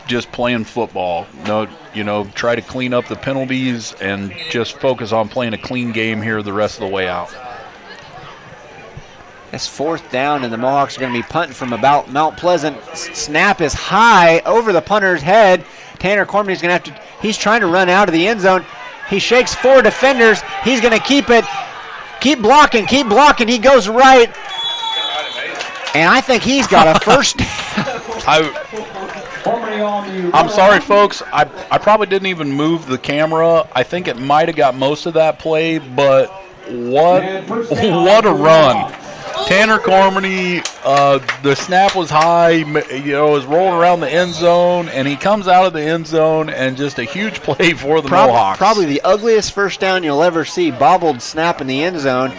just playing football. Try to clean up the penalties and just focus on playing a clean game here the rest of the way out. It's 4th down, and the Mohawks are going to be punting from about Mount Pleasant. Snap is high over the punter's head. Tanner Cormany's going to have to, he's trying to run out of the end zone. He shakes 4 defenders. He's going to keep it. Keep blocking. He goes right. And I think he's got a first down. I'm sorry, folks. I probably didn't even move the camera. I think it might have got most of that play, but what a run. Tanner Cormany, the snap was high, was rolling around the end zone, and he comes out of the end zone, and just a huge play for the Mohawks. Probably the ugliest first down you'll ever see, bobbled snap in the end zone.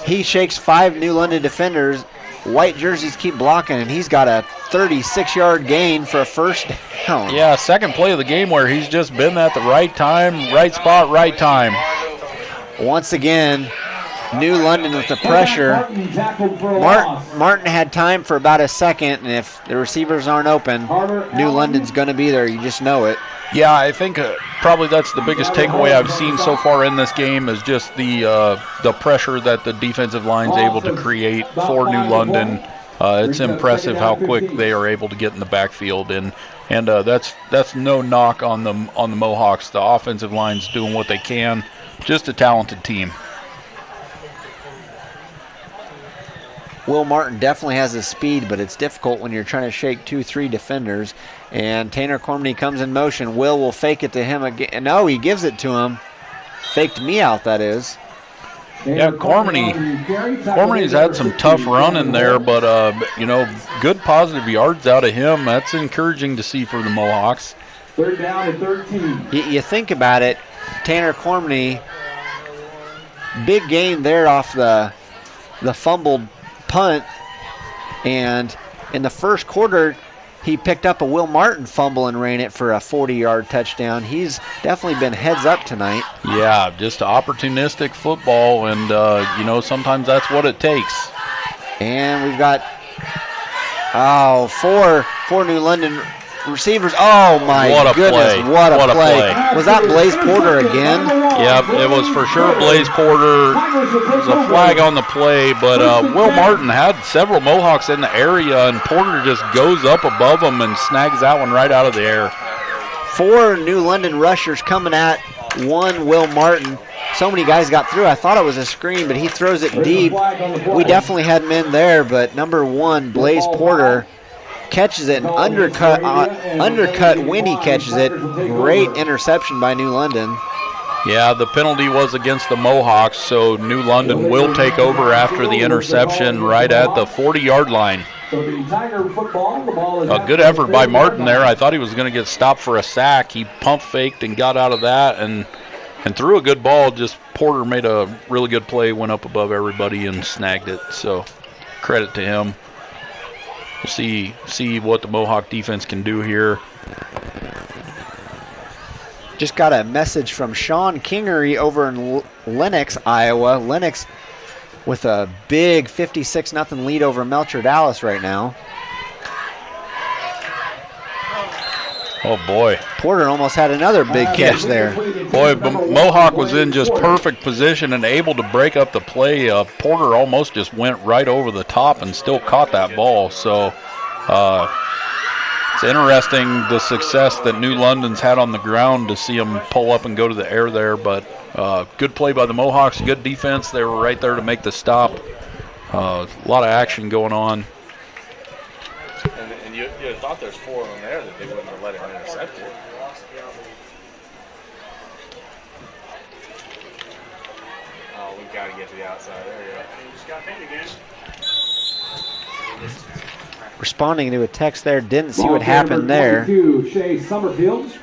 He shakes 5 New London defenders white jerseys keep blocking, and he's got a 36-yard gain for a first down. Yeah, second play of the game where he's just been at the right time, right spot, right time. Once again, New London with the pressure. Martin had time for about a second, and if the receivers aren't open, New London's going to be there. You just know it. Yeah, I think probably that's the biggest takeaway I've seen so far in this game is just the pressure that the defensive line's able to create for New London. It's impressive how quick they are able to get in the backfield, and that's no knock on the Mohawks. The offensive line's doing what they can. Just a talented team. Will Martin definitely has the speed, but it's difficult when you're trying to shake 2-3 defenders. And Tanner Cormany comes in motion. Will fake it to him again. No, he gives it to him. Faked me out, that is. Yeah, Cormany's had some tough running there, but, good positive yards out of him. That's encouraging to see for the Mohawks. 3rd down and 13. You think about it, Tanner Cormany, big gain there off the fumbled punt, and in the first quarter he picked up a Will Martin fumble and ran it for a 40-yard touchdown. He's definitely been heads up tonight. Yeah, just opportunistic football, and sometimes that's what it takes. And we've got four New London receivers. Oh my goodness, play. What a play. Was that Blaze Porter again? Yep, it was for sure Blaze Porter. There's a flag on the play, but Will Martin had several Mohawks in the area, and Porter just goes up above him and snags that one right out of the air. 4 New London rushers coming at one Will Martin. So many guys got through. I thought it was a screen, but he throws it deep. We definitely had men there, but number 1, Blaze Porter, catches it and undercut when he catches it. Great interception by New London. Yeah, the penalty was against the Mohawks, so New London will take over after the interception right at the 40-yard line. A good effort by Martin there. I thought he was going to get stopped for a sack. He pump faked and got out of that and threw a good ball. Just Porter made a really good play, went up above everybody and snagged it. So credit to him. We'll see what the Mohawk defense can do here. Just got a message from Sean Kingery over in Lenox, Iowa. Lenox with a big 56-0 lead over Melcher Dallas right now. Oh, boy. Porter almost had another big catch there. Boy, Mohawk was in just perfect position and able to break up the play. Porter almost just went right over the top and still caught that ball. So it's interesting the success that New London's had on the ground to see them pull up and go to the air there. But good play by the Mohawks, good defense. They were right there to make the stop. A lot of action going on. And you thought there's 4 of them there that they wouldn't have let him intercept it. Oh, we've got to get to the outside. There you go. Just got hit again. Responding to a text there, didn't see what happened there. Shea Summerfield.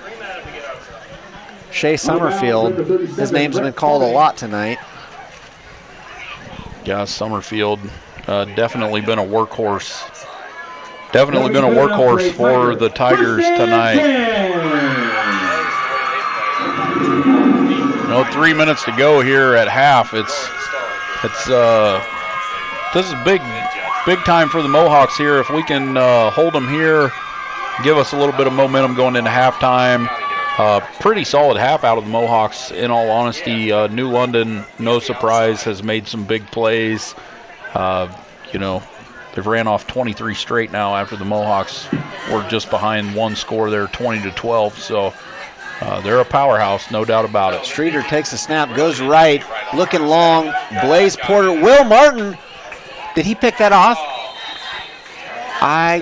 Shea Summerfield, his name's been called a lot tonight. Yeah, Summerfield definitely been a workhorse. Definitely been a workhorse for the Tigers tonight. 3 minutes to go here at half. This is big time for the Mohawks here. If we can hold them here, give us a little bit of momentum going into halftime. Pretty solid half out of the Mohawks, in all honesty. New London, no surprise, has made some big plays. They've ran off 23 straight now after the Mohawks were just behind one score there, 20-12. So they're a powerhouse, no doubt about it. Streeter takes the snap, goes right, looking long. Blaze Porter, Will Martin. Did he pick that off?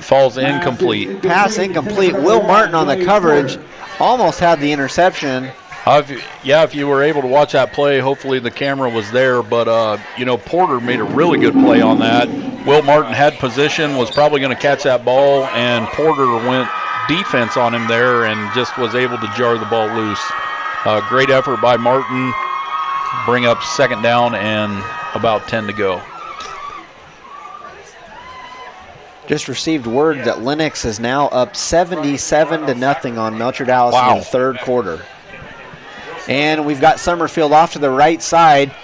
Falls incomplete. Pass incomplete. Will Martin on the coverage. Almost had the interception. If you were able to watch that play, hopefully the camera was there. But, Porter made a really good play on that. Will Martin had position, was probably going to catch that ball, and Porter went defense on him there and just was able to jar the ball loose. Great effort by Martin. Bring up 2nd down and about 10 to go. Just received word that Lennox is now up 77-0 on Melcher Dallas Wow. in the third quarter. And we've got Summerfield off to the right side.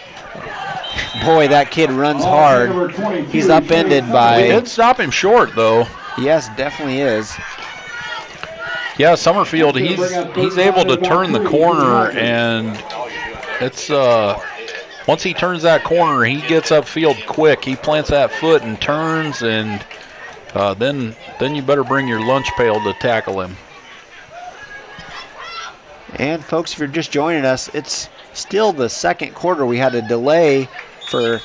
Boy, that kid runs hard. He's upended We by... did stop him short, though. Yes, definitely is. Yeah, Summerfield, he's able to turn the corner, and it's once he turns that corner, he gets upfield quick. He plants that foot and turns, and then you better bring your lunch pail to tackle him. And folks, if you're just joining us, it's still the second quarter. We had a delay for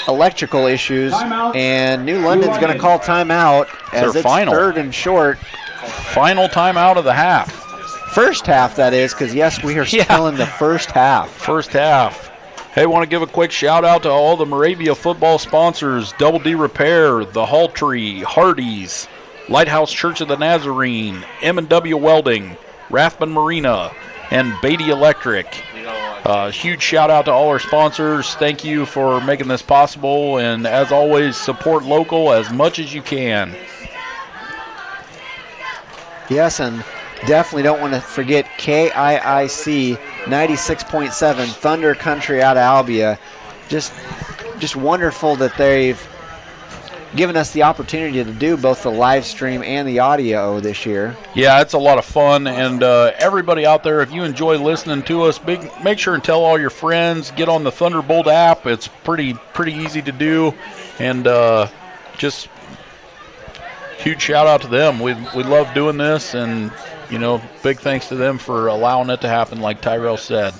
electrical issues, and New London's going to call timeout as their it's final. third and short. Final timeout of the half. First half, that is, because yes, we are still in the first half. First half. Hey, want to give a quick shout out to all the Moravia football sponsors: Double D Repair, The Haltree, Hardee's, Lighthouse Church of the Nazarene, M&W Welding, Rathbun Marina, and Beatty Electric. Huge shout out to all our sponsors. Thank you for making this possible, and as always, support local as much as you can. Yes, and definitely don't want to forget KIIC 96.7 Thunder Country out of Albia. Just wonderful that they've given us the opportunity to do both the live stream and the audio this year. Yeah, it's a lot of fun, and everybody out there, if you enjoy listening to us, make sure and tell all your friends. Get on the Thunderbolt app. It's pretty easy to do, and just huge shout out to them. We love doing this, and big thanks to them for allowing it to happen, like Tyrell said.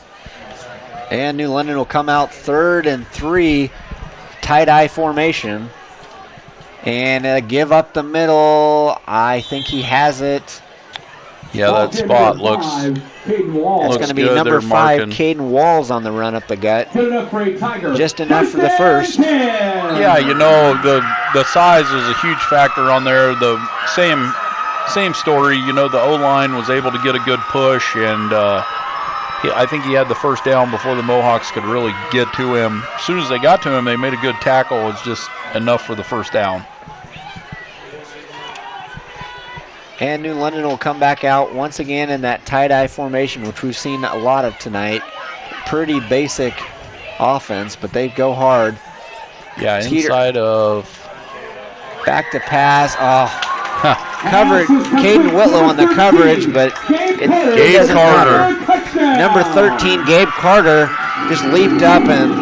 And New London will come out 3rd and 3, tie-dye formation. And give up the middle. I think he has it. Yeah, that spot looks It's going to be good. number They're 5, marking. Caden Walls on the run up the gut. Just enough for the first. Yeah, the size was a huge factor on there. The same story. The O-line was able to get a good push, and I think he had the first down before the Mohawks could really get to him. As soon as they got to him, they made a good tackle. It's just enough for the first down. And New London will come back out once again in that tie-dye formation, which we've seen a lot of tonight. Pretty basic offense, but they go hard. Yeah, Teeter. inside of... Back to pass. Covered. Caden Whitlow on the coverage, but it doesn't matter. Number 13, Gabe Carter, just leaped up and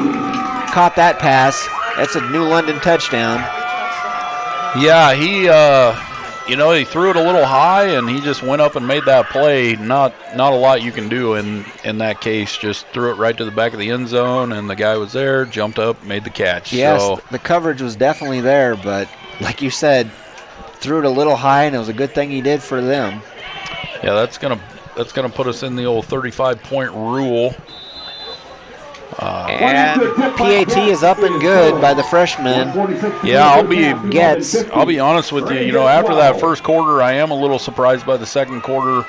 caught that pass. That's a New London touchdown. Yeah, he threw it a little high, and he just went up and made that play. Not a lot you can do in that case. Just threw it right to the back of the end zone, and the guy was there, jumped up, made the catch. Yes, so, the coverage was definitely there, but like you said, threw it a little high, and it was a good thing he did for them. Yeah, that's gonna put us in the old 35-point rule. And PAT is up and good by the freshman. Yeah, I'll be honest with you. After that first quarter, I am a little surprised by the second quarter.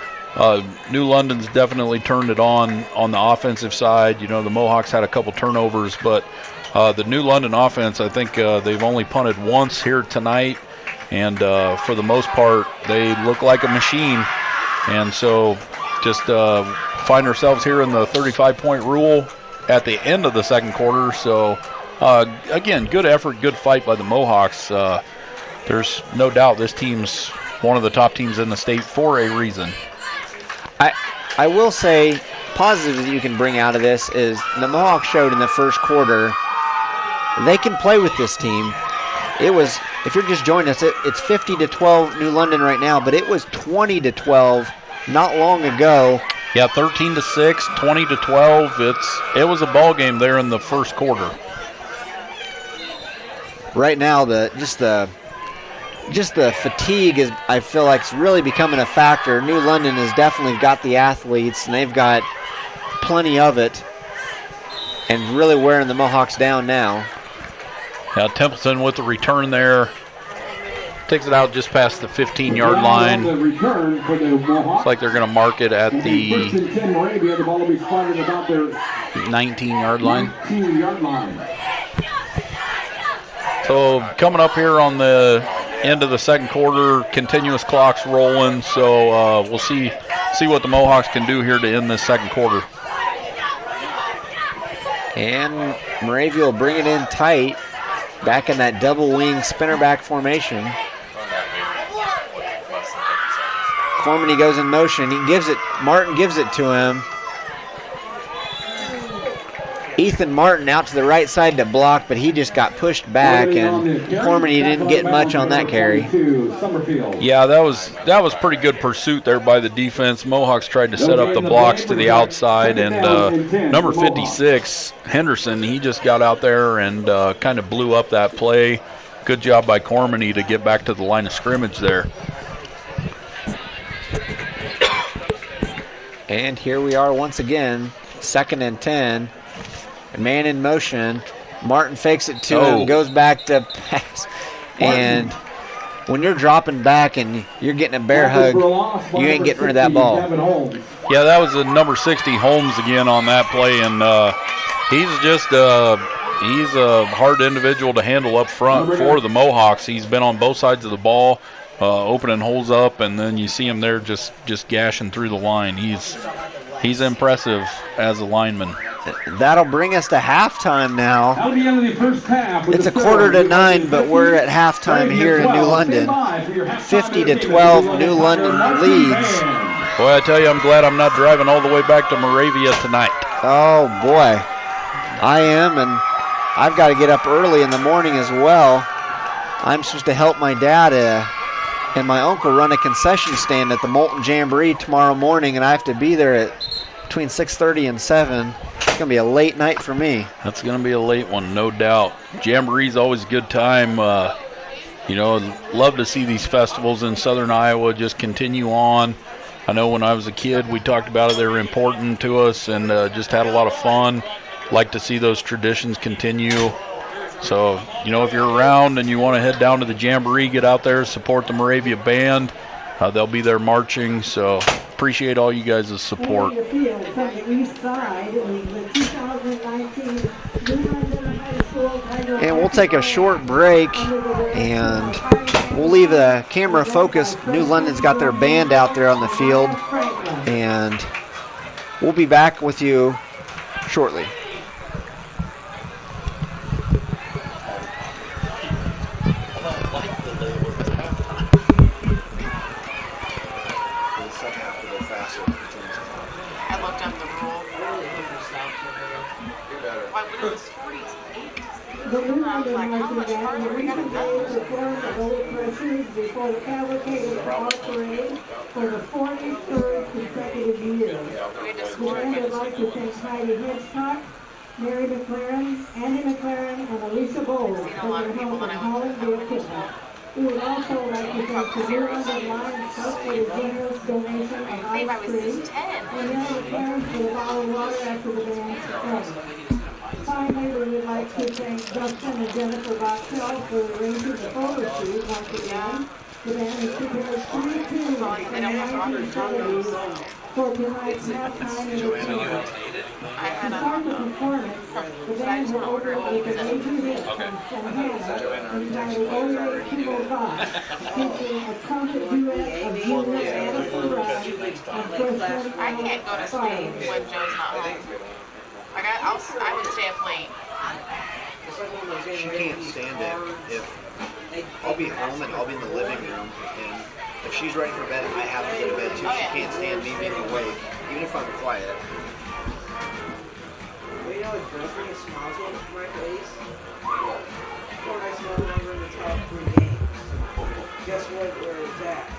New London's definitely turned it on the offensive side. The Mohawks had a couple turnovers, but the New London offense, I think they've only punted once here tonight, and for the most part, they look like a machine. And so just find ourselves here in the 35-point rule at the end of the second quarter. So, again, good effort, good fight by the Mohawks. There's no doubt this team's one of the top teams in the state for a reason. I will say, positive that you can bring out of this is the Mohawks showed in the first quarter they can play with this team. It was, if you're just joining us, it's 50-12 New London right now, but it was 20-12 not long ago. Yeah, 13-6, 20-12. It was a ball game there in the first quarter. Right now, just the fatigue is, I feel like, it's really becoming a factor. New London has definitely got the athletes, and they've got plenty of it, and really wearing the Mohawks down now. Now Templeton with the return there. Takes it out just past the 15-yard line. Looks like they're going to mark it at the 19-yard line. So coming up here on the into the second quarter, continuous clocks rolling. So we'll see what the Mohawks can do here to end this second quarter. And Moravia will bring it in tight, back in that double wing spinner back formation. Cormany goes in motion. Martin gives it to him. Ethan Martin out to the right side to block, but he just got pushed back, and Cormany didn't get much on that carry. Yeah, that was pretty good pursuit there by the defense. Mohawks tried to set up the blocks to the outside, and number 56, Henderson, he just got out there and kind of blew up that play. Good job by Cormany to get back to the line of scrimmage there. And here we are once again, 2nd and 10. Man in motion. Martin fakes it to him, goes back to pass. And when you're dropping back and you're getting a bear hug, you ain't getting rid of that ball. Yeah, that was the number 60 Holmes again on that play, and he's a hard individual to handle up front for the Mohawks. He's been on both sides of the ball, opening holes up, and then you see him there just gashing through the line. He's impressive as a lineman. That'll bring us to halftime now. At the end of the first half, it's a 8:45, but we're at halftime here in New London. 50-12, New London leads. Boy, I tell you, I'm glad I'm not driving all the way back to Moravia tonight. Oh, boy. I am, and I've got to get up early in the morning as well. I'm supposed to help my dad and my uncle run a concession stand at the Molten Jamboree tomorrow morning, and I have to be there at between 6:30 and 7. It's going to be a late night for me. That's going to be a late one, no doubt. Jamboree's always a good time. Love to see these festivals in southern Iowa just continue on. I know when I was a kid, we talked about it. They were important to us and just had a lot of fun. Like to see those traditions continue. So, if you're around and you want to head down to the Jamboree, get out there, support the Moravia band. They'll be there marching, so appreciate all you guys' support. And we'll take a short break, and we'll leave the camera focused. New London's got their band out there on the field, and we'll be back with you shortly. The New London marching band recently performed at Old Pressures before the cavalcade car parade for the 43rd consecutive year. The band would like to thank Heidi Hitchcock, Mary McLaren, Andy McLaren, and Alicia Bowles for their help in hauling the equipment. We would also like to thank the New London Lions Club for the generous donation of ice cream, and Mary McLaren for the bottled water after the band's performance. Finally, we would like to thank Justin and Jennifer Boxell for arranging the photo shoot once again. The band has prepared 3 tunes from the 1970s for tonight's halftime entertainment. To start the performance, the band will open with an Asian hit from Santana entitled Oye People God, featuring a trumpet duet of Junior Addison Brown and freshman I can't go to sleep when Joe's not home. Like I would stay up late. She can't stand it. If I'll be home and I'll be in the living room, and if she's ready for bed, I have to go to bed too. She can't stand me being awake, even if I'm quiet. It's bursting a smile on my face. When I no longer in the top 3 games. Guess what? Where is that?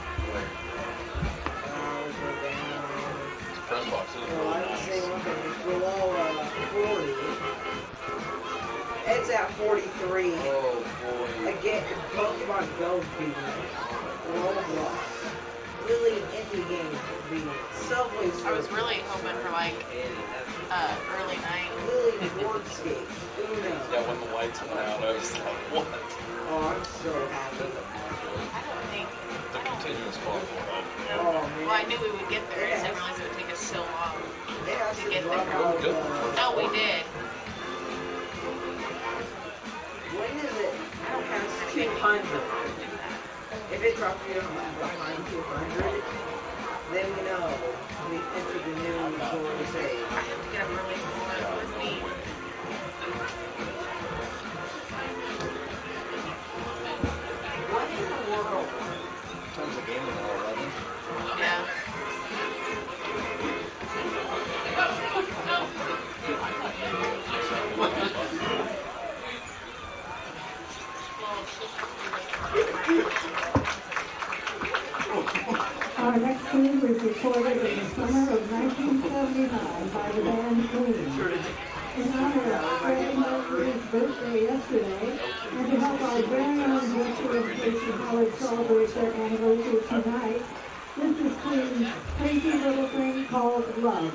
Press box is Well, I would say one thing. It's below 40. It's at 43. Oh boy. Again, Pokemon Go being Roblox. Really indie games being Subway Surfers. I was really hoping for like early night. Really Wordscape. Uno. Yeah, when the lights went out, I was like, what? Oh, I'm so happy. I don't think. The continuous call for help. Oh, man. Well, I knew we would get there. I just didn't realize it would take us so long to get there. Good. No, we did. When is it? I don't have 200. If it drops you behind 200, then we know we entered the new glory phase. I have to get up early for this meet. What in the world? Times a game in 11. Yeah. Our next tune was recorded in the summer of 1979 by the band Queen. In honor of Freddie Mercury's birthday yesterday, and to help our very own Jessica and Casey Howard celebrate their anniversary tonight, this is Queen's Crazy Little Thing Called Love.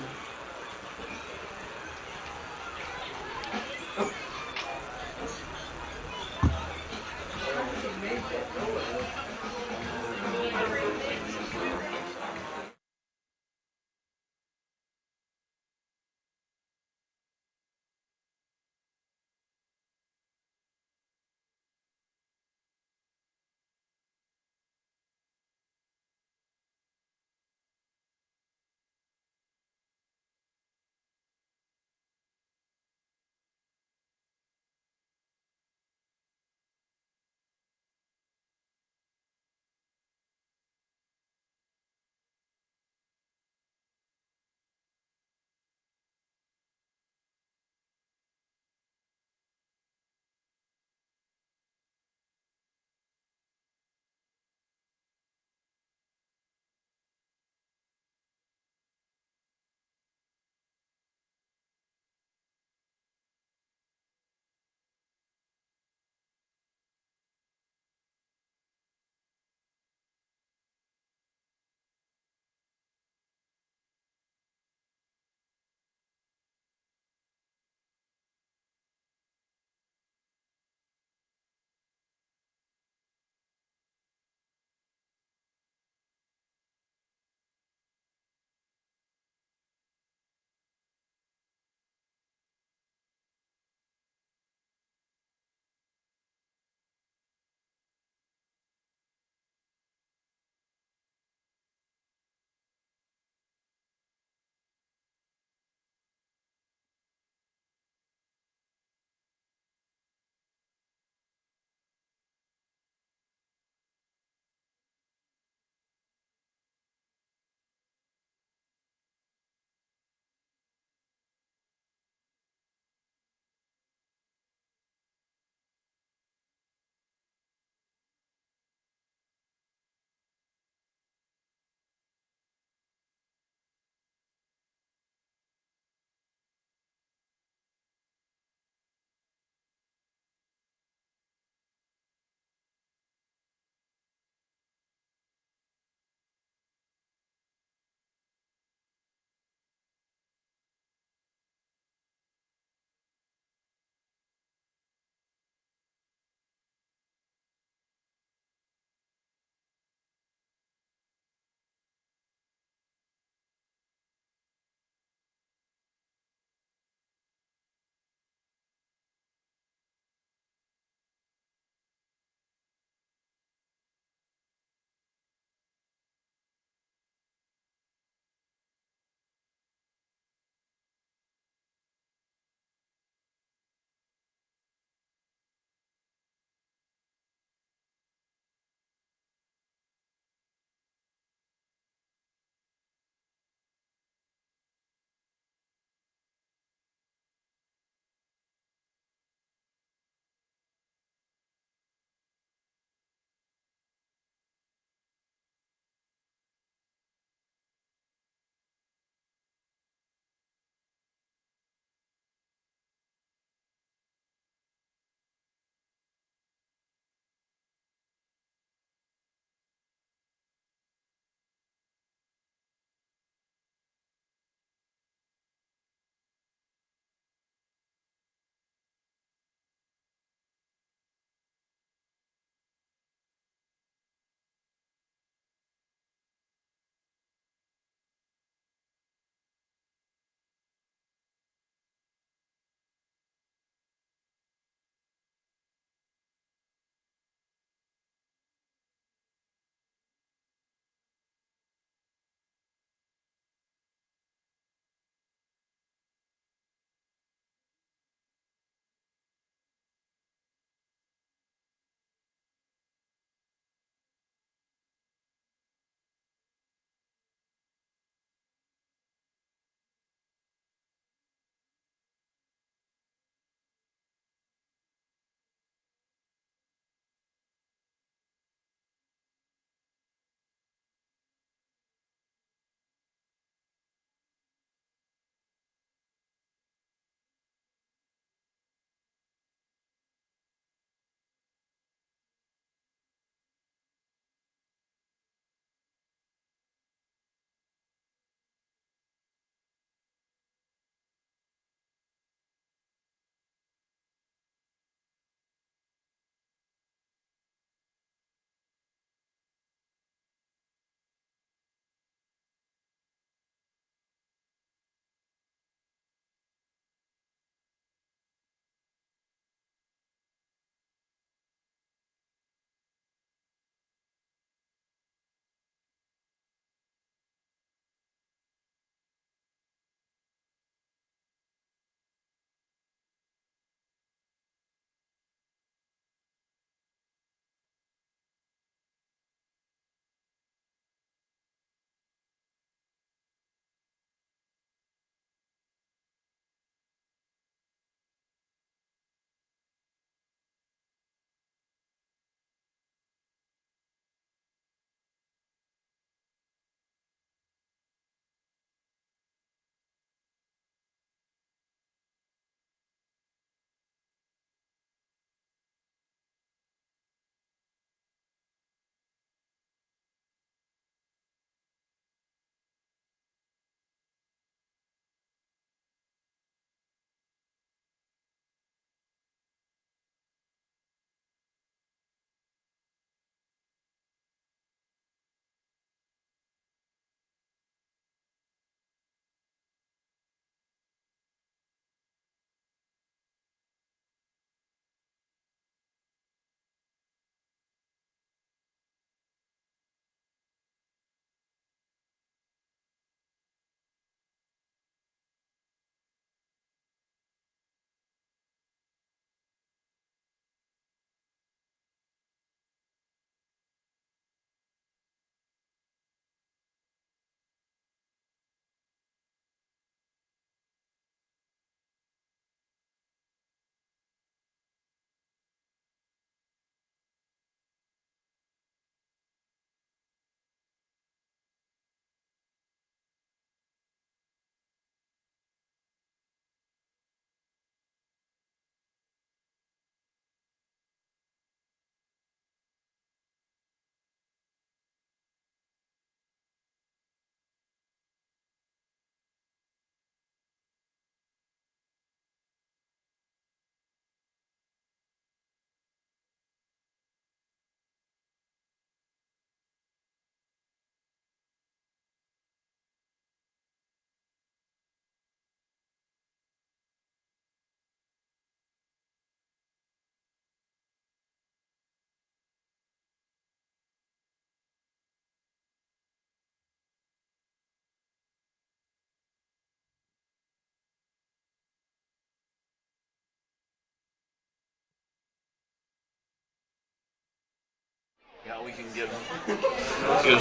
we can give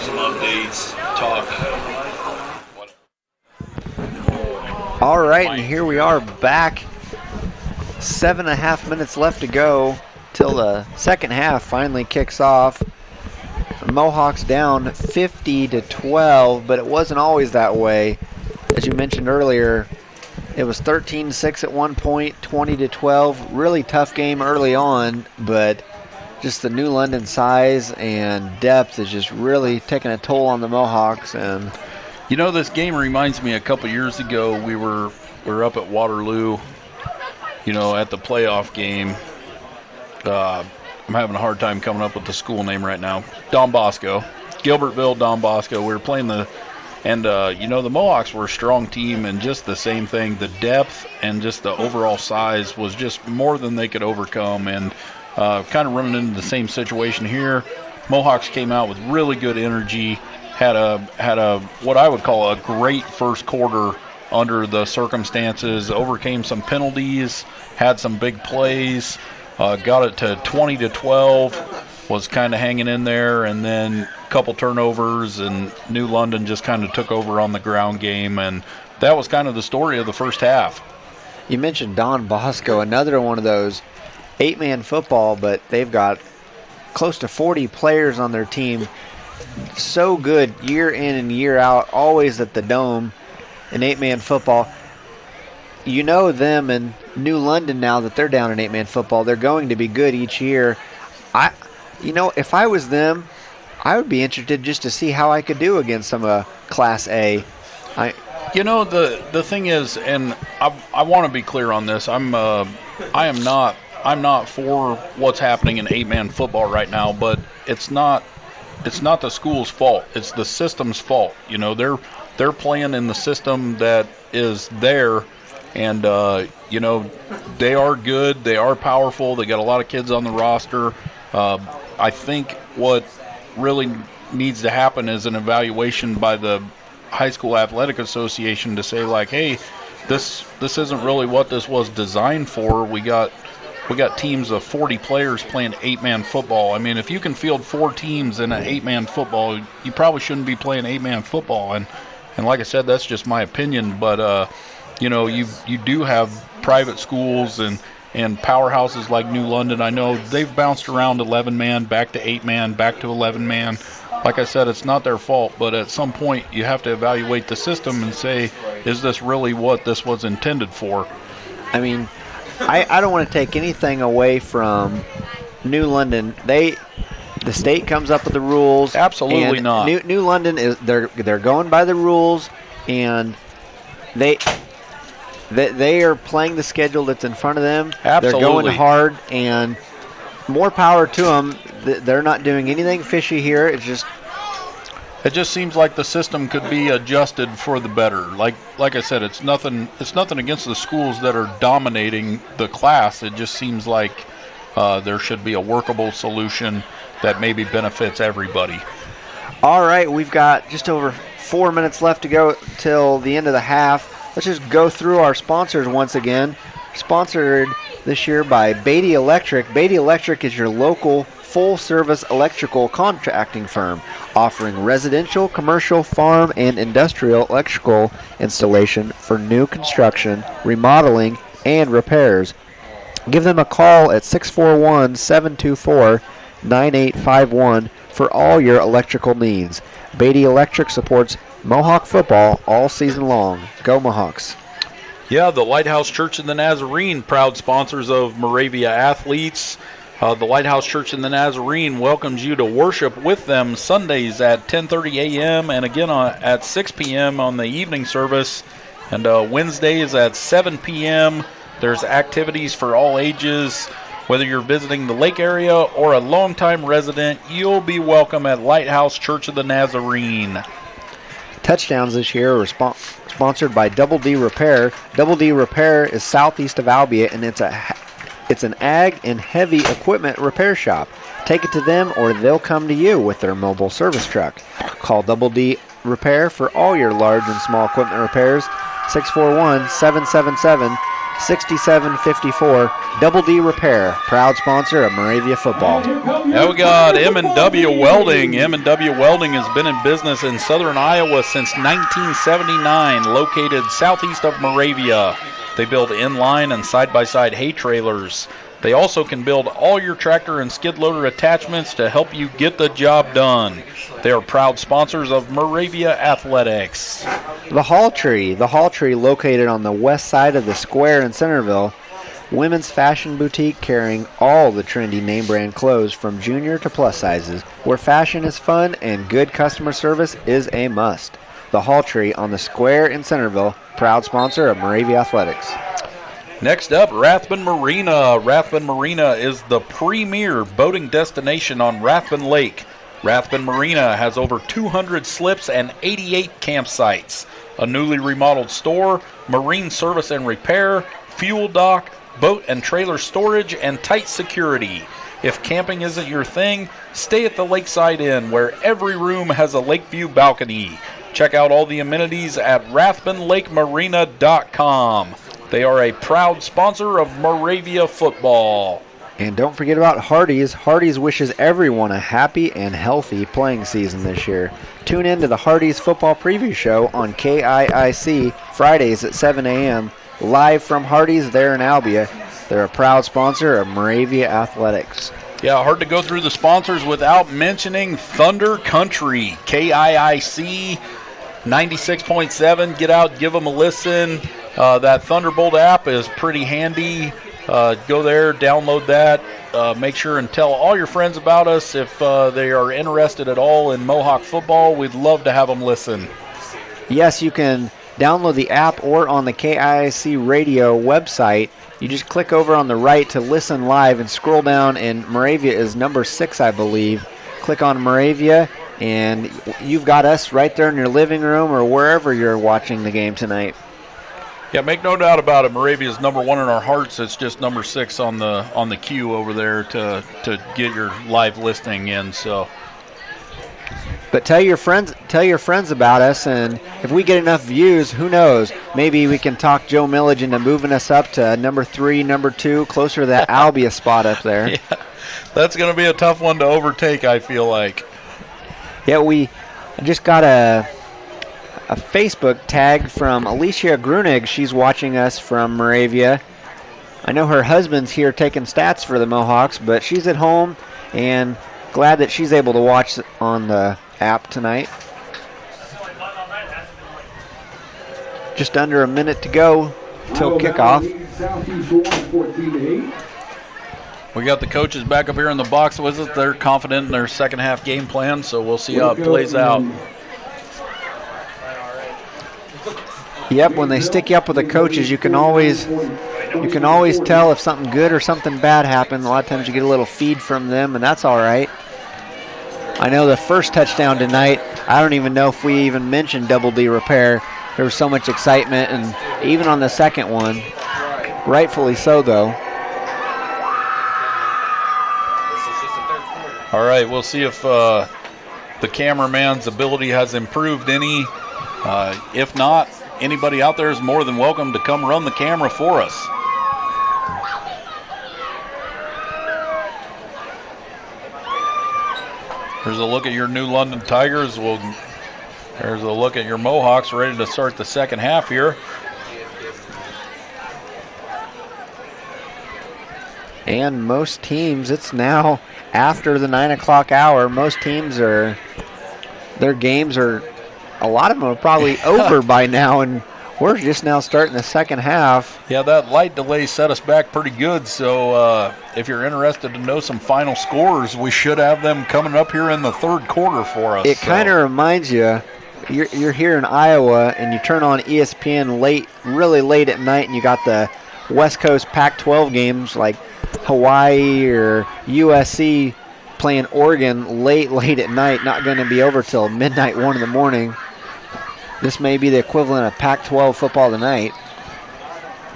some updates, talk. All right, and here we are back. 7.5 minutes left to go till the second half finally kicks off. The Mohawks down 50-12, but it wasn't always that way. As you mentioned earlier, it was 13-6 at one point, 20-12. Really tough game early on, but just the New London size and depth is just really taking a toll on the Mohawks. And you know, this game reminds me a couple years ago we were up at Waterloo, you know, at the playoff game. I'm having a hard time coming up with the school name right now. Don Bosco, Gilbertville, Don Bosco. We were playing and you know, the Mohawks were a strong team, and just the same thing, the depth and just the overall size was just more than they could overcome. And kind of running into the same situation here. Mohawks came out with really good energy, had a what I would call a great first quarter under the circumstances, overcame some penalties, had some big plays, got it to 20-12, was kind of hanging in there, and then a couple turnovers, and New London just kind of took over on the ground game, and that was kind of the story of the first half. you mentioned Don Bosco, another one of those 8-man football, but they've got close to 40 players on their team. So good year in and year out, always at the Dome in 8-man football. You know them and New London now that they're down in 8-man football. They're going to be good each year. If I was them, I would be interested just to see how I could do against some Class A. You know, the thing is, and I want to be clear on this. I'm not for what's happening in 8-man football right now, but it's not the school's fault. It's the system's fault. You know, they're playing in the system that is there, and you know, they are good. They are powerful. They got a lot of kids on the roster. I think what really needs to happen is an evaluation by the High School Athletic Association to say, like, hey, this isn't really what this was designed for. We got teams of 40 players playing 8-man football. I mean, if you can field 4 teams in an 8-man football, you probably shouldn't be playing 8-man football. And like I said, that's just my opinion. But you know, you do have private schools and powerhouses like New London. I know they've bounced around 11-man, back to 8-man, back to 11-man. Like I said, it's not their fault, but at some point you have to evaluate the system and say, is this really what this was intended for? I mean, I don't want to take anything away from New London. The state comes up with the rules. Absolutely not. New London they're going by the rules, and they are playing the schedule that's in front of them. Absolutely. They're going hard, and more power to them. They're not doing anything fishy here. It just seems like the system could be adjusted for the better. Like I said, it's nothing against the schools that are dominating the class. It just seems like there should be a workable solution that maybe benefits everybody. All right, we've got just over 4 minutes left to go till the end of the half. Let's just go through our sponsors once again. Sponsored this year by Beatty Electric. Beatty Electric is your local full-service electrical contracting firm, offering residential, commercial, farm, and industrial electrical installation for new construction, remodeling, and repairs. Give them a call at 641-724-9851 for all your electrical needs. Beatty Electric supports Mohawk football all season long. Go Mohawks. Yeah, the Lighthouse Church of the Nazarene, proud sponsors of Moravia athletes. The Lighthouse Church in the Nazarene welcomes you to worship with them Sundays at 10:30 a.m. and again at 6 p.m. on the evening service, and Wednesdays at 7 p.m. There's activities for all ages. Whether you're visiting the lake area or a longtime resident, you'll be welcome at Lighthouse Church of the Nazarene. Touchdowns this year are sponsored by Double D Repair. Double D Repair is southeast of Albion, and it's an ag and heavy equipment repair shop. Take it to them or they'll come to you with their mobile service truck. Call Double D Repair for all your large and small equipment repairs. 641-777 6754. Double D Repair, proud sponsor of Moravia football. Now we got M&W Welding. M&W Welding has been in business in southern Iowa since 1979, located southeast of Moravia. They build inline and side-by-side hay trailers. They also can build all your tractor and skid loader attachments to help you get the job done. They are proud sponsors of Moravia Athletics. The Hall Tree located on the west side of the square in Centerville. Women's fashion boutique carrying all the trendy name brand clothes from junior to plus sizes, where fashion is fun and good customer service is a must. The Hall Tree on the square in Centerville, proud sponsor of Moravia Athletics. Next up, Rathbun Marina. Rathbun Marina is the premier boating destination on Rathbun Lake. Rathbun Marina has over 200 slips and 88 campsites. A newly remodeled store, marine service and repair, fuel dock, boat and trailer storage, and tight security. If camping isn't your thing, stay at the Lakeside Inn, where every room has a lakeview balcony. Check out all the amenities at rathbunlakemarina.com. They are a proud sponsor of Moravia football. And don't forget about Hardee's. Hardee's wishes everyone a happy and healthy playing season this year. Tune in to the Hardee's Football Preview Show on KIIC Fridays at 7 a.m. live from Hardee's there in Albia. They're a proud sponsor of Moravia Athletics. Yeah, hard to go through the sponsors without mentioning Thunder Country, KIIC 96.7. Get out, give them a listen. That Thunderbolt app is pretty handy. Go there, download that. Make sure and tell all your friends about us if they are interested at all in Mohawk football. We'd love to have them listen. Yes, you can download the app or on the KIIC radio website. You just click over on the right to listen live and scroll down, and Moravia is number 6, I believe. Click on Moravia, and you've got us right there in your living room or wherever you're watching the game tonight. Yeah, make no doubt about it. Moravia is number 1 in our hearts. It's just number 6 on the queue over there to get your live listening in. So, but tell your friends about us, and if we get enough views, who knows? Maybe we can talk Joe Millage into moving us up to number 3, number 2, closer to that Albia spot up there. Yeah, that's going to be a tough one to overtake, I feel like. Yeah, we just got a Facebook tag from Alicia Grunig. She's watching us from Moravia. I know her husband's here taking stats for the Mohawks, but she's at home and glad that she's able to watch on the app tonight. Just under a minute to go till kickoff. We got the coaches back up here in the box with us. They're confident in their second half game plan, so we'll see how it plays out. Yep, when they stick you up with the coaches, you can always tell if something good or something bad happened. A lot of times you get a little feed from them, and that's all right. I know the first touchdown tonight, I don't even know if we even mentioned Double D Repair. There was so much excitement, and even on the second one, rightfully so, though. All right, we'll see if the cameraman's ability has improved any. If not, anybody out there is more than welcome to come run the camera for us. Here's a look at your New London Tigers. There's a look at your Mohawks ready to start the second half here. And most teams, it's now after the 9 o'clock hour. Most teams their games are, a lot of them are probably over by now, and we're just now starting the second half. Yeah, that light delay set us back pretty good, so if you're interested to know some final scores, we should have them coming up here in the third quarter for us. It kind of reminds you, you're here in Iowa, and you turn on ESPN really late at night, and you got the West Coast Pac-12 games like Hawaii or USC playing Oregon late at night, not going to be over till midnight, 1 in the morning. This may be the equivalent of Pac-12 football tonight.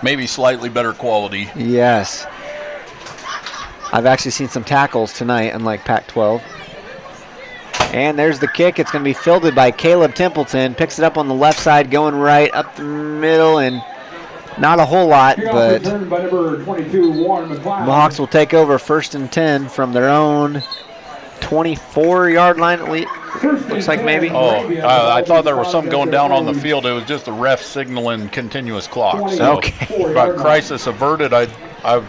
Maybe slightly better quality. Yes. I've actually seen some tackles tonight, unlike Pac-12. And there's the kick. It's going to be fielded by Caleb Templeton. Picks it up on the left side, going right up the middle, and Not a whole lot, Kickoff but return by number 22, Warren McLeod. Mohawks will take over 1st and 10 from their own 24-yard line at least. Looks like maybe. Oh, I thought there was something going down on the field. It was just the ref signaling continuous clock. So, Okay. but crisis averted. I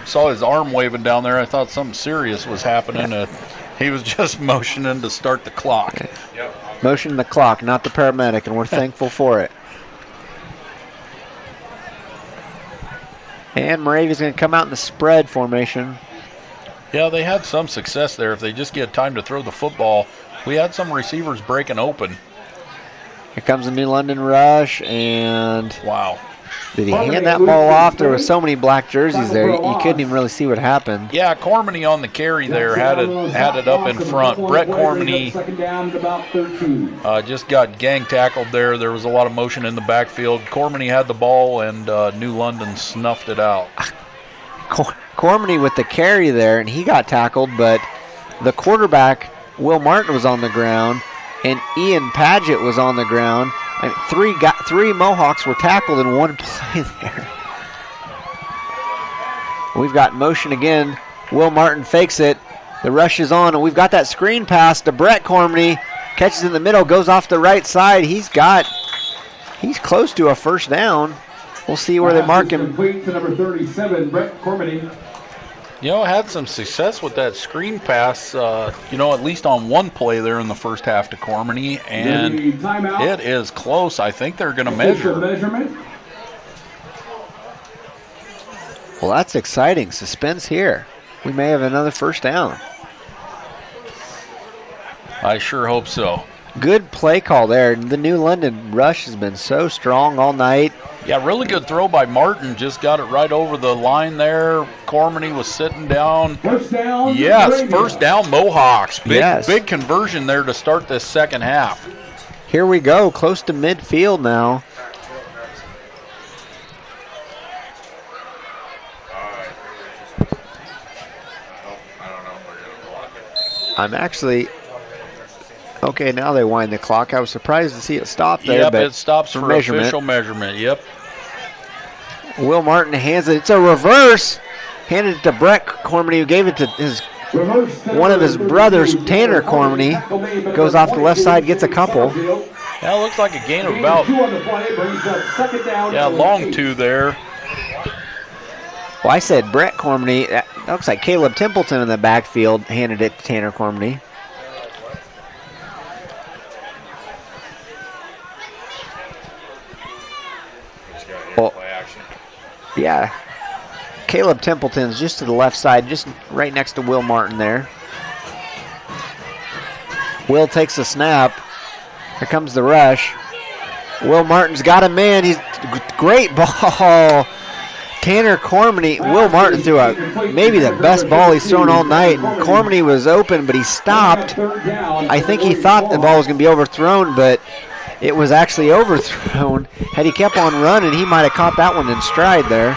saw his arm waving down there. I thought something serious was happening. He was just motioning to start the clock. Motion the clock, not the paramedic, and we're thankful for it. And Moravia's going to come out in the spread formation. Yeah, they had some success there. If they just get time to throw the football, we had some receivers breaking open. Here comes the New London rush, and wow. Did he hand that ball off? There were so many black jerseys there, you couldn't even really see what happened. Yeah, Cormany on the carry there had it up in front. Brett Cormany just got gang tackled there. There was a lot of motion in the backfield. Cormany had the ball, and New London snuffed it out. Cormany with the carry there, and he got tackled, but the quarterback, Will Martin, was on the ground, and Ian Paget was on the ground. And three Mohawks were tackled in one play there. We've got motion again. Will Martin fakes it. The rush is on, and we've got that screen pass to Brett Cormany. Catches in the middle, goes off the right side. He's close to a first down. We'll see where they mark him. Complete to number 37, Brett Cormany. You know, had some success with that screen pass, at least on one play there in the first half to Cormany, and it is close. I think they're going to measure. Well, that's exciting. Suspense here. We may have another first down. I sure hope so. Good play call there. The New London rush has been so strong all night. Yeah, really good throw by Martin. Just got it right over the line there. Cormany was sitting down. First down. Yes, first down Mohawks. Big conversion there to start this second half. Here we go, close to midfield now. I'm actually... Okay, now they wind the clock. I was surprised to see it stop there. Yep, but it stops for official measurement. Yep. Will Martin hands it. It's a reverse. Handed it to Brett Cormany, who gave it to one of his brothers, Tanner Cormany. Goes off the left side, gets a couple. Yeah, it looks like a gain of about, long two there. Well, I said Brett Cormany. That looks like Caleb Templeton in the backfield handed it to Tanner Cormany. Well, yeah. Caleb Templeton's just to the left side, just right next to Will Martin there. Will takes the snap. Here comes the rush. Will Martin's got a man. He's great ball. Tanner Cormany, Will Martin threw maybe the best ball he's thrown all night. And Cormany was open, but he stopped. I think he thought the ball was going to be overthrown, but it was actually overthrown. Had he kept on running, he might have caught that one in stride there.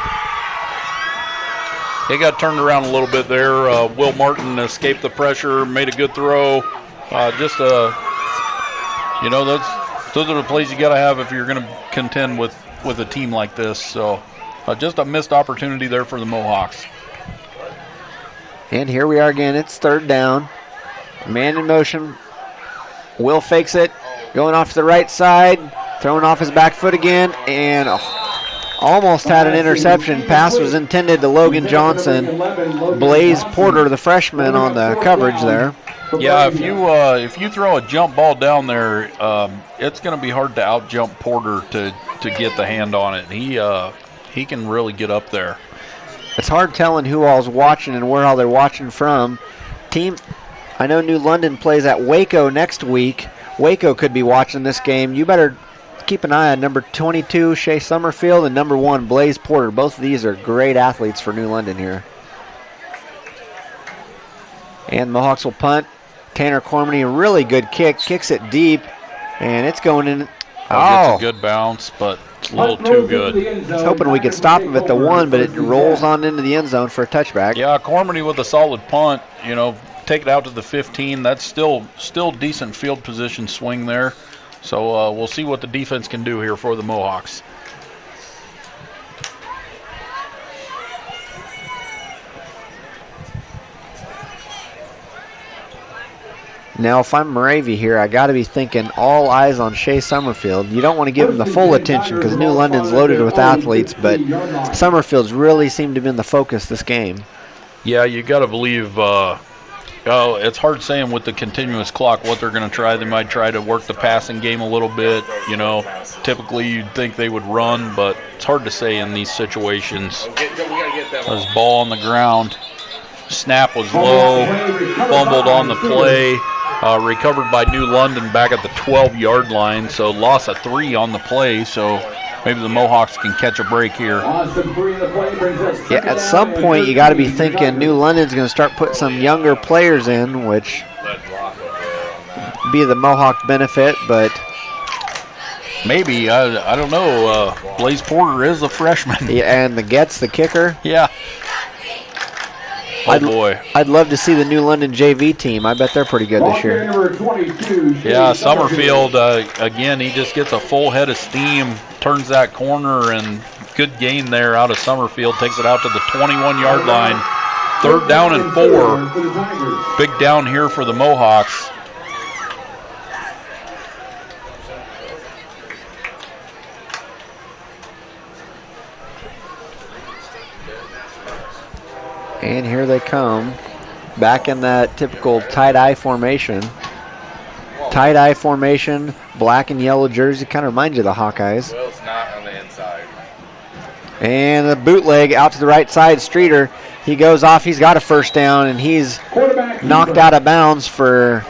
He got turned around a little bit there. Will Martin escaped the pressure, made a good throw. Those are the plays you got to have if you're going to contend with a team like this. So just a missed opportunity there for the Mohawks. And here we are again. It's third down. Man in motion. Will fakes it. Going off to the right side, throwing off his back foot again, and almost had an interception. Pass was intended to Logan Johnson. Blaze Porter, the freshman, on the coverage there. Yeah, if you throw a jump ball down there, it's going to be hard to out-jump Porter to get the hand on it. He can really get up there. It's hard telling who all's watching and where all they're watching from. I know New London plays at Waco next week. Waco could be watching this game. You better keep an eye on number 22, Shea Summerfield, and number 1, Blaze Porter. Both of these are great athletes for New London here. And the Mohawks will punt. Tanner Cormany, a really good kick, kicks it deep, and it's going in. Gets a good bounce, but a little too good. I was hoping we could stop him at the 1, but it rolls on into the end zone for a touchback. Yeah, Cormany with a solid punt, take it out to the 15. That's still decent field position swing there. So we'll see what the defense can do here for the Mohawks. Now, if I'm Moravia here, I got to be thinking all eyes on Shea Summerfield. You don't want to give him the full attention because New London's loaded with athletes, but Summerfield's really seemed to be in the focus this game. Yeah, you got to believe. It's hard saying with the continuous clock what they're going to try. They might try to work the passing game a little bit. Typically you'd think they would run, but it's hard to say in these situations. There's ball on the ground. Snap was low, fumbled on the play. Recovered by New London back at the 12-yard line, so loss of 3 on the play, so maybe the Mohawks can catch a break here. Yeah, at some point you got to be thinking New London's going to start putting some younger players in, which be the Mohawk benefit, but maybe, I don't know. Blaze Porter is a freshman. Yeah, and the kicker. Yeah. Oh, boy. I'd love to see the New London JV team. I bet they're pretty good this year. Yeah, Summerfield, again, he just gets a full head of steam, turns that corner, and good gain there out of Summerfield. Takes it out to the 21-yard line. 3rd down and 4. Big down here for the Mohawks. And here they come, back in that typical tie-dye formation. Tie-dye formation, black and yellow jersey, kind of reminds you of the Hawkeyes. Well, it's not on the inside. And the bootleg out to the right side, Streeter. He goes off, he's got a first down, and he's knocked out of bounds for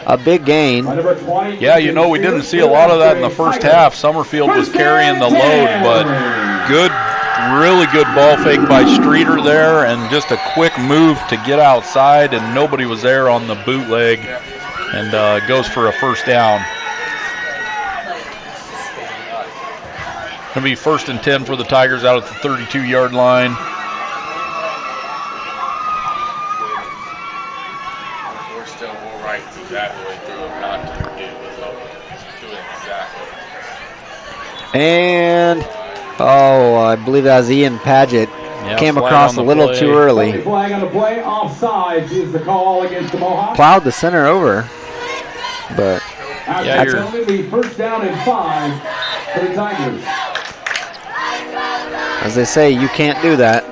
a big gain. Yeah, we didn't see a lot of that in the first half. Summerfield was carrying the load, but really good ball fake by Streeter there, and just a quick move to get outside, and nobody was there on the bootleg, and goes for a first down. Going to be 1st and 10 for the Tigers out at the 32-yard line. We're right exactly through it, not to do it exactly. And I believe that was Ian Paget. Came across a little too early. Flag on the play, offsides is the call against the Mohawks. Plowed the center over, but absolutely 1st down and 5 for the Tigers. As they say, you can't do that.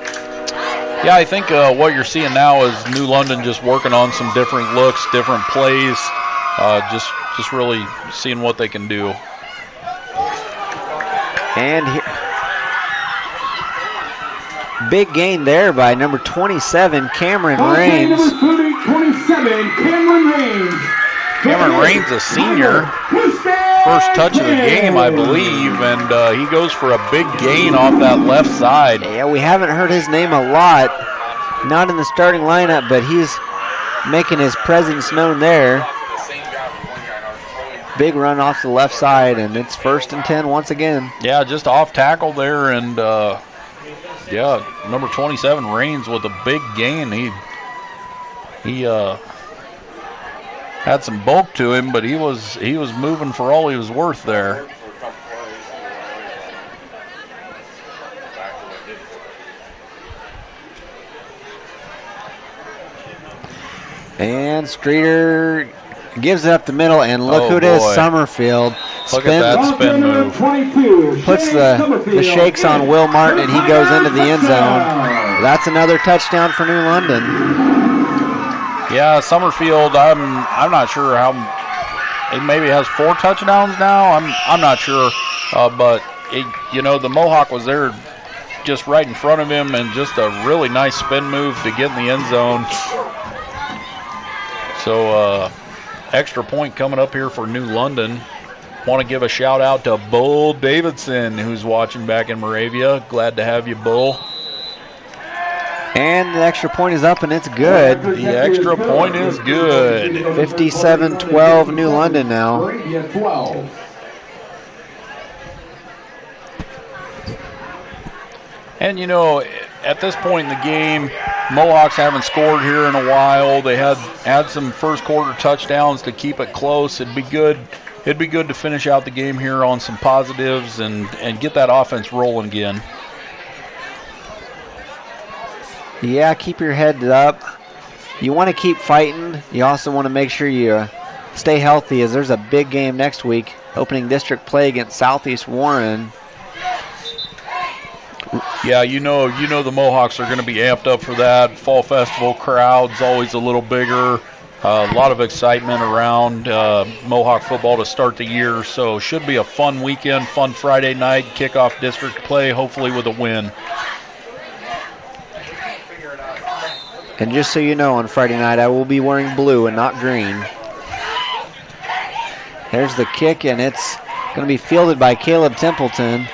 Yeah, I think what you're seeing now is New London just working on some different looks, different plays, just really seeing what they can do. And here, big gain there by number 27, Cameron Raines. Number 27, Cameron Raines. Cameron Raines, a senior. First touch of the game, I believe, and he goes for a big gain off that left side. Yeah, we haven't heard his name a lot. Not in the starting lineup, but he's making his presence known there. Big run off the left side, and it's 1st and 10 once again. Yeah, just off tackle there, and number 27, Raines, with a big gain. He had some bulk to him, but he was moving for all he was worth there. And Streeter gives it up the middle, and look who it is, Summerfield. Look at that spin move. Puts the shakes on Will Martin, and he goes into the end zone. That's another touchdown for New London. Yeah, Summerfield, I'm not sure how, he maybe has 4 touchdowns now. I'm not sure, but the Mohawk was there just right in front of him, and just a really nice spin move to get in the end zone. So extra point coming up here for New London. Want to give a shout out to Bull Davidson, who's watching back in Moravia. Glad to have you, Bull. And the extra point is up, and it's good. The extra point is good. 57-12 New London now. And, at this point in the game, Mohawks haven't scored here in a while. They had some first quarter touchdowns to keep it close. It'd be good to finish out the game here on some positives and get that offense rolling again. Yeah, keep your head up. you want to keep fighting. You also want to make sure you stay healthy, as there's a big game next week, opening district play against Southeast Warren. Yeah, you know the Mohawks are going to be amped up for that. Fall Festival crowd's always a little bigger. A lot of excitement around Mohawk football to start the year, so should be a fun weekend, fun Friday night, kickoff district play, hopefully with a win. And just so you know, on Friday night, I will be wearing blue and not green. There's the kick, and it's going to be fielded by Caleb Templeton.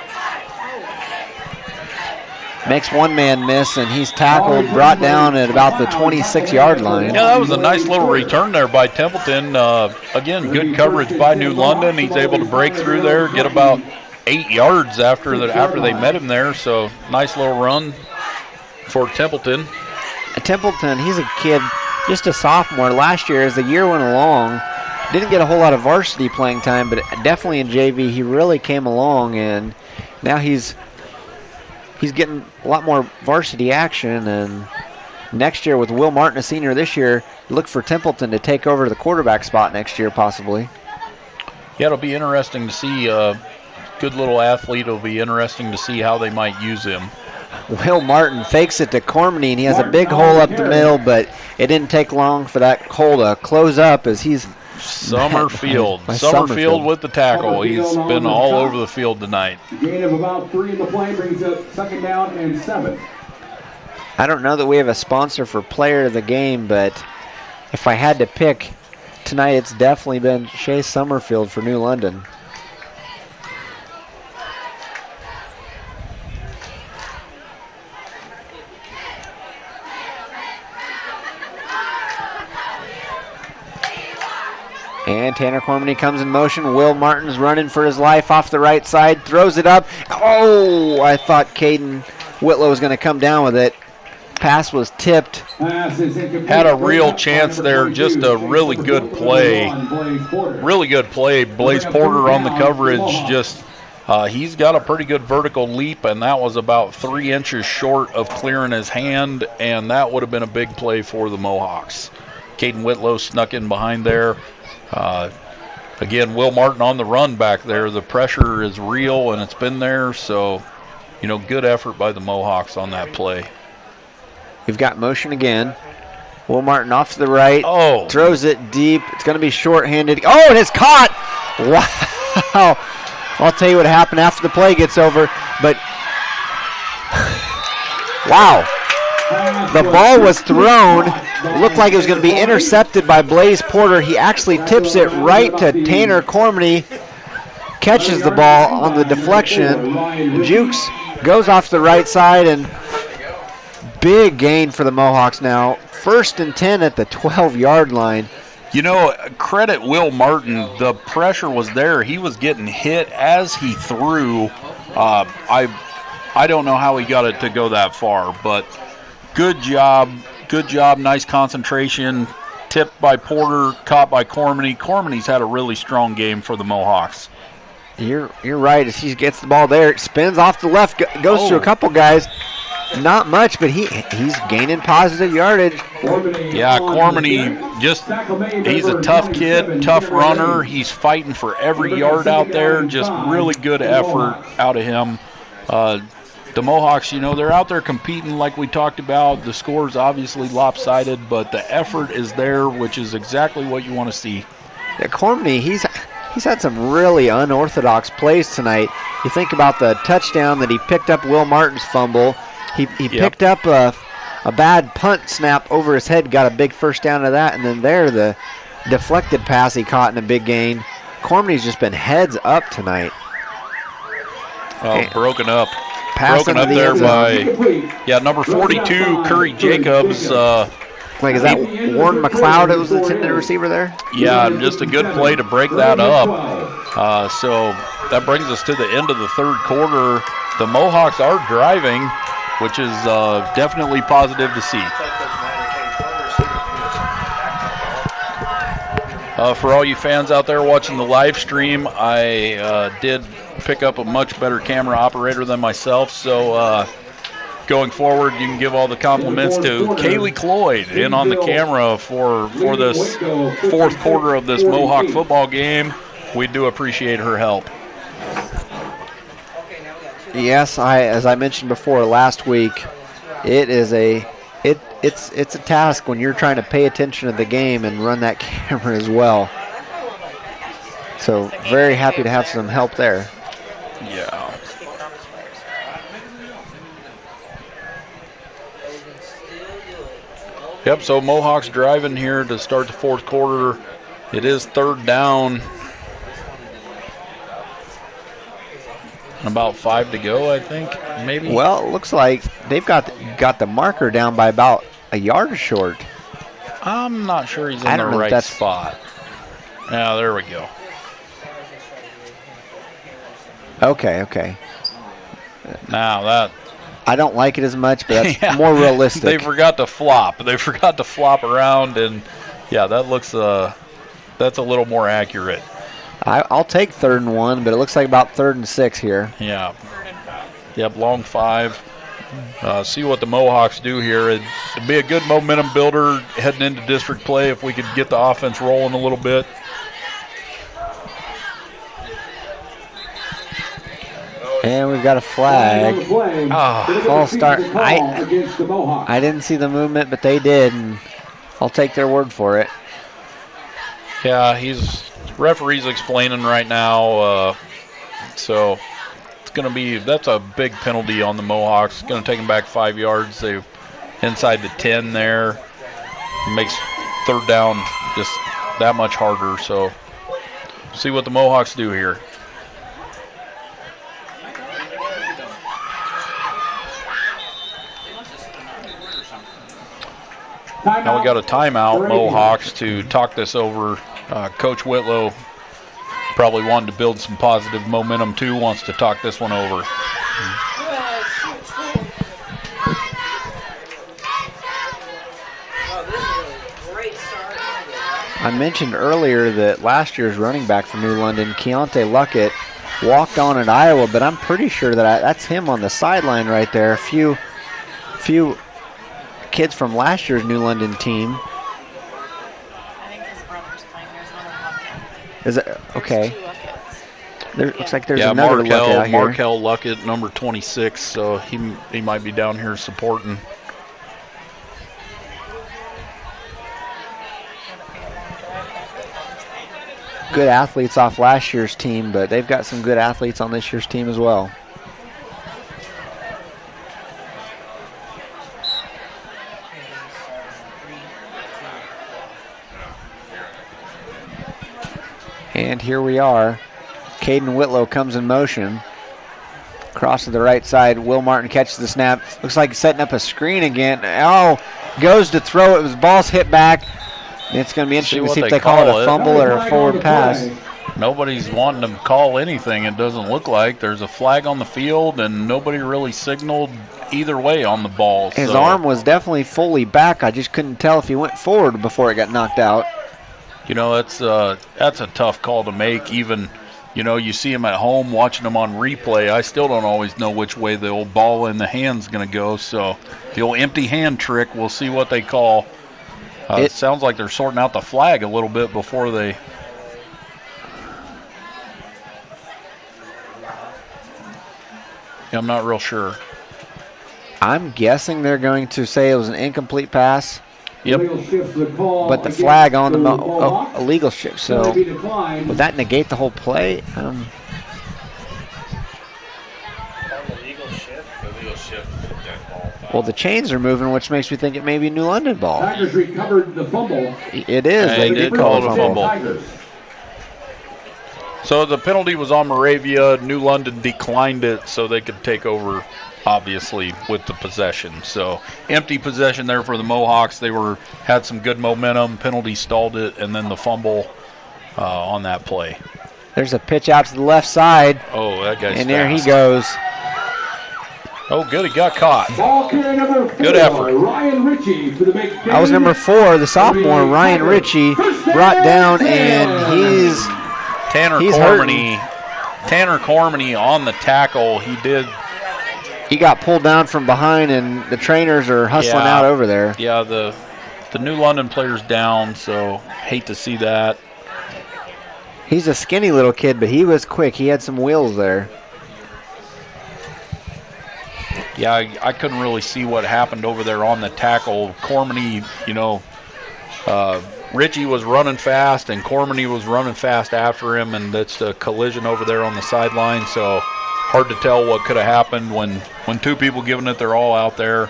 Makes one man miss, and he's tackled, brought down at about the 26-yard line. Yeah, that was a nice little return there by Templeton. Again, good coverage by New London. He's able to break through there, get about 8 yards after they met him there. So nice little run for Templeton. Templeton, he's a kid, just a sophomore. Last year, as the year went along, didn't get a whole lot of varsity playing time, but definitely in JV, he really came along, and now he's getting a lot more varsity action. And next year, with Will Martin a senior this year, look for Templeton to take over the quarterback spot next year possibly. Yeah, it'll be interesting to see. Good little athlete. It'll be interesting to see how they might use him. Will Martin fakes it to Cormany, and he has a big hole up the middle, but it didn't take long for that hole to close up as he's Summerfield with the tackle. He's been all over the field tonight. Gain of about 3 in the play brings up 2nd down and 7. I don't know that we have a sponsor for player of the game, but if I had to pick tonight, it's definitely been Shea Summerfield for New London. And Tanner Cormany comes in motion. Will Martin's running for his life off the right side, throws it up. Oh, I thought Caden Whitlow was going to come down with it. Pass was tipped. Had a real chance there, just a really good play. Really good play. Blaze Porter on the coverage, just he's got a pretty good vertical leap, and that was about 3 inches short of clearing his hand, and that would have been a big play for the Mohawks. Caden Whitlow snuck in behind there. Again, Will Martin on the run back there. The pressure is real, and it's been there. So, good effort by the Mohawks on that play. We've got motion again. Will Martin off to the right. Oh. Throws it deep. It's going to be short-handed. Oh, and it's caught. Wow. I'll tell you what happened after the play gets over. But, wow. The ball was thrown. Looked like it was going to be intercepted by Blaze Porter. He actually tips it right to Tanner Cormany. Catches the ball on the deflection. Jukes goes off the right side, and big gain for the Mohawks now. 1st and 10 at the 12-yard line. Credit Will Martin. The pressure was there. He was getting hit as he threw. I don't know how he got it to go that far, but good job. Good job. Nice concentration. Tipped by Porter, caught by Cormany. Cormany's had a really strong game for the Mohawks. You're right. As he gets the ball there, it spins off the left, goes through a couple guys. Not much, but he's gaining positive yardage. Yeah, Cormany, he's a tough kid, tough runner. He's fighting for every yard out there. Just really good effort out of him. The Mohawks, they're out there competing like we talked about. The score's obviously lopsided, but the effort is there, which is exactly what you want to see. Yeah, Cormany, he's had some really unorthodox plays tonight. You think about the touchdown that he picked up Will Martin's fumble. He picked up a bad punt snap over his head, got a big first down to that, and then the deflected pass he caught in a big gain. Cormany's just been heads up tonight. Oh, broken up. Broken up there by, number 42, Curry Jacobs. Is that Warren McLeod that was the intended receiver there? Yeah, just a good play to break that up. So that brings us to the end of the 3rd quarter. The Mohawks are driving, which is definitely positive to see. For all you fans out there watching the live stream, I did pick up a much better camera operator than myself, so going forward, you can give all the compliments to Kaylee Cloyd in on the camera for this fourth quarter of this Mohawk football game. We do appreciate her help. Yes, as I mentioned before last week, it's a task when you're trying to pay attention to the game and run that camera as well. So very happy to have some help there. Yeah. Yep, so Mohawks driving here to start the fourth quarter. It is third down. About 5 to go, I think, maybe. Well, it looks like they've got the marker down by about a yard short. I'm not sure he's in the right spot. Yeah, there we go. Okay. Now that... I don't like it as much, but that's more realistic. They forgot to flop. They forgot to flop around, and, yeah, that looks... that's a little more accurate. I'll take 3rd and 1, but it looks like about 3rd and 6 here. Yeah. Yep, long 5. See what the Mohawks do here. It'd be a good momentum builder heading into district play if we could get the offense rolling a little bit. And we've got a flag. False start. I didn't see the movement, but they did, and I'll take their word for it. Yeah, referee's explaining right now, so it's going to be, that's a big penalty on the Mohawks. It's going to take them back 5 yards. They're inside the 10 there. It makes third down just that much harder, so see what the Mohawks do here. Now we got a timeout, Mohawks, to talk this over. Coach Whitlow probably wanted to build some positive momentum too, wants to talk this one over. I mentioned earlier that last year's running back for New London, Keontae Luckett, walked on at Iowa, but I'm pretty sure that that's him on the sideline right there. A few kids from last year's New London team. I think his brother's playing. There's another Luckett. Is it okay? There looks like there's yeah, another Luckett out here. Markel Luckett, number 26, so he might be down here supporting. Good athletes off last year's team, but they've got some good athletes on this year's team as well. And here we are. Caden Whitlow comes in motion. Cross to the right side. Will Martin catches the snap. Looks like setting up a screen again. Oh, goes to throw it. His ball's hit back. It's going to be interesting to see if they call it a fumble or a forward pass. Nobody's wanting to call anything, it doesn't look like. There's a flag on the field, and nobody really signaled either way on the ball. His arm was definitely fully back. I just couldn't tell if he went forward before it got knocked out. You know, that's a tough call to make. Even, you know, you see him at home watching him on replay. I still don't always know which way the old ball in the hand's going to go. So the old empty hand trick, we'll see what they call. It sounds like they're sorting out the flag a little bit before they. Yeah, I'm not real sure. I'm guessing they're going to say it was an incomplete pass. Yep. But the flag on the illegal shift. So would that negate the whole play? Well, the chains are moving, which makes me think it may be New London ball. Tigers recovered the fumble. It is. They did call it a fumble. So the penalty was on Moravia. New London declined it so they could take over, obviously, with the possession. So empty possession there for the Mohawks. They had some good momentum. Penalty stalled it, and then the fumble on that play. There's a pitch out to the left side. Oh, that guy's And there fast. he goes. Oh, good. He got caught. Ball carrier number 4, Good effort. Ryan Ritchie for the big That was number 4, the sophomore, Ryan Ritchie, brought down, and he's Tanner Cormany on the tackle. He did He got pulled down from behind, and the trainers are hustling out over there. Yeah, the New London player's down, so hate to see that. He's a skinny little kid, but he was quick. He had some wheels there. Yeah, I couldn't really see what happened over there on the tackle. Cormany, Richie was running fast, and Cormany was running fast after him, and that's a collision over there on the sideline. So hard to tell what could have happened when two people giving it their all out there.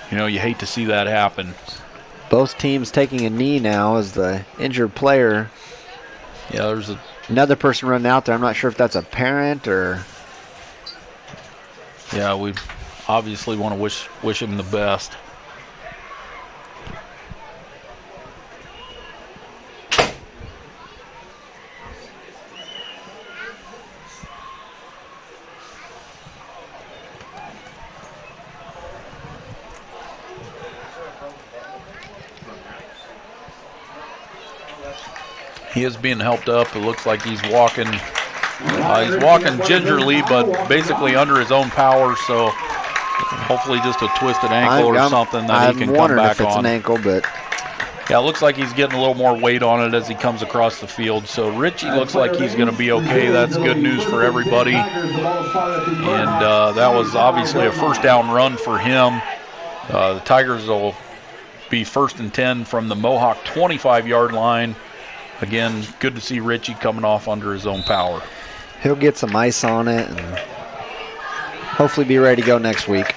You hate to see that happen. Both teams taking a knee now as the injured player. Yeah, there's another person running out there. I'm not sure if that's a parent or. Yeah, we obviously want to wish him the best. He is being helped up. It looks like he's walking. He's walking gingerly, but basically under his own power. So hopefully just a twisted ankle or something that he can come back on. I'm wondering if it's an ankle, but yeah, it looks like he's getting a little more weight on it as he comes across the field. So Richie looks like he's going to be okay. That's good news for everybody. And that was obviously a first down run for him. The Tigers will be 1st and 10 from the Mohawk 25-yard line. Again, good to see Richie coming off under his own power. He'll get some ice on it and hopefully be ready to go next week.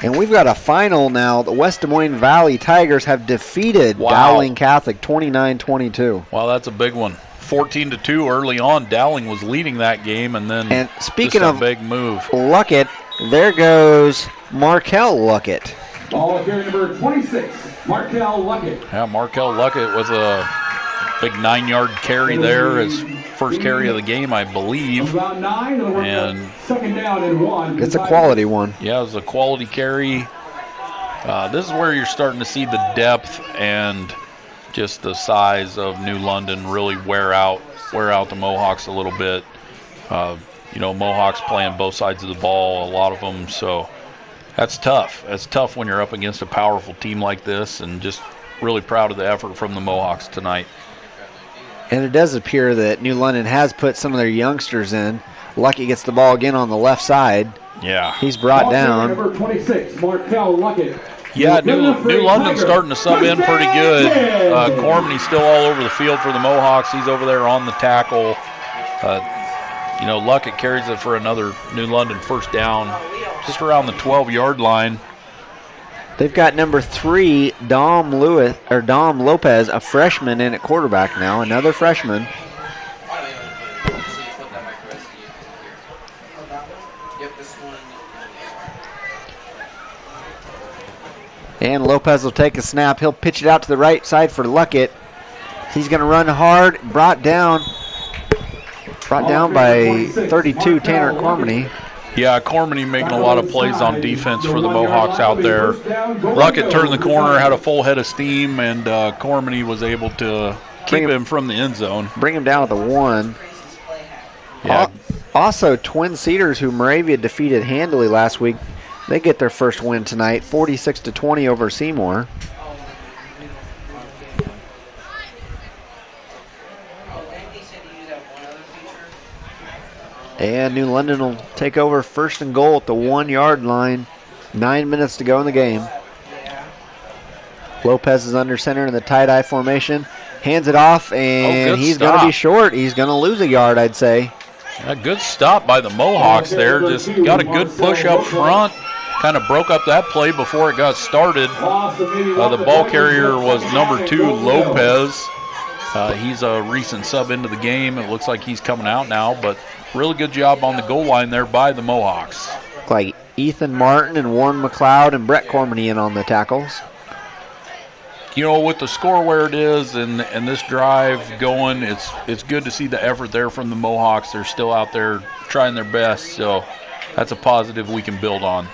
And we've got a final now. The West Des Moines Valley Tigers have defeated Dowling Catholic 29-22. Wow, that's a big one. 14-2 early on. Dowling was leading that game, and then speaking of big move. Luckett, there goes Markel Luckett. Ball carry number 26, Markel Luckett. Yeah, Markel Luckett with a big 9-yard carry there, his first carry of the game, I believe. About 9, and second down and 1. It's a quality one. Yeah, it was a quality carry. This is where you're starting to see the depth and just the size of New London really wear out the Mohawks a little bit. Mohawks playing both sides of the ball, a lot of them, so that's tough. That's tough when you're up against a powerful team like this, and just really proud of the effort from the Mohawks tonight. And it does appear that New London has put some of their youngsters in. Lucky gets the ball again on the left side. Yeah. He's brought down. Number 26, Markel Luckett. Yeah, New London's starting to sub in pretty good. Cormany's still all over the field for the Mohawks. He's over there on the tackle. Luckett carries it for another New London first down, just around the 12-yard line. They've got number 3, Dom Lopez, a freshman in at quarterback now, another freshman. And Lopez will take a snap. He'll pitch it out to the right side for Luckett. He's going to run hard, brought down by 32, Tanner Cormany. Yeah, Cormany making a lot of plays on defense for the Mohawks out there. Luckett turned the corner, had a full head of steam, and Cormany was able to keep him from the end zone. Bring him down to the 1. Yeah. Also, Twin Cedars, who Moravia defeated handily last week, they get their first win tonight, 46-20 over Seymour. And New London will take over 1st and goal at the 1-yard line. 9 minutes to go in the game. Lopez is under center in the tight-eye formation. Hands it off, and he's going to be short. He's going to lose a yard, I'd say. A good stop by the Mohawks there. Just got a good push up front. Kind of broke up that play before it got started. The ball carrier was number 2, Lopez. He's a recent sub into the game. It looks like he's coming out now, but really good job on the goal line there by the Mohawks. Like Ethan Martin and Warren McLeod and Brett Cormany in on the tackles. With the score where it is and this drive going, it's good to see the effort there from the Mohawks. They're still out there trying their best, so that's a positive we can build on.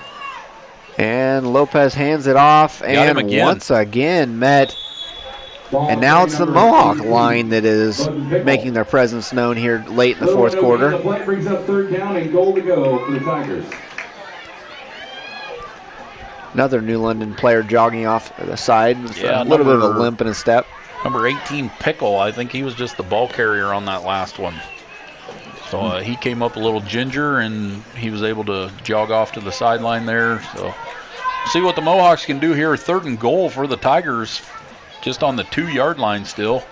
And Lopez hands it off, and once again met And now it's the Mohawk line that is making their presence known here late in the fourth quarter. The play brings up 3rd down and goal to go for the Tigers. Another New London player jogging off the side with Yeah, a little bit of a limp in his step. Number 18, Pickle. I think he was just the ball carrier on that last one. So he came up a little ginger, and he was able to jog off to the sideline there. So see what the Mohawks can do here. 3rd and goal for the Tigers, just on the 2-yard line still.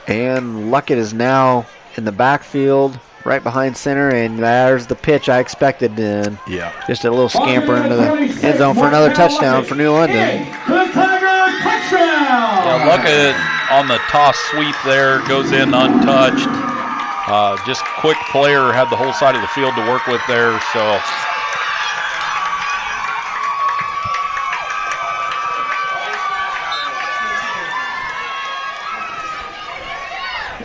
And Luckett is now in the backfield, right behind center, and there's the pitch I expected. And yeah, just a little scamper into the end zone for another touchdown for New London. The Tiger touchdown! Yeah, Luckett on the toss sweep there, goes in untouched. Just quick player, had the whole side of the field to work with there. So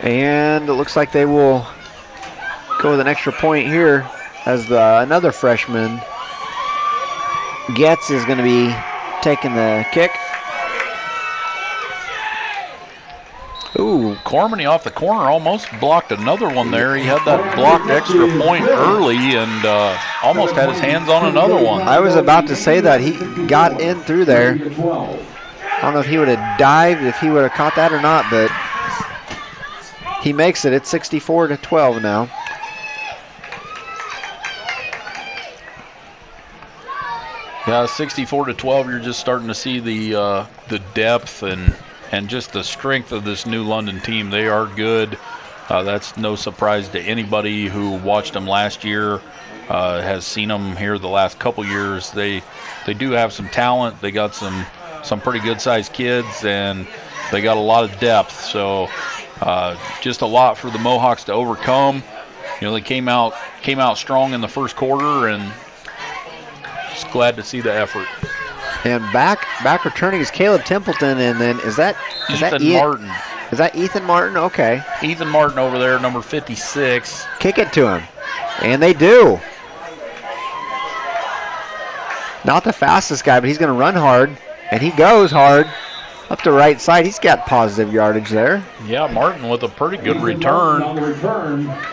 and it looks like they will go with an extra point here as another freshman, Getz, is going to be taking the kick. Ooh, Cormany off the corner almost blocked another one there. He had that blocked extra point early and almost had his hands on another one. I was about to say that. He got in through there. I don't know if he would have dived, if he would have caught that or not, but he makes it. It's 64-12 now. Yeah, 64-12. You're just starting to see the depth and just the strength of this New London team. They are good. That's no surprise to anybody who watched them last year, has seen them here the last couple years. They do have some talent. They got some pretty good-sized kids, and they got a lot of depth. So just a lot for the Mohawks to overcome. You know, they came out strong in the first quarter, and just glad to see the effort. And back returning is Caleb Templeton, and then is that Ethan Martin. Is that Ethan Martin? Okay. Ethan Martin over there, number 56. Kick it to him. And they do. Not the fastest guy, but he's going to run hard. And he goes hard up the right side. He's got positive yardage there. Yeah, Martin with a pretty good return.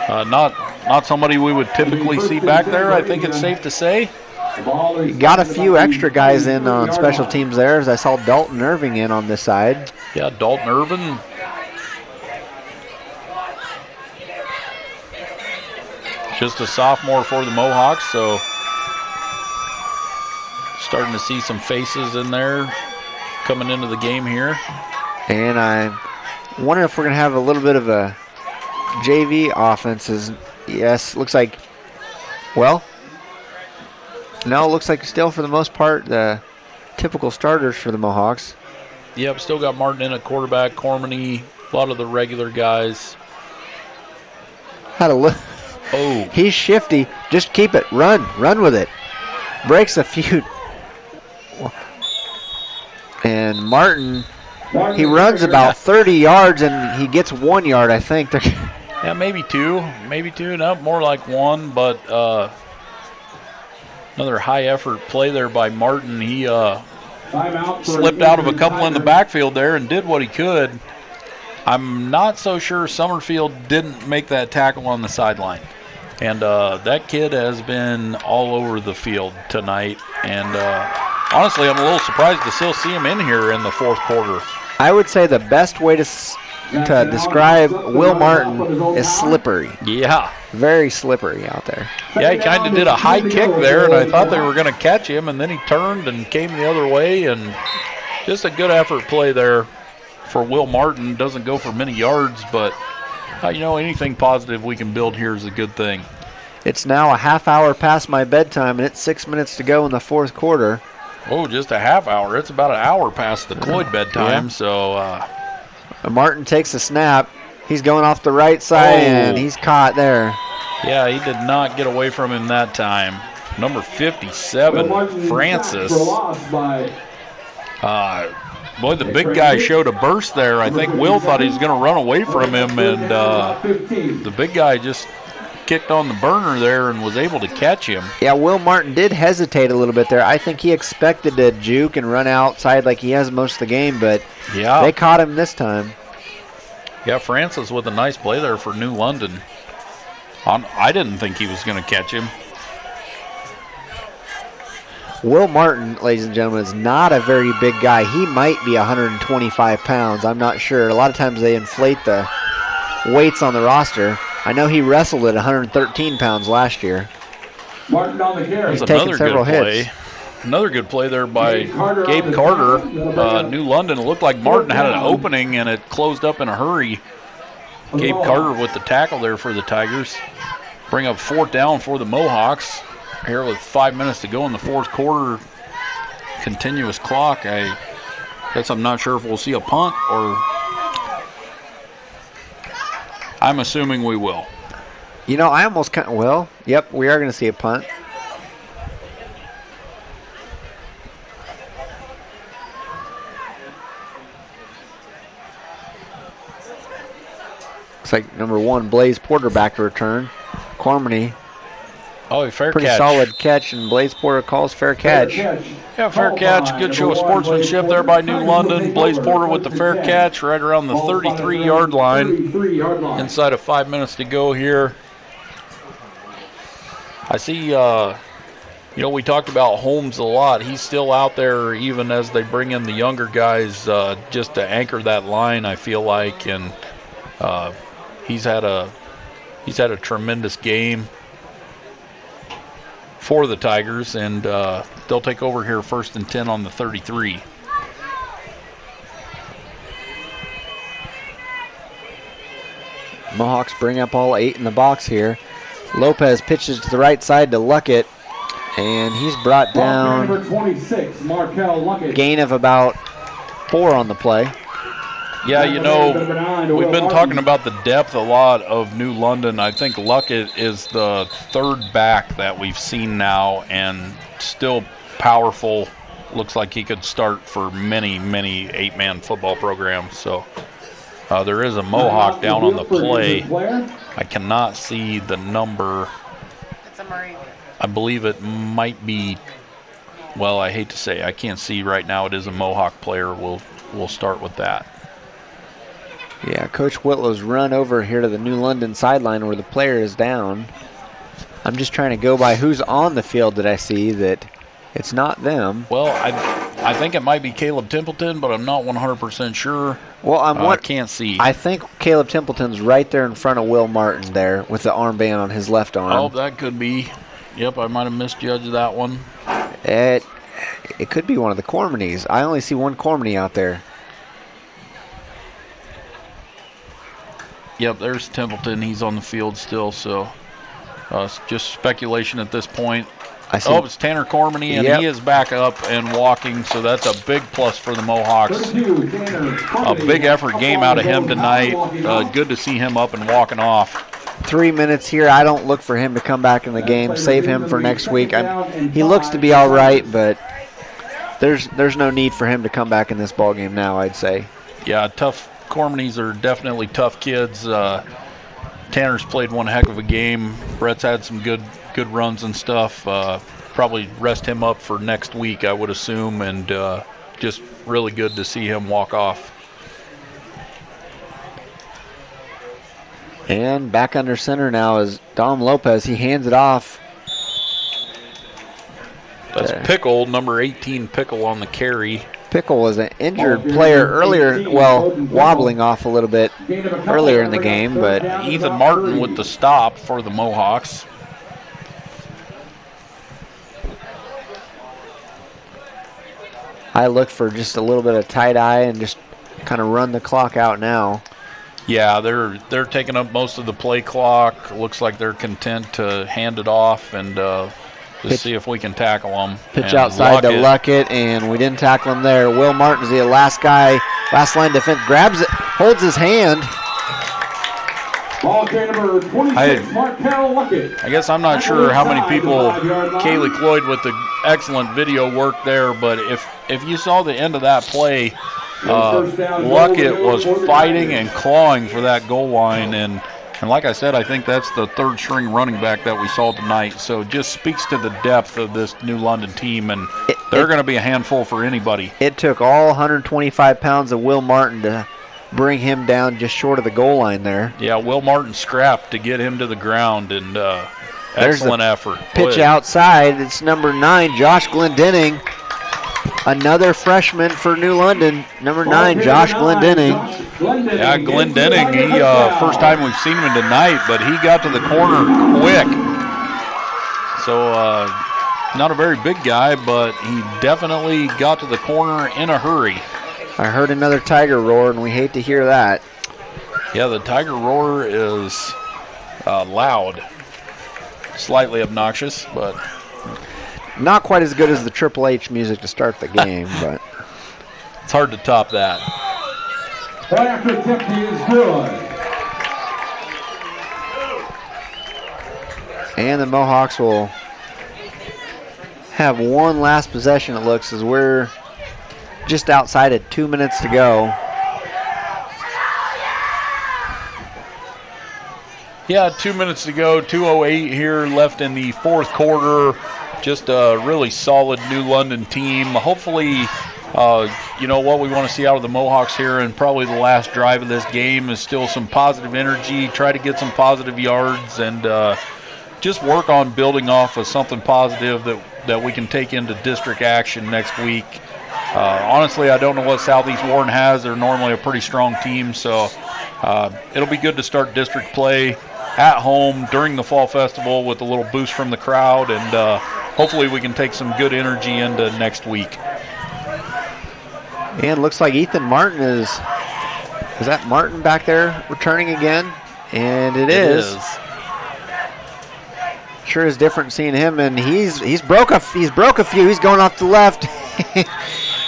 Not somebody we would typically see back there, I think it's safe to say. Got a few extra guys in on special teams there, as I saw Dalton Irving in on this side. Yeah, Dalton Irving. Just a sophomore for the Mohawks, so starting to see some faces in there coming into the game here. And I wonder if we're going to have a little bit of a JV offense. Yes, looks like, well, no, it looks like still for the most part the typical starters for the Mohawks. Yep, still got Martin in at quarterback, Cormany, a lot of the regular guys. Had a look. Oh. He's shifty. Just keep it. Run with it. Breaks a few. And Martin, he runs about 30 yards and he gets 1 yard, I think. Yeah, maybe two. No, more like one, but another high effort play there by Martin. He slipped out of a couple in the backfield there and did what he could. I'm not so sure Summerfield didn't make that tackle on the sideline. And that kid has been all over the field tonight. And honestly, I'm a little surprised to still see him in here in the fourth quarter. I would say the best way to describe Will Martin is slippery. Yeah. Very slippery out there. Yeah, he kind of did a high kick there, and I thought they were going to catch him, and then he turned and came the other way, and just a good effort play there for Will Martin. Doesn't go for many yards, but anything positive we can build here is a good thing. It's now a half hour past my bedtime, and it's 6 minutes to go in the fourth quarter. Oh, just a half hour. It's about an hour past the Cloyd bedtime, yeah. So Martin takes a snap. He's going off the right side, and he's caught there. Yeah, he did not get away from him that time. Number 57, Francis. Boy, the big guy showed a burst there. I think Will thought he was going to run away from him, and the big guy just kicked on the burner there and was able to catch him. Yeah, Will Martin did hesitate a little bit there. I think he expected to juke and run outside like he has most of the game, but they caught him this time. Yeah, Francis with a nice play there for New London. I didn't think he was going to catch him. Will Martin, ladies and gentlemen, is not a very big guy. He might be 125 pounds. I'm not sure. A lot of times they inflate the weights on the roster. I know he wrestled at 113 pounds last year. Martin on the carry. He's taken several hits. Another good play there by Gabe Carter. New London. It looked like Martin had an opening and it closed up in a hurry. Gabe Carter with the tackle there for the Tigers. Bring up 4th down for the Mohawks. Here with 5 minutes to go in the 4th quarter. Continuous clock. I guess I'm not sure if we'll see a punt or... I'm assuming we will. You know, I almost kind of... Well, yep, we are going to see a punt. Looks like number 1, Blaze Porter back to return. Cormany. Oh, fair pretty catch. Solid catch, and Blaze Porter calls fair catch. Yeah, fair catch. Good show of sportsmanship there by New London. Blaze Porter with the fair catch right around the 33-yard line. Inside of 5 minutes to go here. I see, we talked about Holmes a lot. He's still out there even as they bring in the younger guys just to anchor that line, I feel like. And he's had a tremendous game for the Tigers, and they'll take over here 1st and 10 on the 33. Mohawks bring up all 8 in the box here. Lopez pitches to the right side to Luckett, and he's brought down. Number 26, Markel Luckett. Gain of about 4 on the play. Yeah, we've been talking about the depth a lot of New London. I think Luckett is the 3rd back that we've seen now, and still powerful. Looks like he could start for many, many 8-man football programs. So there is a Mohawk down on the play. I cannot see the number. It's a Murray. I believe it might be, well, I hate to say, I can't see right now. It is a Mohawk player. We'll start with that. Yeah, Coach Whitlow's run over here to the New London sideline where the player is down. I'm just trying to go by who's on the field that I see that it's not them. Well, I think it might be Caleb Templeton, but I'm not 100% sure. Well, I can't see. I think Caleb Templeton's right there in front of Will Martin there with the armband on his left arm. Oh, that could be. Yep, I might have misjudged that one. It could be one of the Cormanies. I only see one Cormany out there. Yep, there's Templeton. He's on the field still, so it's just speculation at this point. It's Tanner Cormany, and he is back up and walking, so that's a big plus for the Mohawks. A big effort game out of him tonight. Good to see him up and walking off. 3 minutes here. I don't look for him to come back in the game. Save him for next week. He looks to be all right, but there's no need for him to come back in this ball game now, I'd say. Yeah, tough. Cormanies are definitely tough kids. Tanner's played one heck of a game. Brett's had some good runs and stuff. Probably rest him up for next week, I would assume, and just really good to see him walk off. And back under center now is Dom Lopez. He hands it off. That's Pickle, number 18 Pickle on the carry. Pickle was an injured player earlier, wobbling off a little bit earlier in the game, but Ethan Martin with the stop for the Mohawks. I look for just a little bit of tight eye and just kind of run the clock out now. Yeah, they're taking up most of the play clock. Looks like they're content to hand it off and just see if we can tackle them. Pitch outside to Luckett, and we didn't tackle him there. Will Martin's the last line defense, grabs it, holds his hand. Ball carrier number 26, Markel Luckett. I guess I'm not sure how many people, Kaylee Cloyd with the excellent video work there, but if you saw the end of that play, Luckett was fighting and clawing for that goal line, and And like I said, I think that's the third string running back that we saw tonight. So it just speaks to the depth of this New London team, and they're going to be a handful for anybody. It took all 125 pounds of Will Martin to bring him down just short of the goal line there. Yeah, Will Martin scrapped to get him to the ground, and excellent effort. Pitch outside. It's number 9, Josh Glendenning. Another freshman for New London, number 9, Josh Glendenning. Yeah, Glendenning, first time we've seen him tonight, but he got to the corner quick. So not a very big guy, but he definitely got to the corner in a hurry. I heard another Tiger roar, and we hate to hear that. Yeah, the Tiger roar is loud, slightly obnoxious, but not quite as good as the Triple H music to start the game, but it's hard to top that. Right after attempt is good. And the Mohawks will have one last possession, it looks, as we're just outside at 2 minutes to go. Yeah, 2 minutes to go, 2:08 here left in the fourth quarter. Just a really solid New London team. Hopefully, what we want to see out of the Mohawks here, and probably the last drive of this game, is still some positive energy, try to get some positive yards, and just work on building off of something positive that we can take into district action next week. Honestly, I don't know what Southeast Warren has. They're normally a pretty strong team, so it'll be good to start district play at home during the Fall Festival with a little boost from the crowd, and hopefully we can take some good energy into next week. And looks like Ethan Martin is that Martin back there returning again? And it is. Sure is different seeing him, and he's broke a few. He's going off the left.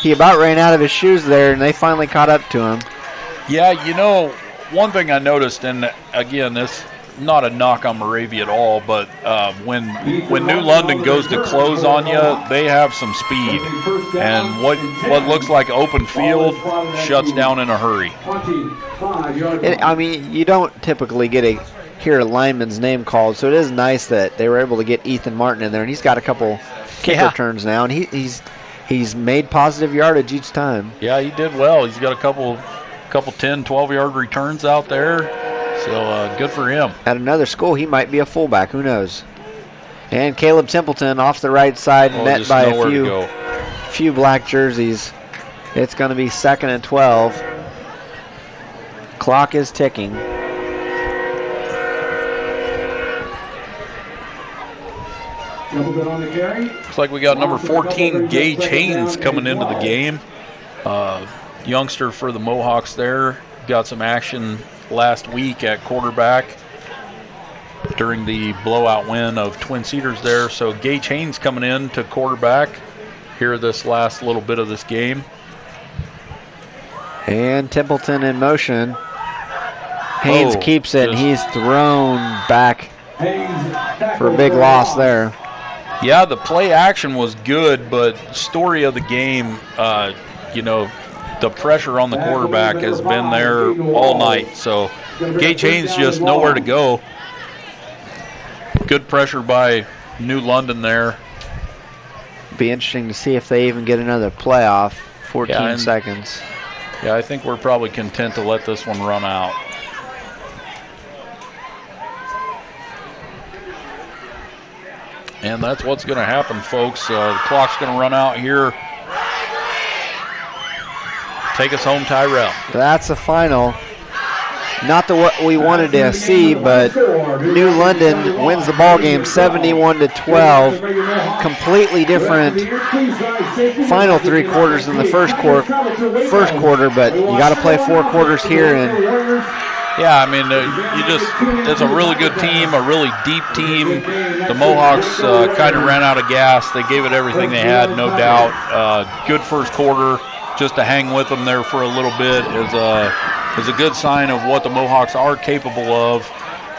He about ran out of his shoes there, and they finally caught up to him. Yeah, one thing I noticed, and again, this not a knock on Moravia at all, but when New London goes to close on you, they have some speed, and what looks like open field shuts down in a hurry. You don't typically hear a lineman's name called, so it is nice that they were able to get Ethan Martin in there, and he's got a couple kick returns now, and he's made positive yardage each time. Yeah, he did well. He's got a couple 10, 12-yard returns out there. So good for him. At another school, he might be a fullback. Who knows? And Caleb Templeton off the right side, met by a few black jerseys. It's going to be 2nd and 12. Clock is ticking. Looks like we got number 14, Gage Haynes, coming into the game. Youngster for the Mohawks there. Got some action last week at quarterback during the blowout win of Twin Cedars there. So Gage Haynes coming in to quarterback here this last little bit of this game. And Templeton in motion. Haynes keeps it, and he's thrown back for a big loss there. Yeah, the play action was good, but story of the game, the pressure on the quarterback has been there all night. So Gage Haynes just nowhere to go. Good pressure by New London there. Be interesting to see if they even get another playoff. 14 seconds. Yeah, I think we're probably content to let this one run out. And that's what's going to happen, folks. The clock's going to run out here. Take us home, Tyrell. That's the final. Not what we wanted to see, but New London wins the ball game 71-12. Completely different final 3 quarters than the first quarter, but you got to play 4 quarters here. And yeah, it's a really good team, a really deep team. The Mohawks kind of ran out of gas. They gave it everything they had, no doubt. Good first quarter. Just to hang with them there for a little bit is a good sign of what the Mohawks are capable of.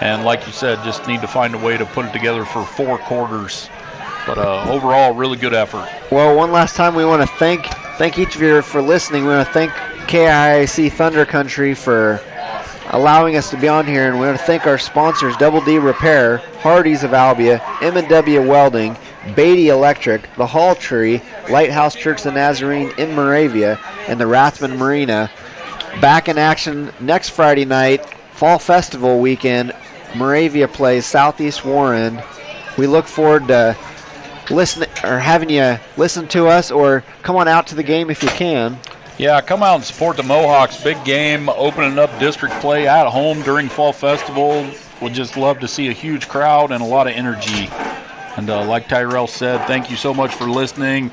And like you said, just need to find a way to put it together for 4 quarters. But overall, really good effort. Well, one last time, we want to thank each of you for listening. We want to thank KIAC Thunder Country for allowing us to be on here. And we want to thank our sponsors, Double D Repair, Hardee's of Albia, M&W Welding, Beatty Electric, The Hall Tree, Lighthouse Church of the Nazarene in Moravia, and the Rathman Marina. Back in action next Friday night, Fall Festival weekend. Moravia plays Southeast Warren. We look forward to having you listen to us, or come on out to the game if you can. Yeah, come out and support the Mohawks. Big game, opening up district play at home during Fall Festival. We'd just love to see a huge crowd and a lot of energy. And like Tyrell said, thank you so much for listening.